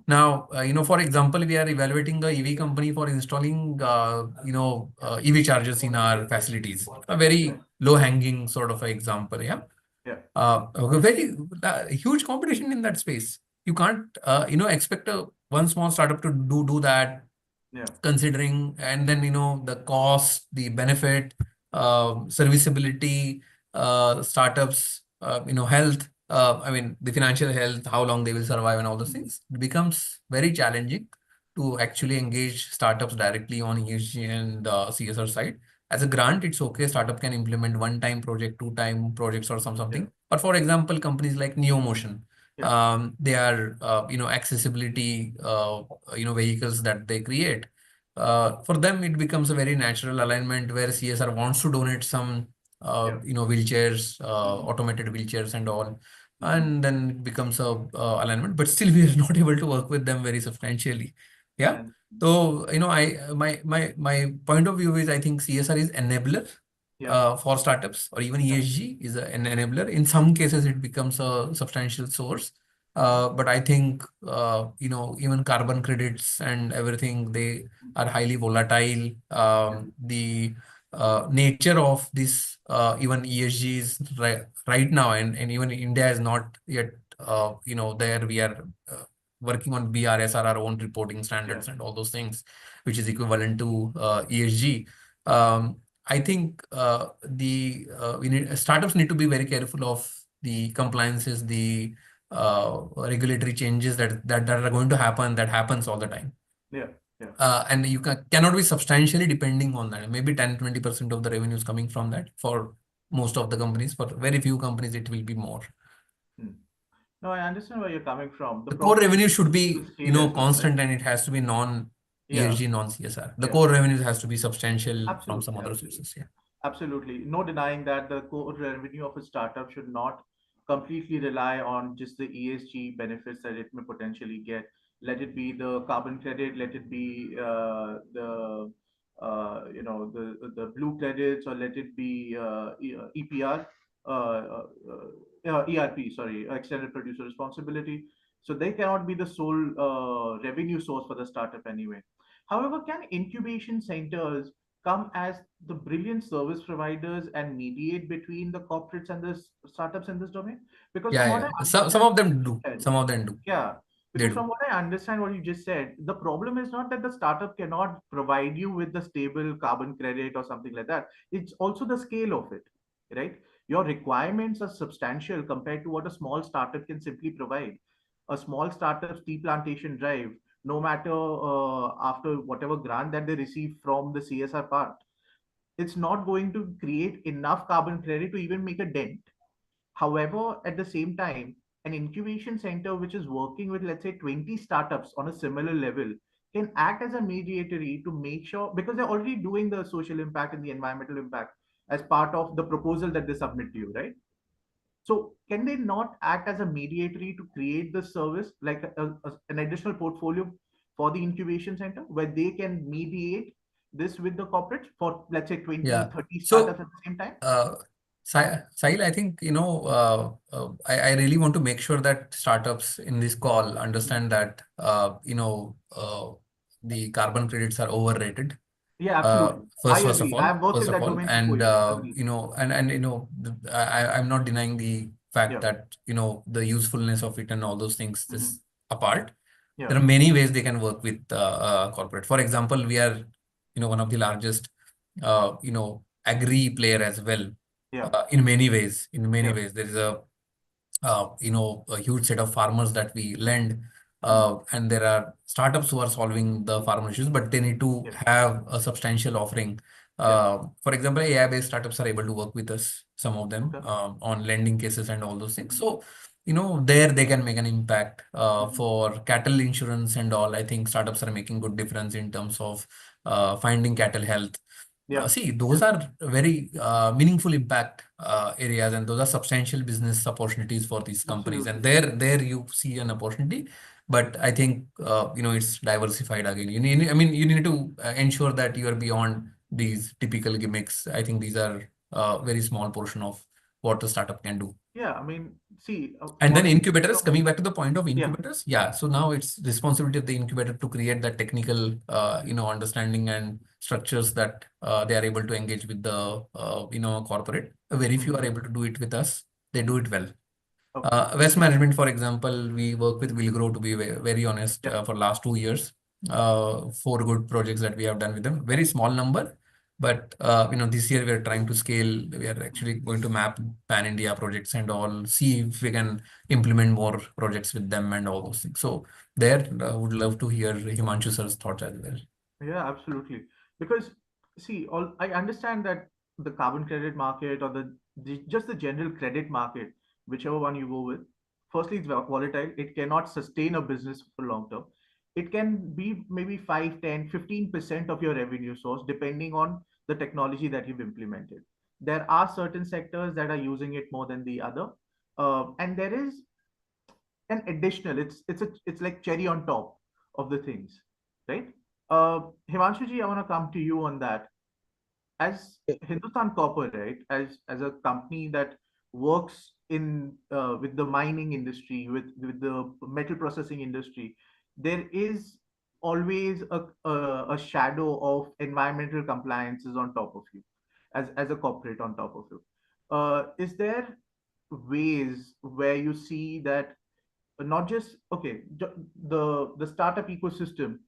Now, for example, we are evaluating the EV company for installing, EV chargers in our facilities. A very low-hanging sort of example, yeah. A very huge competition in that space. You can't, expect one small startup to do that. Considering, and then the cost, the benefit, serviceability, startups, health. The financial health, how long they will survive, and all those things. It becomes very challenging to actually engage startups directly on ESG and CSR side. As a grant, it's okay. Startup can implement one-time project, two-time projects, or something. But for example, companies like NeoMotion, they are accessibility vehicles that they create. For them, it becomes a very natural alignment where CSR wants to donate some wheelchairs, automated wheelchairs and all. And then it becomes a alignment, but still we are not able to work with them very substantially. Yeah. So my point of view is, I think CSR is enabler for startups, or even ESG is an enabler. In some cases, it becomes a substantial source. But I think even carbon credits and everything, they are highly volatile. The nature of this even ESG is right now, and even India is not yet there. We are working on BRS, our own reporting standards and all those things, which is equivalent to ESG. I think startups need to be very careful of the compliances, the regulatory changes that are going to happen. That happens all the time. And you cannot be substantially depending on that. Maybe 10-20% of the revenue is coming from that for most of the companies. For very few companies, it will be more. No, I understand where you're coming from. The core revenue should be constant, and it has to be non-ESG, non-CSR. The core revenue has to be substantial from some other sources. Yeah. Absolutely. No denying that the core revenue of a startup should not completely rely on just the ESG benefits that it may potentially get. Let it be the carbon credit, let it be the blue credits, or let it be EPR, ERP, sorry, extended producer responsibility. So they cannot be the sole revenue source for the startup anyway. However, can incubation centers come as the brilliant service providers and mediate between the corporates and the startups in this domain? Because from what I Yeah. Some understand, of them do. Some of them do. yeah, They because do. from what I understand, what you just said, the problem is not that the startup cannot provide you with the stable carbon credit or something like that. It's also the scale of it, right? Your requirements are substantial compared to what a small startup can simply provide. A small startup's tea plantation drive, no matter after whatever grant that they receive from the CSR part, it's not going to create enough carbon credit to even make a dent. However, at the same time, an incubation center which is working with, let's say, 20 startups on a similar level can act as a mediatory to make sure, because they're already doing the social impact and the environmental impact as part of the proposal that they submit to you, right? So, can they not act as a mediatory to create the service, like an additional portfolio for the incubation center where they can mediate this with the corporates for, let's say, 20, Yeah. 30 So, startups at the same time? Sahil, I think, I really want to make sure that startups in this call understand that, the carbon credits are overrated. Yeah, absolutely. I First of agree. I've worked first in of that all, domain for 4 and years. Agree. I'm not denying the fact Yeah. that, the usefulness of it and all those things is apart. Yeah. There are many ways they can work with corporate. For example, we are, one of the largest, agri player as well. Yeah. In many ways, Yeah. there is a huge set of farmers that we lend, and there are startups who are solving the farmer issues, but they need to have a substantial offering. For example, AI-based startups are able to work with us, some of them, on lending cases and all those things. So, there they can make an impact. For cattle insurance and all, I think startups are making good difference in terms of finding cattle health. Yeah. See, those are very meaningful impact areas, and those are substantial business opportunities for these companies. And there you see an opportunity, but I think it's diversified again. You need to ensure that you are beyond these typical gimmicks. I think these are very small portion of what a startup can do. Yeah, I mean, see, And then what incubators, coming back to the point of Yeah. incubators, yeah. So now it's responsibility of the incubator to create that technical, understanding and structures that they are able to engage with the, corporate. Very few are able to do it with us. They do it well. Waste management, for example, we work with Wilgrow, to be very honest, for last 2 years. 4 good projects that we have done with them. Very small number, but this year we are trying to scale. We are actually going to map pan-India projects and all, see if we can implement more projects with them and all those things. So there, would love to hear Himanshu sir's thoughts as well. Yeah, absolutely. Because see, I understand that the carbon credit market or just the general credit market, whichever one you go with, firstly, it's volatile. It cannot sustain a business for long term. It can be maybe 5, 10, 15% of your revenue source, depending on the technology that you've implemented. There are certain sectors that are using it more than the other. And there is an additional, it's like cherry on top of the things, right? Himanshuji, I want to come to you on that. As Hindustan Copper, right, as a company that works in with the mining industry, with the metal processing industry, there is always a shadow of environmental compliances on top of you, as a corporate on top of you. Is there ways where you see that not just the startup ecosystem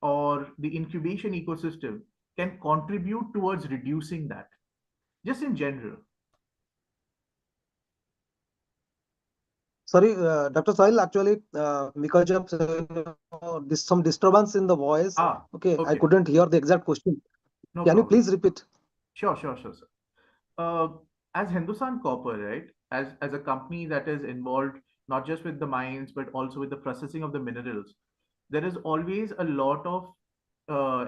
or the incubation ecosystem can contribute towards reducing that, just in general? Sorry, Dr. Sahil, actually, because of some disturbance in the voice, okay, I couldn't hear the exact question. No Can you problem. please repeat? Sure, sir. As Hindustan Copper, right, as a company that is involved not just with the mines but also with the processing of the minerals, there is always a lot of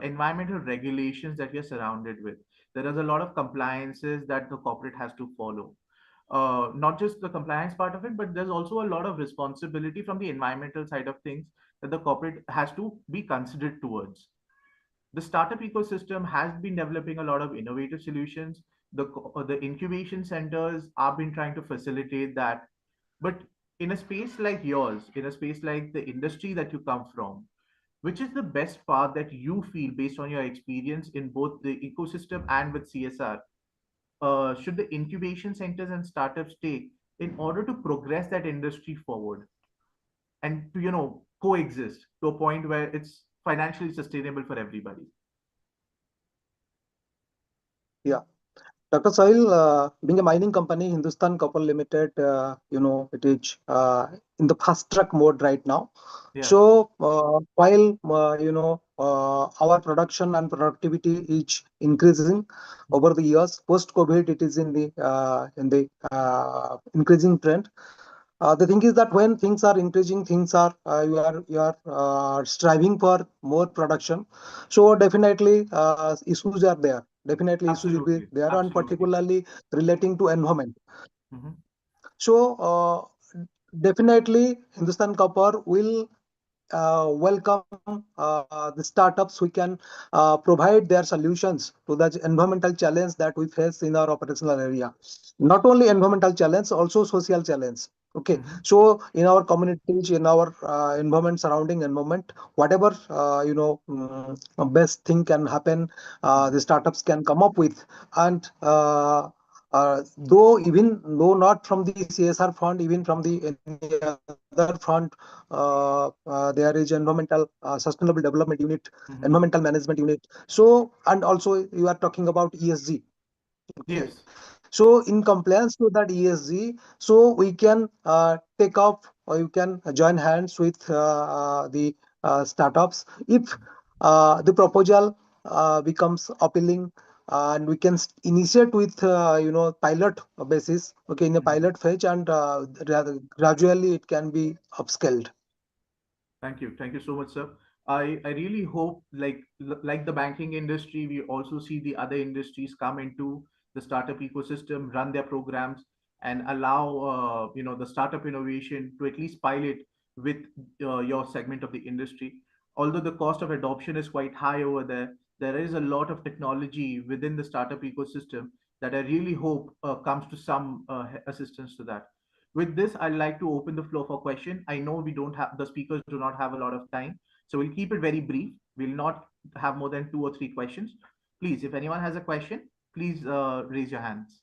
environmental regulations that we are surrounded with. There is a lot of compliances that the corporate has to follow. Not just the compliance part of it, but there's also a lot of responsibility from the environmental side of things that the corporate has to be considered towards. The startup ecosystem has been developing a lot of innovative solutions. The incubation centers have been trying to facilitate that. But in a space like yours, in a space like the industry that you come from, which is the best path that you feel based on your experience in both the ecosystem and with CSR? Should the incubation centers and startups take in order to progress that industry forward and to, coexist to a point where it's financially sustainable for everybody? Yeah. Dr. Sahil, being a mining company, Hindustan Copper Limited, it is in the fast track mode right now. Yeah. So while our production and productivity is increasing over the years, post COVID, it is in the increasing trend. The thing is that when things are increasing, you are striving for more production. So definitely issues are there. Definitely issues will be Absolutely. there, and Absolutely. particularly relating to environment. Mhm. So definitely Hindustan Copper will welcome the startups who can provide their solutions to the environmental challenge that we face in our operational area. Not only environmental challenge, also social challenge. Okay, so in our communities, in our environment, surrounding environment, whatever best thing can happen, the startups can come up with, and though not from the CSR fund, even from the any other fund, there is environmental sustainable development unit, environmental management unit. So, and also you are talking about ESG. Okay. Yes. So in compliance to that ESG, so we can take up, or you can join hands with the startups. If the proposal becomes appealing, and we can initiate with pilot basis, okay, in a pilot phase, and gradually it can be upscaled. Thank you. Thank you so much, sir. I really hope, like the banking industry, we also see the other industries come into the startup ecosystem, run their programs, and allow the startup innovation to at least pilot with your segment of the industry. Although the cost of adoption is quite high over there, there is a lot of technology within the startup ecosystem that I really hope comes to some assistance to that. With this, I'd like to open the floor for question. I know we don't have, the speakers do not have a lot of time, so we'll keep it very brief. We'll not have more than 2 or 3 questions. Please, if anyone has a question, please raise your hands.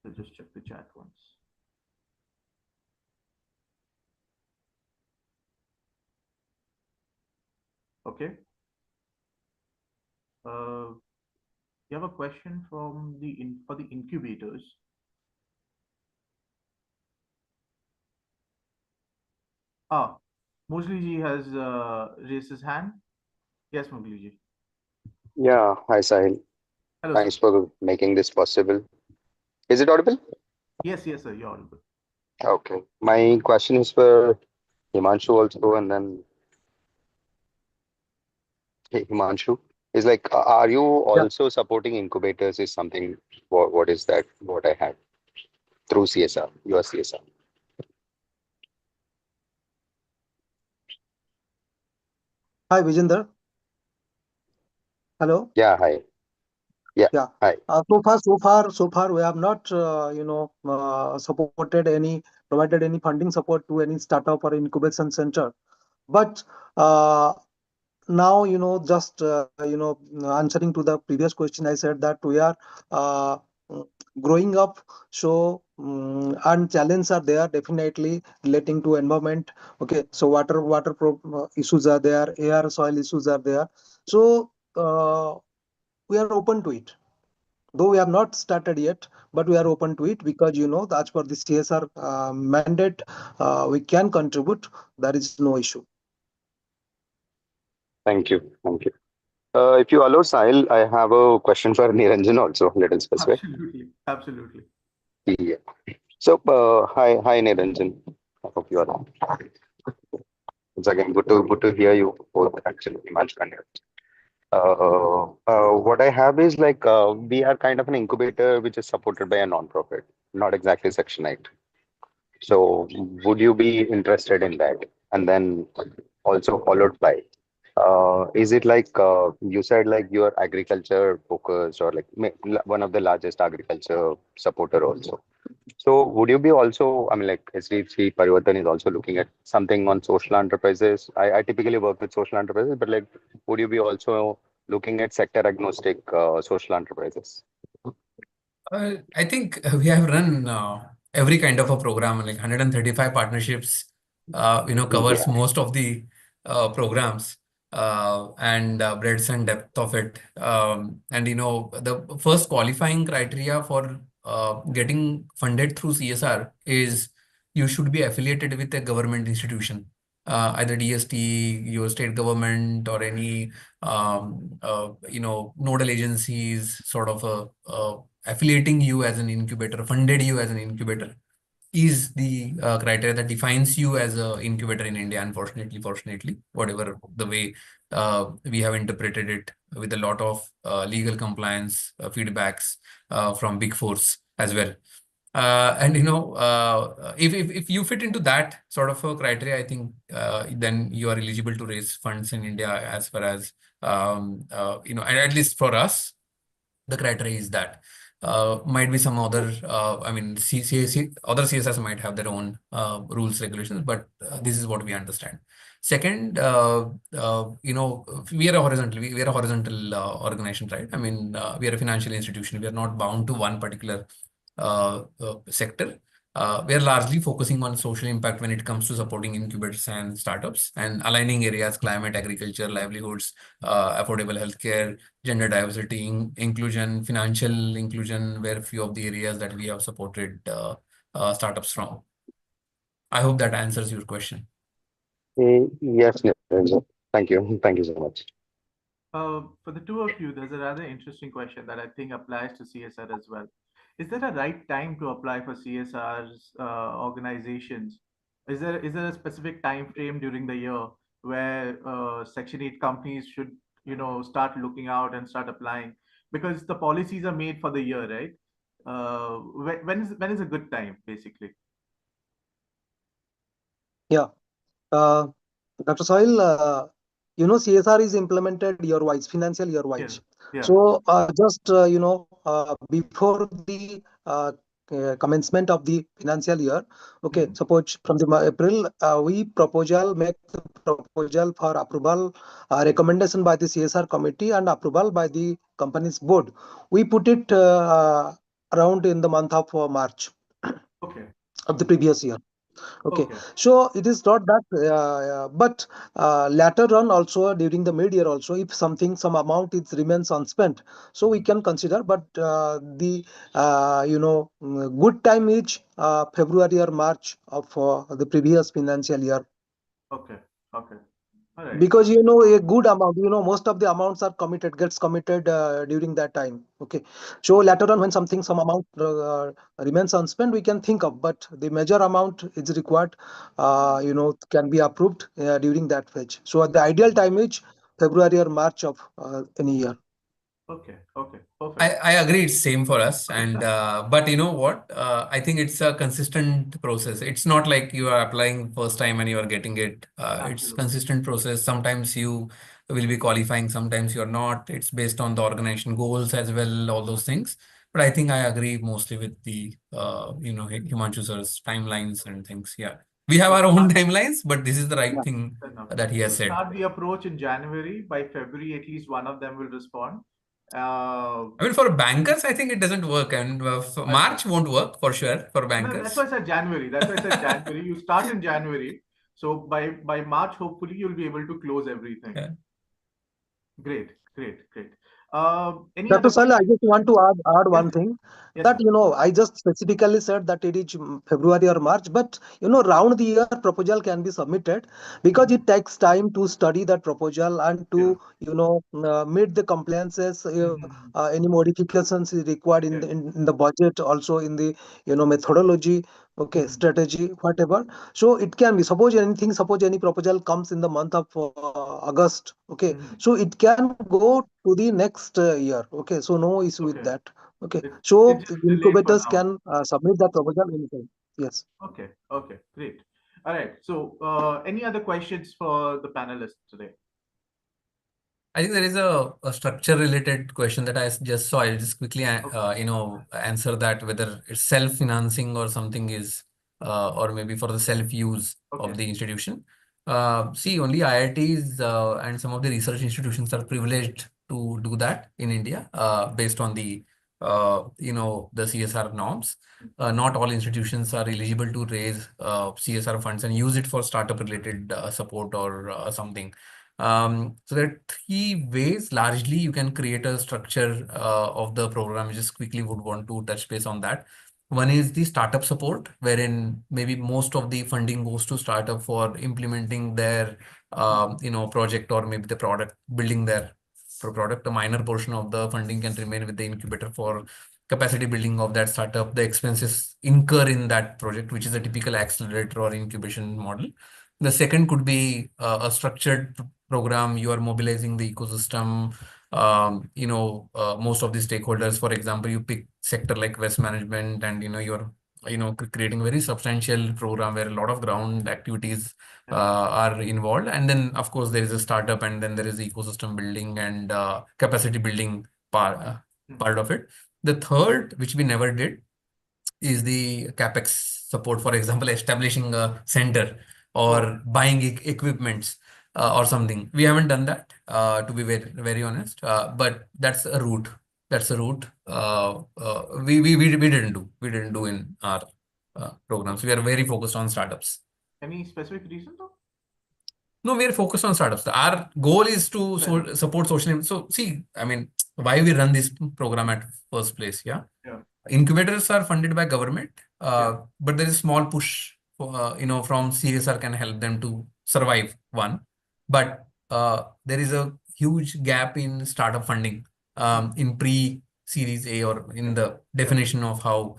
So just check the chat once. Okay. You have a question from for the incubators. Mujli ji has raised his hand. Yes, Mujli ji. Yeah, hi Sahil. Hello, Thanks sir. for making this possible. Is it audible? Yes, yes, sir. You're audible. Okay. My question is for Himanshu also, and then hey, Himanshu is like, are you Yeah. also supporting incubators? Is something what is that? What I had through CSR, your CSR. Hi, Vijender. Hello. Yeah, hi. Yeah, Yeah. hi. So far, we have not, provided any funding support to any startup or incubation center. But now, just, answering to the previous question, I said that we are mm, growing up. So, and challenges are there, definitely relating to environment. Okay. So issues are there, air, soil issues are there. So, we are open to it. Though we have not started yet, but we are open to it because, as per the CSR mandate, we can contribute. There is no issue. Thank you. Thank you. If you allow, Sahil, I have a question for Niranjan also, little specific. Absolutely. Absolutely. Yeah. So, hi Niranjan. I hope you are. It's again good to hear you both actually, Himanshu and Niranjan. What I have is like we are kind of an incubator which is supported by a non-profit, not exactly Section 8. So would you be interested in that? And then also followed by, is it like you said like you are agriculture focused or like one of the largest agriculture supporter also. So would you be also, I mean, like HDFC Parivartan is also looking at something on social enterprises. I typically work with social enterprises, but like, would you be also looking at sector agnostic social enterprises? I think we have run every kind of a program, like 135 partnerships, covers most of the programs and breadth and depth of it. And, the first qualifying criteria for getting funded through CSR is you should be affiliated with a government institution, either DST, your state government, or any, nodal agencies, sort of a affiliating you as an incubator, funded you as an incubator, is the criteria that defines you as an incubator in India. Unfortunately, fortunately, whatever the way we have interpreted it, with a lot of legal compliance feedbacks from Big Fours as well. And if you fit into that sort of a criteria, I think then you are eligible to raise funds in India, as far as and at least for us, the criteria is that. Might be some other, other CSS might have their own rules, regulations, but this is what we understand. Second, we are a horizontal organization, right? We are a financial institution. We are not bound to one particular sector. We are largely focusing on social impact when it comes to supporting incubators and startups, and aligning areas: climate, agriculture, livelihoods, affordable healthcare, gender diversity, inclusion, financial inclusion, were few of the areas that we have supported startups from. I hope that answers your question. Yes, Niranjan. Thank you. Thank you so much. For the two of you, there's a rather interesting question that I think applies to CSR as well. Is there a right time to apply for CSR's organizations? Is there a specific time frame during the year where Section 8 companies should, start looking out and start applying? Because the policies are made for the year, right? When is a good time, basically? Yeah. Dr. Soil, CSR is implemented year-wise, financial year-wise. Yeah. So just, before the commencement of the financial year, okay, suppose from the April, we make the proposal for approval, recommendation by the CSR committee and approval by the company's board. We put it around in the month of March of the previous year. Okay, so it is not that, but later on also during the mid-year also, if some amount remains unspent, so we can consider. But the good time is February or March of the previous financial year. Okay. All right. Because a good amount, most of the amounts gets committed during that time. Okay, so later on when some amount remains unspent, we can think of, but the major amount is required, can be approved during that phase. So the ideal time is February or March of any year. Okay, perfect. I agree, it's same for us. And but you know what? I think it's a consistent process. It's not like you are applying first time and you are getting it. It's consistent process. Sometimes you will be qualifying, sometimes you're not. It's based on the organization goals as well, all those things. But I think I agree mostly with the Himanshu sir's timelines and things. Yeah. We have our own timelines, but this is the right thing that he has said. Start the approach in January. By February, at least one of them will respond. For bankers, I think it doesn't work, and March won't work for sure for bankers. No, that's why I said January. You start in January, so by March, hopefully, you'll be able to close everything. Yeah. Great. Dr. Sala, I just want to add one thing. Yes, that I just specifically said that it is February or March, but round the year proposal can be submitted, because it takes time to study that proposal and to meet the compliances. Any modifications is required in the budget, also in the methodology. Okay, strategy, whatever. So it can be, suppose any proposal comes in the month of August. Okay, so it can go to the next year. Okay, so no issue with that. Okay, so incubators can submit that proposal anytime. Yes. Okay, great. All right. So any other questions for the panelists today? I think there is a structure related question that I just saw. I'll just quickly, answer that, whether it's self-financing or something is, or maybe for the self-use of the institution. See, only IITs and some of the research institutions are privileged to do that in India, based on the, the CSR norms. Not all institutions are eligible to raise CSR funds and use it for startup related support or something. So there are three ways largely you can create a structure of the program. I just quickly would want to touch base on that. One is the startup support, wherein maybe most of the funding goes to startup for implementing their project, or maybe the product, building their product. A minor portion of the funding can remain with the incubator for capacity building of that startup. The expenses incur in that project, which is a typical accelerator or incubation model. The second could be a structured program. You are mobilizing the ecosystem, most of the stakeholders. For example, you pick sector like waste management, and you're creating a very substantial program where a lot of ground activities are involved. And then of course there is a startup, and then there is ecosystem building and capacity building part of it. The third, which we never did, is the capex support. For example, establishing a center or buying equipments or something. We haven't done that, to be very, very honest. But that's a route. That's a route we didn't do. We didn't do in our programs. We are very focused on startups. Any specific reason though? No, we are focused on startups. Our goal is to support social. So see, I mean, why we run this program at first place? Yeah. Incubators are funded by government, but there is a small push, from CSR can help them to survive one. But there is a huge gap in startup funding, in pre-Series A, or in the definition of how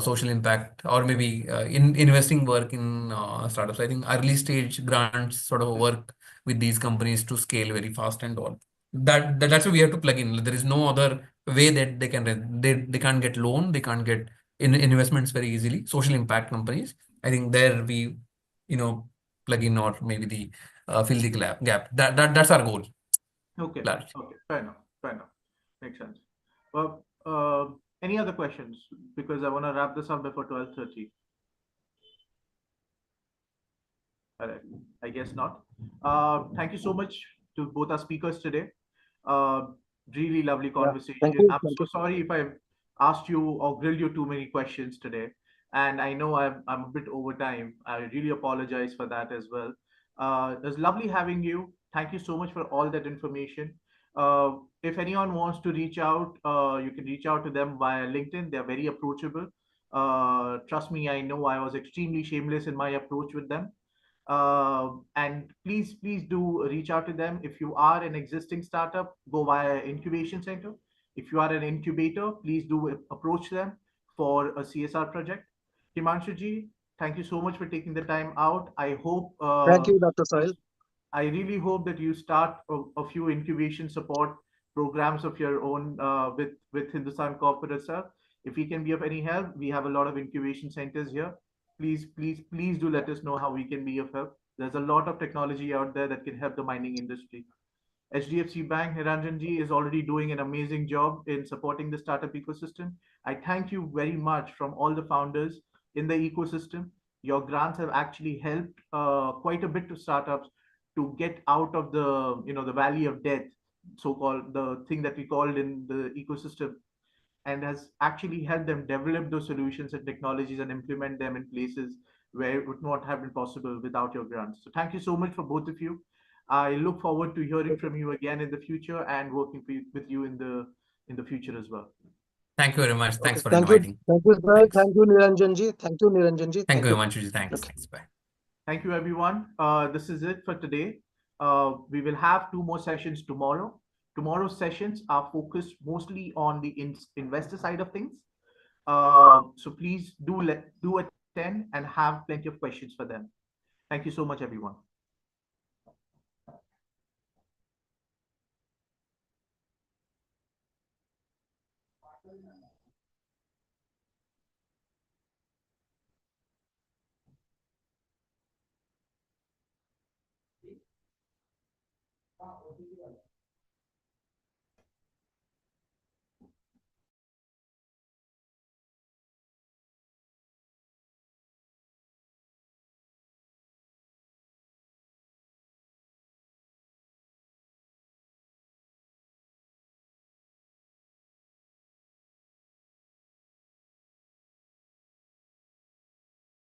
social impact, or maybe in investing work in startups. I think early stage grants sort of work with these companies to scale very fast and all. That's why we have to plug in. There is no other way that they can't get loan, they can't get investments very easily. Social impact companies, I think there we plug in, or maybe the fill the gap. That's our goal. Okay. Large. Okay. Fair enough. Makes sense. Well, any other questions? Because I want to wrap this up before 12:30. All right. I guess not. Thank you so much to both our speakers today. Really lovely conversation. Thank you. I'm so sorry if I've asked you or grilled you too many questions today. And I know I'm a bit over time. I really apologize for that as well. It was lovely having you. Thank you so much for all that information. If anyone wants to reach out, you can reach out to them via LinkedIn. They're very approachable. Trust me, I know I was extremely shameless in my approach with them. And please do reach out to them. If you are an existing startup, go via incubation center. If you are an incubator, please do approach them for a CSR project. Himanshuji, thank you so much for taking the time out. I hope Thank you, Dr. Sahil. I really hope that you start a few incubation support programs of your own with Hindustan Corporate, sir. If we can be of any help, we have a lot of incubation centers here. Please do let us know how we can be of help. There's a lot of technology out there that can help the mining industry. HDFC Bank, Niranjanji, is already doing an amazing job in supporting the startup ecosystem. I thank you very much from all the founders in the ecosystem. Your grants have actually helped quite a bit to startups to get out of the valley of death, so-called, the thing that we called in the ecosystem, and has actually helped them develop those solutions and technologies and implement them in places where it would not have been possible without your grants. So thank you so much for both of you. I look forward to hearing from you again in the future and working with you in the future as well. Thank you very much. Thanks for Thank inviting. you. Thank you, sir. Thank you, Niranjanji. Thank you, Niranjanji. Thank you, Himanshuji. Thanks. Bye. Thank you, everyone. This is it for today. We will have 2 more sessions tomorrow. Tomorrow's sessions are focused mostly on the investor side of things. So please do attend and have plenty of questions for them. Thank you so much, everyone.